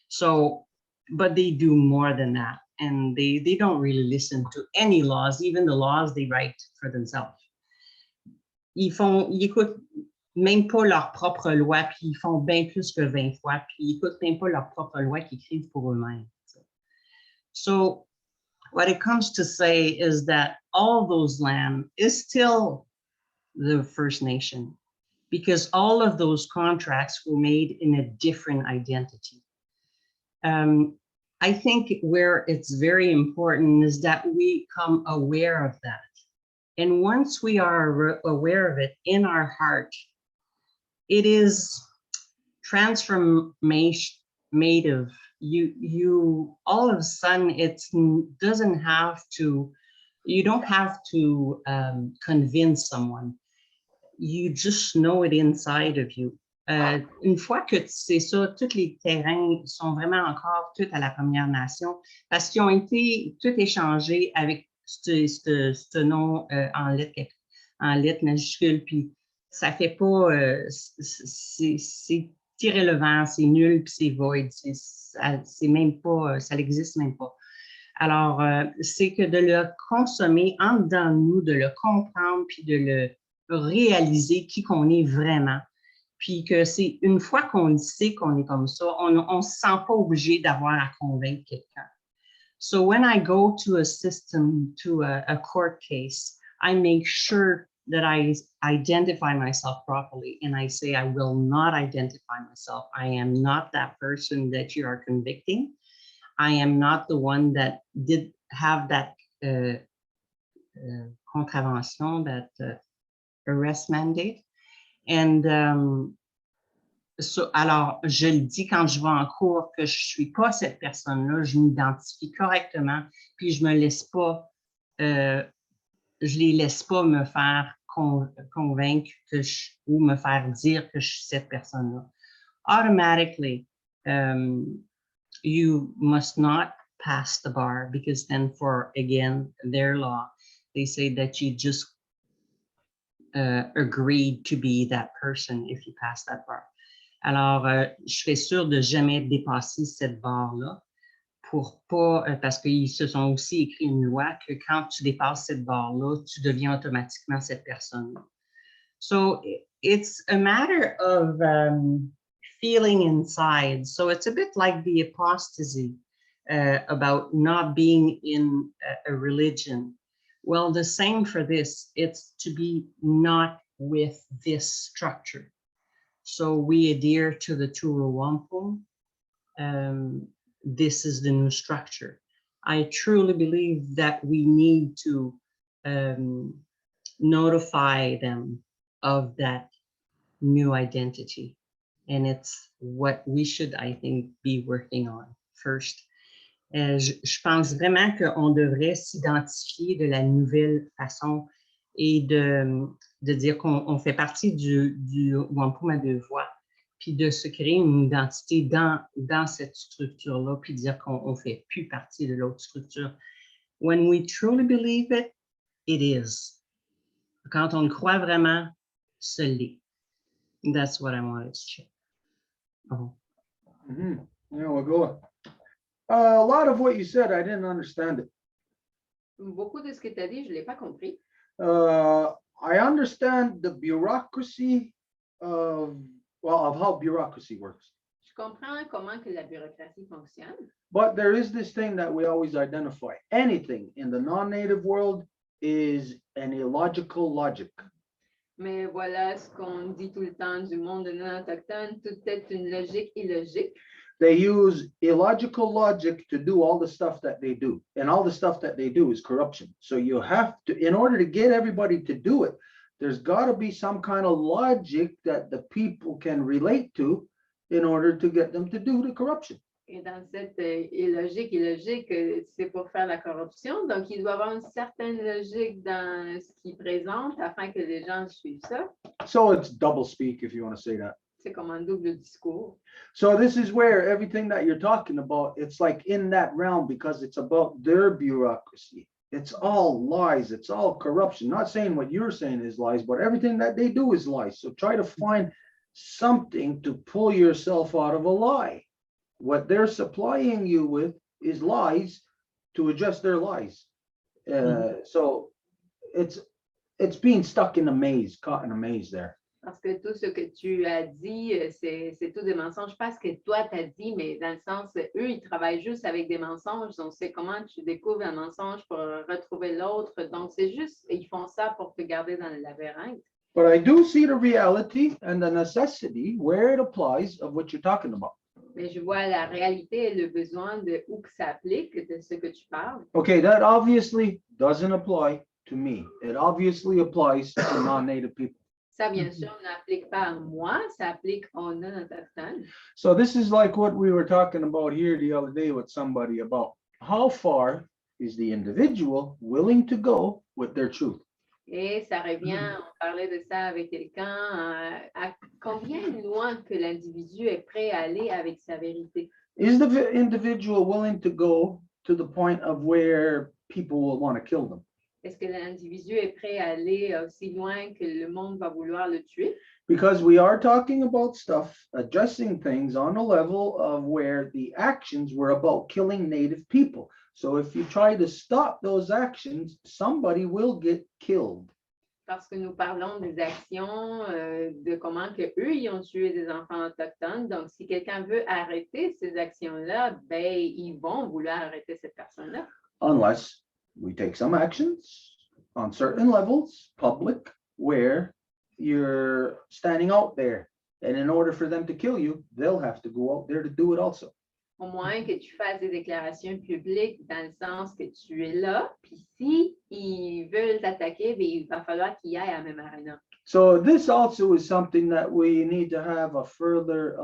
So, but they do more than that. And they don't really listen to any laws, even the laws they write for themselves. Ils écoutent même pas leur propre loi, puis ils font bien plus que 20 fois, puis ils écoutent même pas leur propre loi qu'ils écrivent pour eux-mêmes. So, what it comes to say is that all those land is still the First Nation, because all of those contracts were made in a different identity. I think where it's very important is that we become aware of that. And once we are aware of it in our heart, it is transformative. You all of a sudden, you don't have to convince someone. You just know it inside of you. Une fois que c'est ça, tous les terrains sont vraiment encore tous à la Première Nation parce qu'ils ont été tous échangés avec ce nom en lettres majuscules, puis ça fait pas, c'est irrélevant, c'est nul, puis c'est void, c'est même pas, ça n'existe même pas. Alors, c'est que de le consommer en dedans de nous, de le comprendre, puis de le réaliser qui qu'on est vraiment. Puis que c'est une fois qu'on sait qu'on est comme ça, on ne se sent pas obligé d'avoir à convaincre quelqu'un. So when I go to a system, to a court case, I make sure that I identify myself properly and I say I will not identify myself. I am not that person that you are convicting. I am not the one that did have that contravention, that arrest mandate. And alors, je le dis quand je vais en cours que je suis pas cette personne-là, je m'identifie correctement, puis je me laisse pas, je les laisse pas me faire convaincre ou me faire dire que je suis cette personne-là. Automatically, you must not pass the bar because then for, again, their law, they say that you just agreed to be that person if you pass that bar. Alors, je serais sûre de jamais dépasser cette barre-là pour pas, parce qu'ils se sont aussi écrit une loi que quand tu dépasses cette barre-là, tu deviens automatiquement cette personne-là. So it's a matter of feeling inside. So it's a bit like the apostasy about not being in a religion. Well, the same for this, it's to be not with this structure. So we adhere to the Tura Wampum. This is the new structure. I truly believe that we need to notify them of that new identity. And it's what we should, I think, be working on first. Je pense vraiment qu'on devrait s'identifier de la nouvelle façon et de dire qu'on fait partie du Wampum à deux voies, puis de se créer une identité dans cette structure-là, puis dire qu'on ne fait plus partie de l'autre structure. When we truly believe it, it is. Quand on le croit vraiment, ce l'est. That's what I wanted to share. Oh. Mhm. Yeah, we'll go. A lot of what you said, I didn't understand it. Beaucoup de ce que tu as dit, je ne l'ai pas compris. I understand the bureaucracy of how bureaucracy works. Je comprends comment que la bureaucratie fonctionne, But there is this thing that we always identify. Anything in the non-native world is an illogical logic. mais voilà ce qu'on dit tout le temps du monde non autochtone, tout est une logique illogique. They use illogical logic to do all the stuff that they do. And all the stuff that they do is corruption. So you have to, in order to get everybody to do it, there's got to be some kind of logic that the people can relate to in order to get them to do the corruption. Et dans cette illogique, c'est pour faire la corruption. Donc, il doit y avoir une certaine logique dans ce qu'il présente afin que les gens suivent ça. So it's double speak, if you want to say that. C'est comme un double discours. So this is where everything that you're talking about, it's like in that realm because it's about their bureaucracy. It's all lies. It's all corruption. Not saying what you're saying is lies, but everything that they do is lies. So try to find something to pull yourself out of a lie. What they're supplying you with is lies to adjust their lies. So it's being stuck in a maze, caught in a maze there. Parce que tout ce que tu as dit, c'est tout des mensonges. Pas ce que toi t'as dit, mais dans le sens, eux, ils travaillent juste avec des mensonges. Donc, c'est comment tu découvres un mensonge pour retrouver l'autre. Donc, c'est juste, ils font ça pour te garder dans le labyrinthe. But I do see the reality and the necessity where it applies of what you're talking about. Mais je vois la réalité et le besoin de où que ça applique, de ce que tu parles. Okay, that obviously doesn't apply to me. It obviously applies to non-native people. Ça, bien sûr, n'applique pas à moi, ça applique aux non-autochtones. So this is like what we were talking about here the other day with somebody about how far is the individual willing to go with their truth? Et ça revient, on parlait de ça avec quelqu'un, à combien loin que l'individu est prêt à aller avec sa vérité? Is the individual willing to go to the point of where people will want to kill them? Est-ce que l'individu est prêt à aller aussi loin que le monde va vouloir le tuer? Because we are talking about stuff, addressing things on a level of where the actions were about killing native people. So if you try to stop those actions, somebody will get killed. Parce que nous parlons des actions, de comment que eux ils ont tué des enfants autochtones. Donc, si quelqu'un veut arrêter ces actions-là, ben, ils vont vouloir arrêter cette personne-là. Unless we take some actions on certain levels, public, where you're standing out there. And in order for them to kill you, they'll have to go out there to do it also. Au moins que tu fasses des déclarations publiques dans le sens que tu es là, puis si ils veulent t'attaquer, ben, il va falloir qu'ils aillent à la même arena. So this also is something that we need to have a further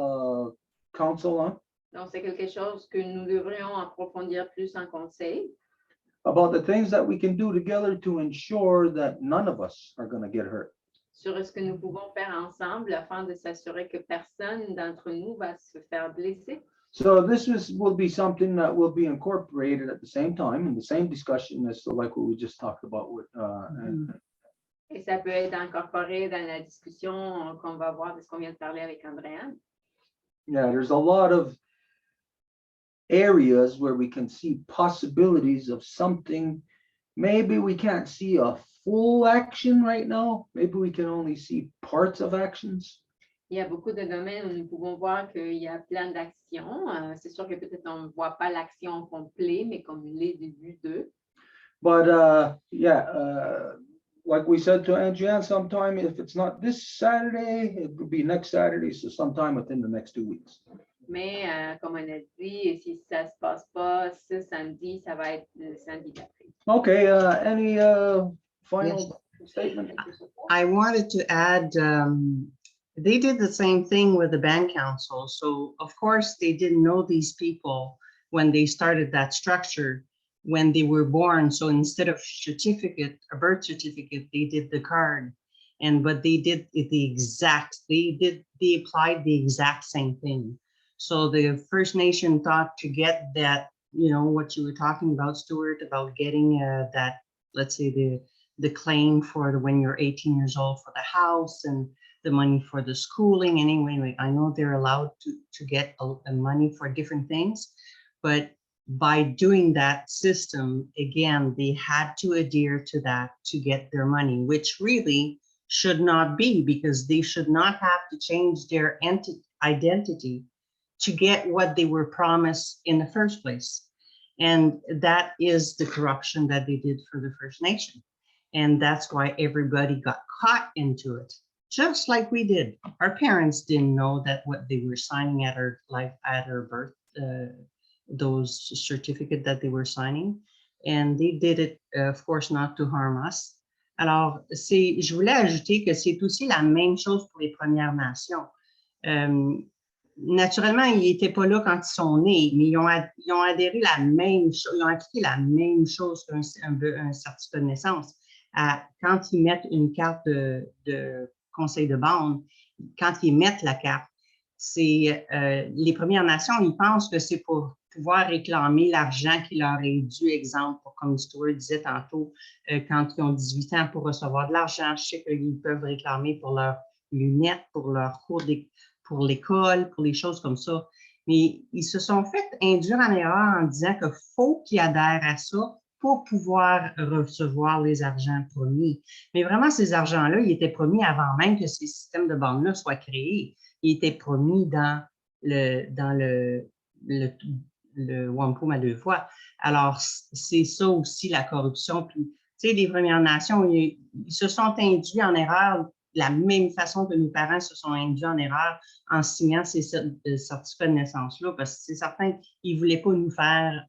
counsel on. Donc, c'est quelque chose que nous devrions approfondir plus en conseil. About the things that we can do together to ensure that none of us are going to get hurt. Sur ce que nous pouvons faire ensemble afin de s'assurer que personne d'entre nous va se faire blesser. So this will be something that will be incorporated at the same time in the same discussion as like what we just talked about with Et ça peut être incorporé dans la discussion qu'on va avoir de ce qu'on vient de parler avec Andréane. Yeah, there's a lot of areas where we can see possibilities of something. Maybe we can't see a full action right now. Maybe we can only see parts of actions. Il y a beaucoup de domaines où nous pouvons voir qu'il y a plein d'actions. C'est sûr que peut-être on ne voit pas l'action complète, mais comme les débuts d'eux. But like we said to Andriane, sometime if it's not this Saturday, it will be next Saturday, so sometime within the next 2 weeks. Mais comme on a dit, si ça ne se passe pas ce samedi, ça va être le samedi d'après. Okay, any final statement? I wanted to add, they did the same thing with the band council. So of course they didn't know these people when they started that structure, when they were born. So instead of a birth certificate, they did the card. But they did it they applied the exact same thing. So the First Nation thought to get that, what you were talking about, Stuart, about getting that, let's say the claim for when you're 18 years old for the house and the money for the schooling. Anyway, I know they're allowed to get a money for different things, but by doing that system, again, they had to adhere to that to get their money, which really should not be, because they should not have to change their identity to get what they were promised in the first place. And that is the corruption that they did for the First Nation. And that's why everybody got caught into it, just like we did. Our parents didn't know that what they were signing at our birth, those certificates that they were signing. And they did it, of course, not to harm us. Alors, je voulais ajouter que c'est aussi la même chose pour les Premières Nations. Naturellement, ils n'étaient pas là quand ils sont nés, mais ils ont adhéré la même chose, ils ont appliqué la même chose qu'un certificat de naissance. Quand ils mettent une carte de conseil de bande, quand ils mettent la carte, c'est les Premières Nations, ils pensent que c'est pour pouvoir réclamer l'argent qui leur est dû, exemple, comme Stuart disait tantôt, quand ils ont 18 ans pour recevoir de l'argent. Je sais qu'ils peuvent réclamer pour leurs lunettes, pour leurs cours, pour l'école, pour les choses comme ça. Mais ils se sont fait induire en erreur en disant qu'il faut qu'ils adhèrent à ça pour pouvoir recevoir les argents promis. Mais vraiment, ces argents-là, ils étaient promis avant même que ces systèmes de bande-là soient créés. Ils étaient promis dans le Wampum à 2 fois. Alors, c'est ça aussi la corruption. Puis, tu sais, les Premières Nations, ils se sont induits en erreur de la même façon que nos parents se sont induits en erreur en signant ces certificats de naissance-là, parce que c'est certain qu'ils ne voulaient pas nous faire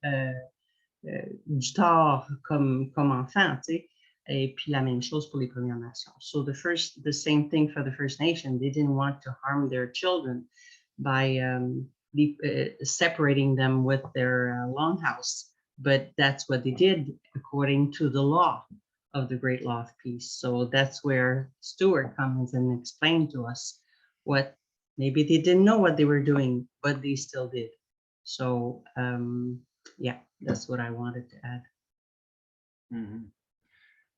du tort comme enfants, tu sais. Et puis la même chose pour les Premières Nations. So the same thing for the First Nation. They didn't want to harm their children by separating them with their longhouse, but that's what they did according to the law of the Great Law of Peace. So that's where Stuart comes and explained to us what maybe they didn't know what they were doing, but they still did. So yeah, that's what I wanted to add. Mm-hmm.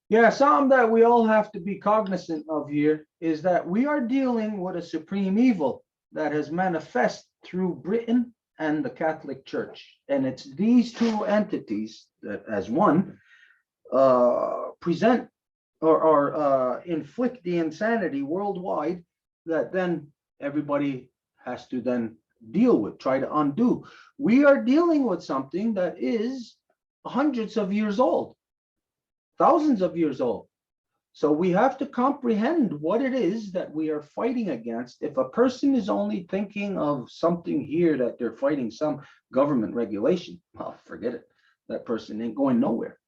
Yeah, something that we all have to be cognizant of here is that we are dealing with a supreme evil that has manifest through Britain and the Catholic Church. And it's these two entities that as one present or inflict the insanity worldwide that then everybody has to then deal with, try to undo. We are dealing with something that is hundreds of years old, thousands of years old. So we have to comprehend what it is that we are fighting against. If a person is only thinking of something here that they're fighting some government regulation, well, forget it. That person ain't going nowhere.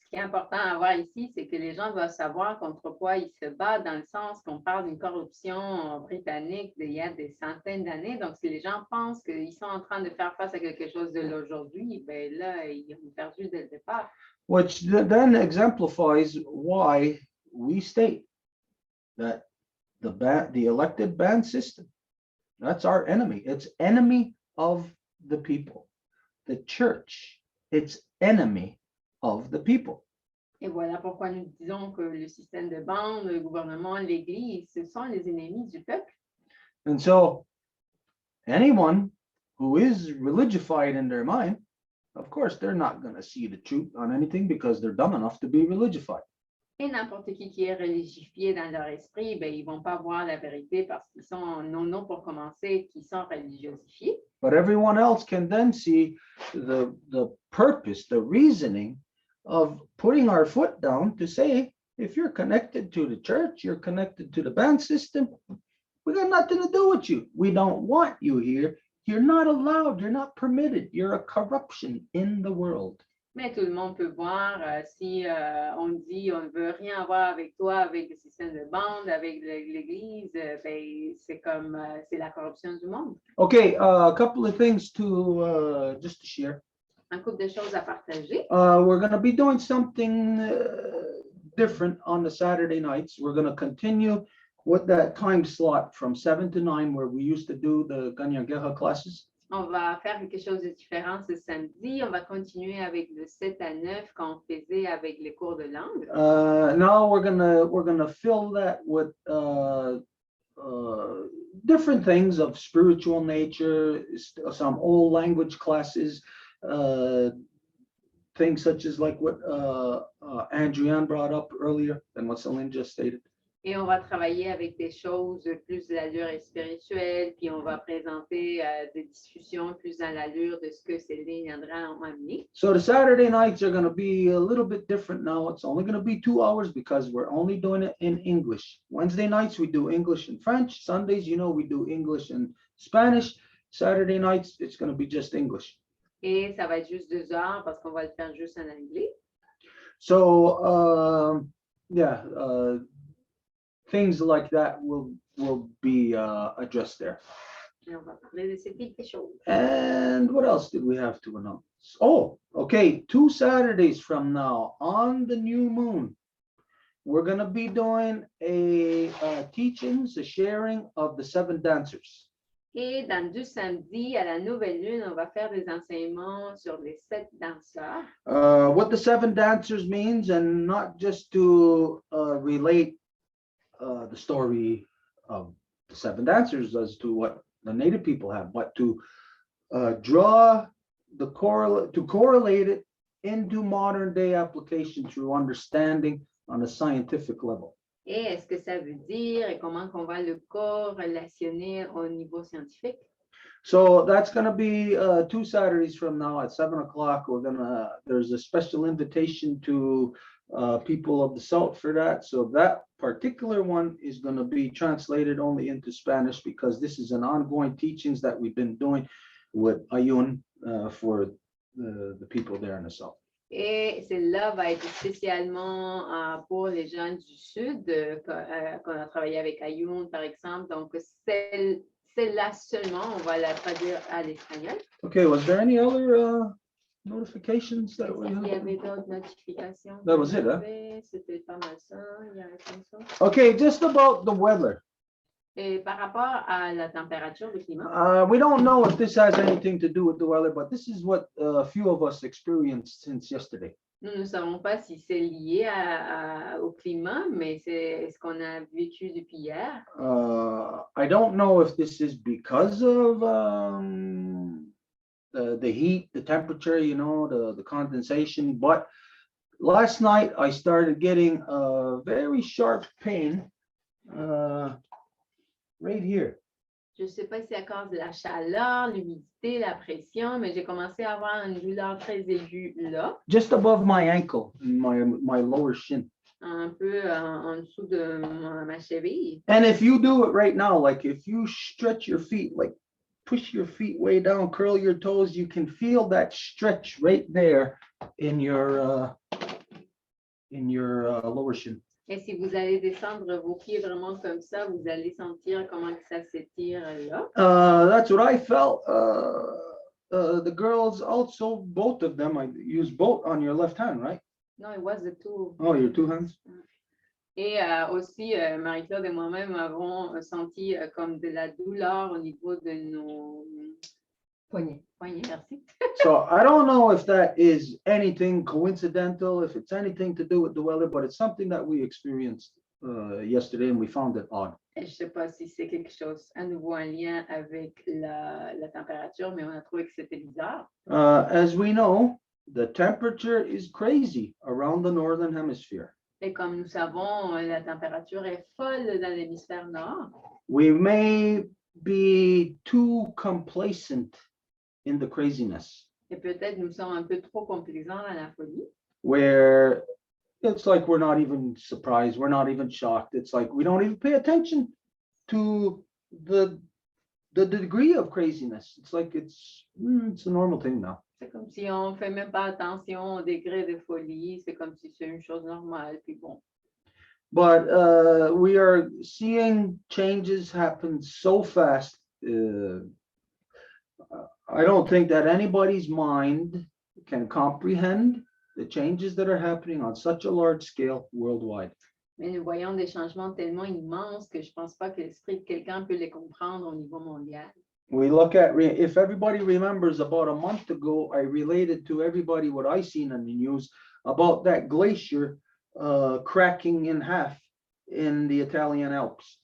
Ce qui est important à voir ici, c'est que les gens doivent savoir contre quoi ils se battent, dans le sens qu'on parle d'une corruption britannique d'il y a des centaines d'années. Donc, si les gens pensent qu'ils sont en train de faire face à quelque chose de l'aujourd'hui, ben là, ils ont perdu dès le départ. Which then exemplifies why we state that the elected band system, that's our enemy. It's enemy of the people. The church, it's enemy of the people. Et voilà pourquoi nous disons que le système de bande, le gouvernement, l'Église, ce sont les ennemis du peuple. And so anyone who is religified in their mind, of course, they're not going to see the truth on anything because they're dumb enough to be religified. Et n'importe qui est religifié dans leur esprit, ben, ils ne vont pas voir la vérité parce qu'ils sont, non pour commencer, qui sont religiosifiés. But everyone else can then see the purpose, the reasoning of putting our foot down to say, if you're connected to the church, you're connected to the band system, we got nothing to do with you. We don't want you here. You're not allowed. You're not permitted. You're a corruption in the world. Mais tout le monde peut voir si on dit on ne veut rien avoir avec toi, avec le système de bande, avec l'Église, ben, c'est comme c'est la corruption du monde. Okay, a couple of things to just to share. Un couple de choses à partager. We're going to be doing something different on the Saturday nights. We're going to continue with that time slot from 7 to 9 where we used to do the Ganyangeha classes. On va faire quelque chose de différent ce samedi. On va continuer avec le 7 à 9 qu'on faisait avec les cours de langue. Now we're gonna fill that with different things of spiritual nature, some old language classes, things such as like what Andriane brought up earlier and what Celine just stated. Et on va travailler avec des choses plus de l'allure spirituelle, puis on va présenter des discussions plus dans l'allure de ce que Céline et André ont amené. So the Saturday nights are going to be a little bit different now. It's only going to be 2 hours because we're only doing it in English. Wednesday nights, we do English and French. Sundays, you know, we do English and Spanish. Saturday nights, it's going to be just English. Et ça va être juste 2 heures parce qu'on va le faire juste en anglais. So, yeah, things like that will be addressed there. Et on va parler de ces petites choses. And what else did we have to announce? Oh, okay, 2 Saturdays from now on the new moon, we're going to be doing a teachings, a sharing of the 7 dancers. Et dans 2 samedis, à la nouvelle lune, on va faire des enseignements sur les 7 danseurs. What the 7 dancers means, and not just to relate the story of the 7 dancers as to what the native people have, but to draw the correlate it into modern day application through understanding on a scientific level. Et est-ce que ça veut dire et comment qu'on va le corrélationner au niveau scientifique? So that's going to be 2 Saturdays from now at 7 o'clock. There's a special invitation to people of the South for that. So that particular one is going to be translated only into Spanish because this is an ongoing teachings that we've been doing with Ayun for the people there in the South. Et celle-là va être spécialement pour les gens du Sud, qu'on a travaillé avec Ayoun, par exemple. Donc, celle-là seulement, on va la traduire à l'espagnol. Okay, was there any other notifications that we Il y had? avait d'autres notifications. That was it, huh? C'était pas mal ça. Il y avait comme ça. Okay, just about the weather. Et par rapport à la température, le climat, We don't know if this has anything to do with the weather, but this is what a few of us experienced since yesterday. nous ne savons pas si c'est lié au climat, mais c'est ce qu'on a vécu depuis hier. I don't know if this is because of the heat, the temperature, you know, the condensation, but last night I started getting a very sharp pain right here. Je ne sais pas si c'est à cause de la chaleur, l'humidité, la pression, mais j'ai commencé à avoir une douleur très aiguë là, Just above my ankle, my lower shin. un peu en dessous de ma cheville. And if you do it right now, like if you stretch your feet, like push your feet way down, curl your toes, you can feel that stretch right there in your lower shin. Et si vous allez descendre vos pieds vraiment comme ça, vous allez sentir comment que ça s'étire là. That's what I felt. The girls also, both of them, I use both on your left hand, right? No, it was the two. Oh, your 2 hands? Et aussi, Marie-Claude et moi-même avons senti comme de la douleur au niveau de Poignée. Poignée, merci. So I don't know if that is anything coincidental, if it's anything to do with the weather, but it's something that we experienced yesterday and we found it odd. Je ne sais pas si c'est quelque chose à nouveau en lien avec la température, mais on a trouvé que c'était bizarre. As we know, the temperature is crazy around the northern hemisphere. Et comme nous savons, la température est folle dans l'hémisphère nord. We may be too complacent in the craziness, Et peut-être nous sommes un peu trop complaisants à la folie. where it's like we're not even surprised, we're not even shocked. It's like we don't even pay attention to the degree of craziness. It's like it's a normal thing now. C'est comme si on ne fait même pas attention au degré de folie. C'est comme si c'est une chose normale. Puis bon. But we are seeing changes happen so fast. I don't think that anybody's mind can comprehend the changes that are happening on such a large scale worldwide. Mais nous voyons des changements tellement immenses que je ne pense pas que l'esprit de quelqu'un peut les comprendre au niveau mondial. We look at, if everybody remembers, about a month ago, I related to everybody what I seen on the news about that glacier cracking in half in the Italian Alps.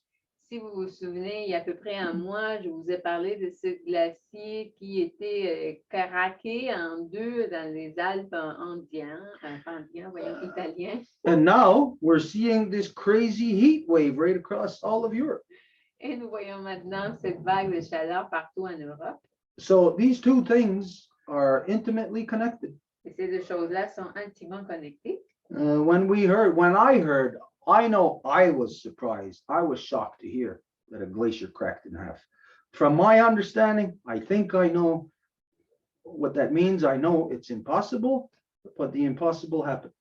Si vous vous souvenez, il y a à peu près un mois, je vous ai parlé de ce glacier qui était craqué en deux dans les Alpes italiens. And now we're seeing this crazy heat wave right across all of Europe. Et nous voyons maintenant cette vague de chaleur partout en Europe. So these two things are intimately connected. Et ces deux choses-là sont intimement connectées. When I heard, I know I was surprised. I was shocked to hear that a glacier cracked in half. From my understanding, I think I know what that means. I know it's impossible, but the impossible happened.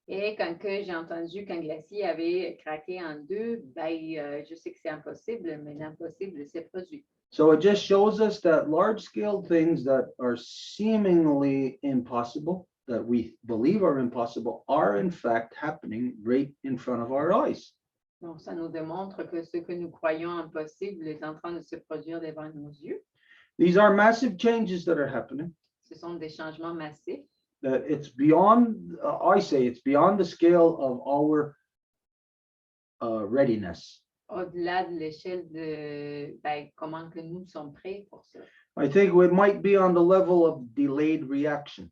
Et quand que j'ai entendu qu'un glacier avait craqué en deux, je sais que c'est impossible, mais l'impossible s'est produit. So it just shows us that large-scale things that are seemingly impossible, that we believe are impossible, are in fact happening right in front of our eyes. Donc, ça nous démontre que ce que nous croyons impossible est en train de se produire devant nos yeux. These are massive changes that are happening. Ce sont des changements massifs. That it's beyond, I say it's beyond the scale of our readiness. Au-delà de l'échelle de comment que nous sommes prêts pour ça. I think we might be on the level of delayed reaction.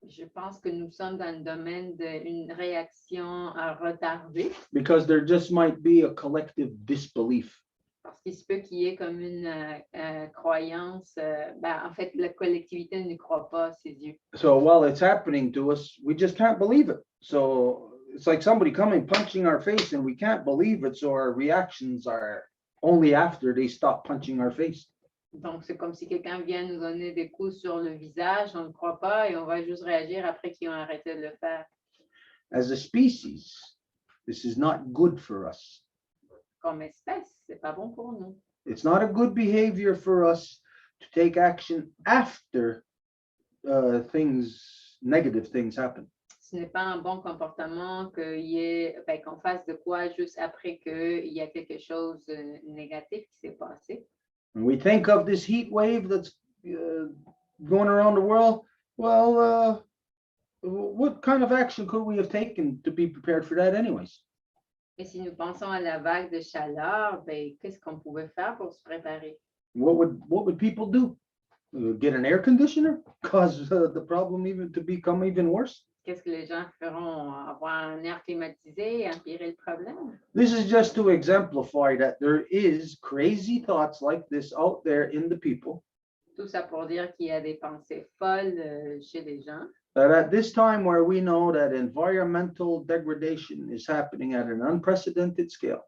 Je pense que nous sommes dans le domaine d'une réaction retardée. Because there just might be a collective disbelief. Parce qu'il se peut qu'il y ait comme une croyance, en fait, la collectivité ne croit pas à ses yeux. So while it's happening to us, we just can't believe it. So it's like somebody coming punching our face and we can't believe it. So our reactions are only after they stop punching our face. Donc, c'est comme si quelqu'un vient nous donner des coups sur le visage, on ne croit pas et on va juste réagir après qu'ils ont arrêté de le faire. As a species, this is not good for us. Comme espèce, c'est pas bon pour nous. It's not a good behavior for us to take action after negative things happen. Ce n'est pas un bon comportement qu'on fasse de quoi juste après qu'il y a quelque chose de négatif qui s'est passé. When we think of this heat wave that's going around the world, well, what kind of action could we have taken to be prepared for that anyways? Et si nous pensons à la vague de chaleur, qu'est-ce qu'on pouvait faire pour se préparer? What would people do? Get an air conditioner? Cause the problem even to become even worse? Qu'est-ce que les gens feront? Avoir un air climatisé et empirer le problème? This is just to exemplify that there is crazy thoughts like this out there in the people. Tout ça pour dire qu'il y a des pensées folles chez les gens. That at this time where we know that environmental degradation is happening at an unprecedented scale.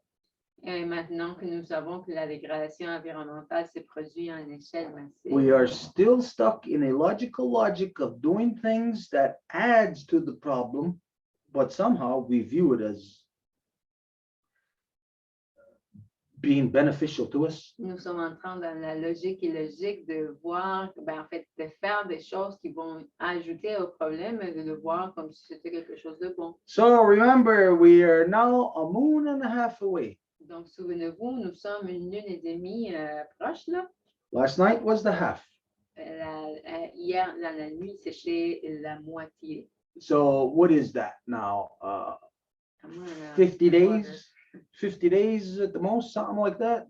Et maintenant que nous savons que la dégradation environnementale s'est produite à une échelle massive, We are still stuck in a logical logic of doing things that adds to the problem, but somehow we view it as being beneficial to us. nous sommes en train dans la logique illogique de voir, en fait, de faire des choses qui vont ajouter au problème et de le voir comme si c'était quelque chose de bon. So remember, we are now a moon and a half away. Donc, souvenez-vous, nous sommes une lune et demie proche, là. Last night was the half. hier, dans la nuit, c'était la moitié. So what is that now? Comment, 50 days? 50 days at the most, something like that?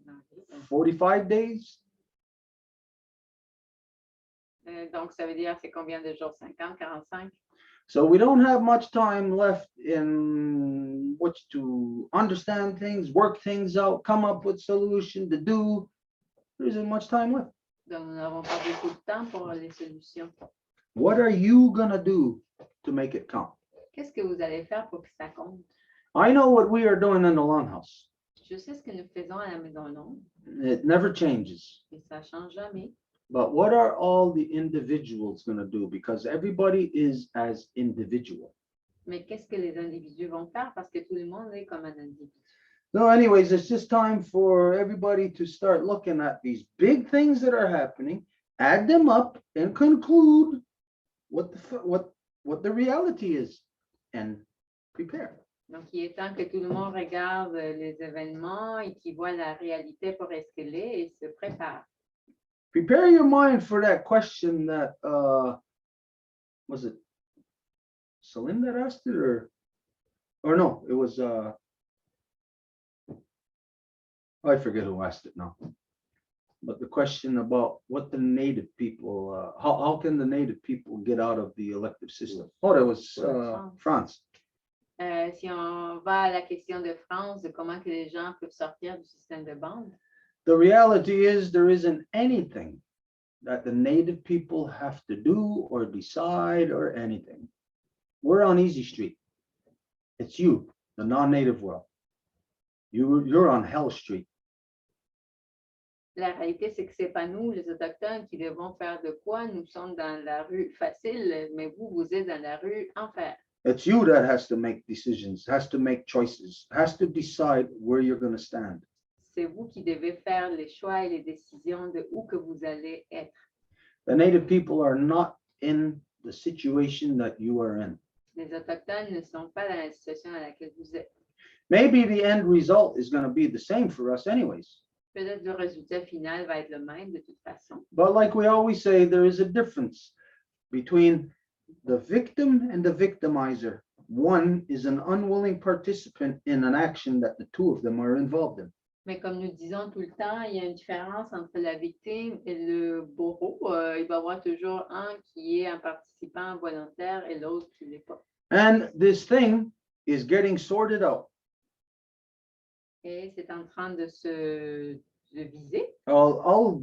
45 days? Donc, ça veut dire, c'est combien de jours? 50, 45? So we don't have much time left in which to understand things, work things out, come up with solution to do. There isn't much time left. Donc, nous n'avons pas beaucoup de temps pour les solutions. What are you gonna do to make it count? Qu'est-ce que vous allez faire pour que ça compte? I know what we are doing in the Longhouse. Je sais ce que nous faisons à la Maison Longue, It never changes. et ça ne change jamais. But what are all the individuals gonna do? Because everybody is as individual. Mais qu'est-ce que les individus vont faire? Parce que tout le monde est comme un individu. So anyways, it's just time for everybody to start looking at these big things that are happening, add them up and conclude what the reality is and prepare. Donc, il est temps que tout le monde regarde les événements et qu'il voit la réalité pour ce qu'elle est et se prépare. Prepare your mind for that question that, was it Celine that asked it or no, it was, I forget who asked it now. But the question about what the native people, how can the native people get out of the elective system? Oh, that was France. Si on va à la question de France, de comment que les gens peuvent sortir du système de bande, The reality is there isn't anything that the native people have to do or decide or anything. We're on Easy Street. It's you, the non-native world. You're on Hell Street. la réalité, c'est que ce n'est pas nous, les Autochtones, qui devons faire de quoi. Nous sommes dans la rue facile, mais vous, vous êtes dans la rue enfer. It's you that has to make decisions, has to make choices, has to decide where you're going to stand. C'est vous qui devez faire les choix et les décisions de où que vous allez être. The native people are not in the situation that you are in. Les Autochtones ne sont pas dans la situation dans laquelle vous êtes. Maybe the end result is going to be the same for us anyways. Peut-être le résultat final va être le même de toute façon. But like we always say, there is a difference between the victim and the victimizer. One is an unwilling participant in an action that the two of them are involved in. Mais comme nous disons tout le temps, il y a une différence entre la victime et le bourreau. Il va y avoir toujours un qui est un participant volontaire et l'autre qui ne l'est pas. And this thing is getting sorted out. Et c'est en train de se viser. I'll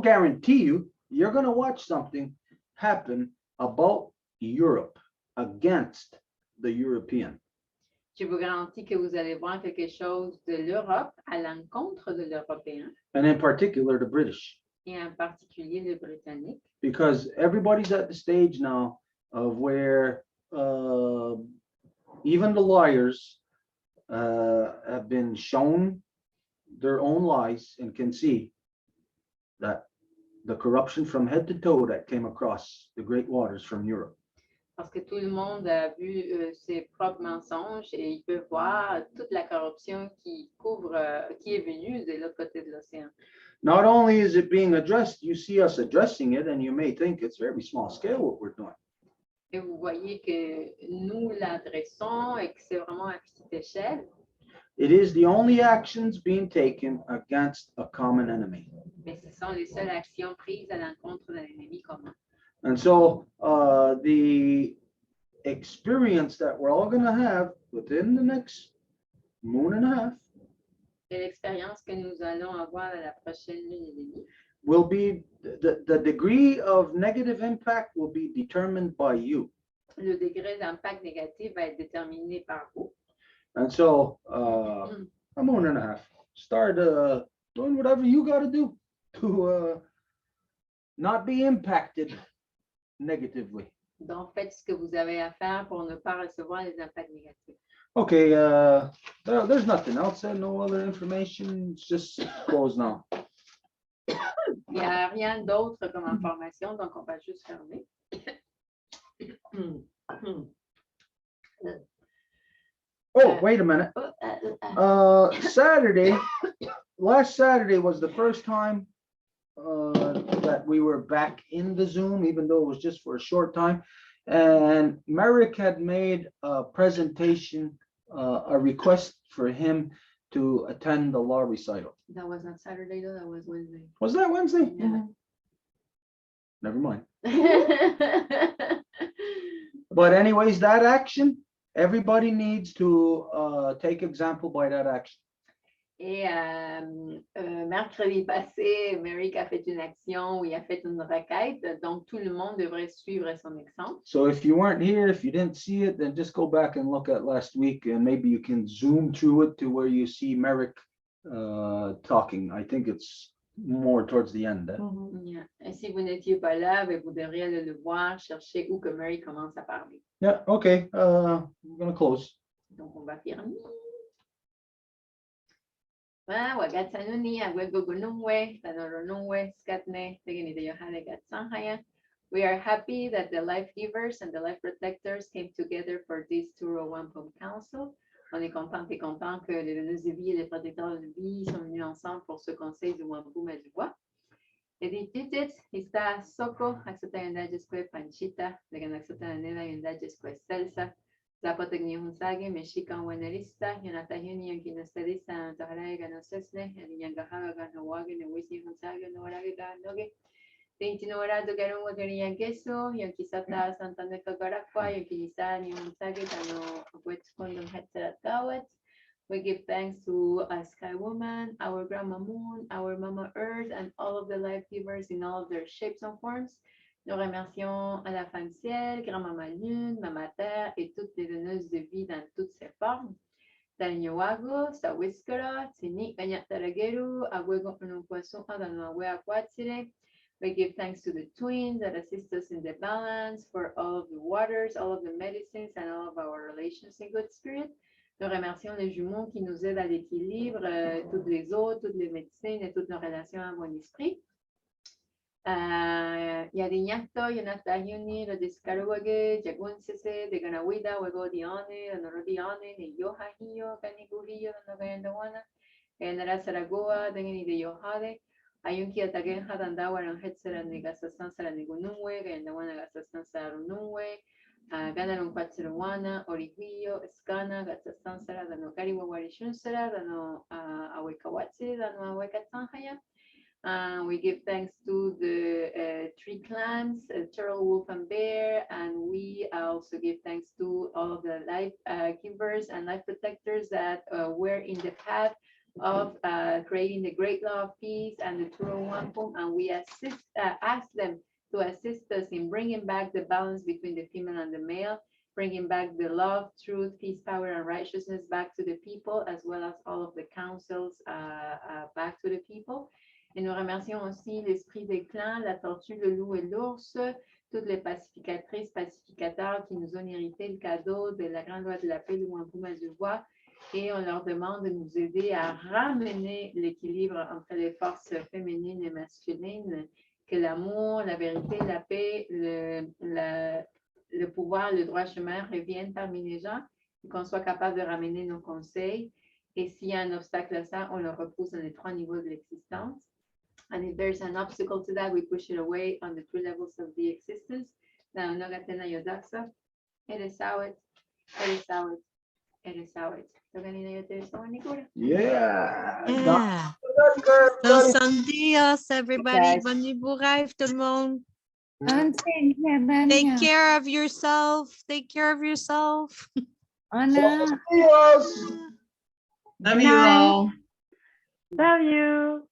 guarantee you, you're going to watch something happen about Europe against the European. Je vous garantis que vous allez voir quelque chose de l'Europe à l'encontre de l'Européen And in particular, the British, et en particulier le Britannique. because everybody's at the stage now of where even the liars have been shown their own lies and can see that the corruption from head to toe that came across the great waters from Europe. Parce que tout le monde a vu ses propres mensonges et il peut voir toute la corruption qui couvre, qui est venue de l'autre côté de l'océan. Not only is it being addressed, you see us addressing it, and you may think it's very small scale what we're doing. Et vous voyez que nous l'adressons et que c'est vraiment à petite échelle. It is the only actions being taken against a common enemy. Mais ce sont les seules actions prises à l'encontre d'un ennemi commun. And so the experience that we're all going to have within the next moon and a half Et l'expérience que nous allons avoir à la prochaine lune et demie, will be the degree of negative impact will be determined by you. le degré d'impact négatif va être déterminé par vous. And so a moon and a half, start doing whatever you got to do to not be impacted negatively. Donc, faites ce que vous avez à faire pour ne pas recevoir les impacts négatifs. Okay, there's nothing else, no other information, it's just closed now. Il n'y a rien d'autre comme information, donc on va juste fermer. Oh, wait a minute. Saturday, last Saturday was the first time that we were back in the Zoom, even though it was just for a short time. And Merrick had made a presentation, a request for him to attend the law recital. That was not Saturday though, that was Wednesday. Was that Wednesday? Yeah. Never mind. But anyways, that action, everybody needs to take example by that action. Et mercredi passé, Merrick a fait une action où il a fait une requête, donc tout le monde devrait suivre son exemple. So if you weren't here, if you didn't see it, then just go back and look at last week, and maybe you can zoom through it to where you see Merrick talking. I think it's more towards the end. Yeah. Et si vous n'étiez pas là, ben, vous devriez aller le voir, chercher où que Merrick commence à parler. Yeah, okay, I'm gonna close. Donc on va fermer. Wagatsanuni, Agwegogunumwe, Tanoronumwe, Skatne, Tegenideyohale Gatsanhaya. We are happy that the life givers and the life protectors came together for this Turo Wampum Council. On est content et content que les donneuses de vie et les protecteurs de vie sont venus ensemble pour ce conseil du Wampum et du Voies. Et des titres, está Soko, Axota Yundajesque Panchita, de Ganaxota Nela Yundajesque Celsa. Zapotecnia Hunsage, Mexican Wenelista, Yonatahuni, and Kinestadista, Tahara, Ganosesne, and Yangahaga, Ganawagan, and Wisi Hunsaga, Noraga, Noge. Tintinora, the Garu, Wagarian Gesso, Yankisata, Santa Neca Garaqua, Yankisa, Hunsage, Gano, which condom headset Gawet. We give thanks to Sky Woman, our Grandma Moon, our Mama Earth, and all of the life givers in all of their shapes and forms. Nous remercions à la femme ciel, grand-maman lune, maman terre et toutes les donneuses de vie dans toutes ses formes. Tanyowago, Sawiskara, Tini, Kanyatarageru, Agwego, un poisson dans nos aquatire. We give thanks to the twins that assist us in the balance, for all of the waters, all of the medicines, and all of our relations in good spirit. Nous remercions les jumeaux qui nous aident à l'équilibre, toutes les eaux, toutes les médecines et toutes nos relations à bon esprit. Yadiñato, Yonatayuni, lo descaruage, Jagunsese, de Ganawida, Wego Dione, Norodione, de Yohahio, Canigurio, Nogayandawana, Nara Saragoa, Dengani de Yohade, Ayunki Atagenha, Dandawa, and Hetsera, Negasasan Saranigunumwe, Gandawana, Gasasan Sarunumwe, Ganaron Quatseruana, Origuio, Escana, Gatsasan Sara, Dano Kariwa Warishunsera, Dano Awekawatsi, Dano Awekatsanhaya. We give thanks to the three clans, Turtle, Wolf, and Bear, and we also give thanks to all of the life givers and life protectors that were in the path of creating the great law of peace and the Turo Wampum, and we ask them to assist us in bringing back the balance between the female and the male, bringing back the love, truth, peace, power, and righteousness back to the people, as well as all of the councils back to the people. Et nous remercions aussi l'esprit des clans, la tortue, le loup et l'ours, toutes les pacificatrices, pacificateurs qui nous ont hérité le cadeau de la grande loi de la paix, le Wampum du Voies, et on leur demande de nous aider à ramener l'équilibre entre les forces féminines et masculines, que l'amour, la vérité, la paix, le pouvoir, le droit chemin reviennent parmi les gens, et qu'on soit capable de ramener nos conseils. Et s'il y a un obstacle à ça, on le repousse dans les 3 niveaux de l'existence. And if there's an obstacle to that, we push it away on the 3 levels of the existence. Now, Nogatena Yodaksa, it is out, it is out, it is out. Yeah. Yeah. Good. Dos sandios, everybody. Yes. Bon nouveau rêve, tout le monde. Take Take care of yourself. Take care of yourself. Love Anna, you all. love you.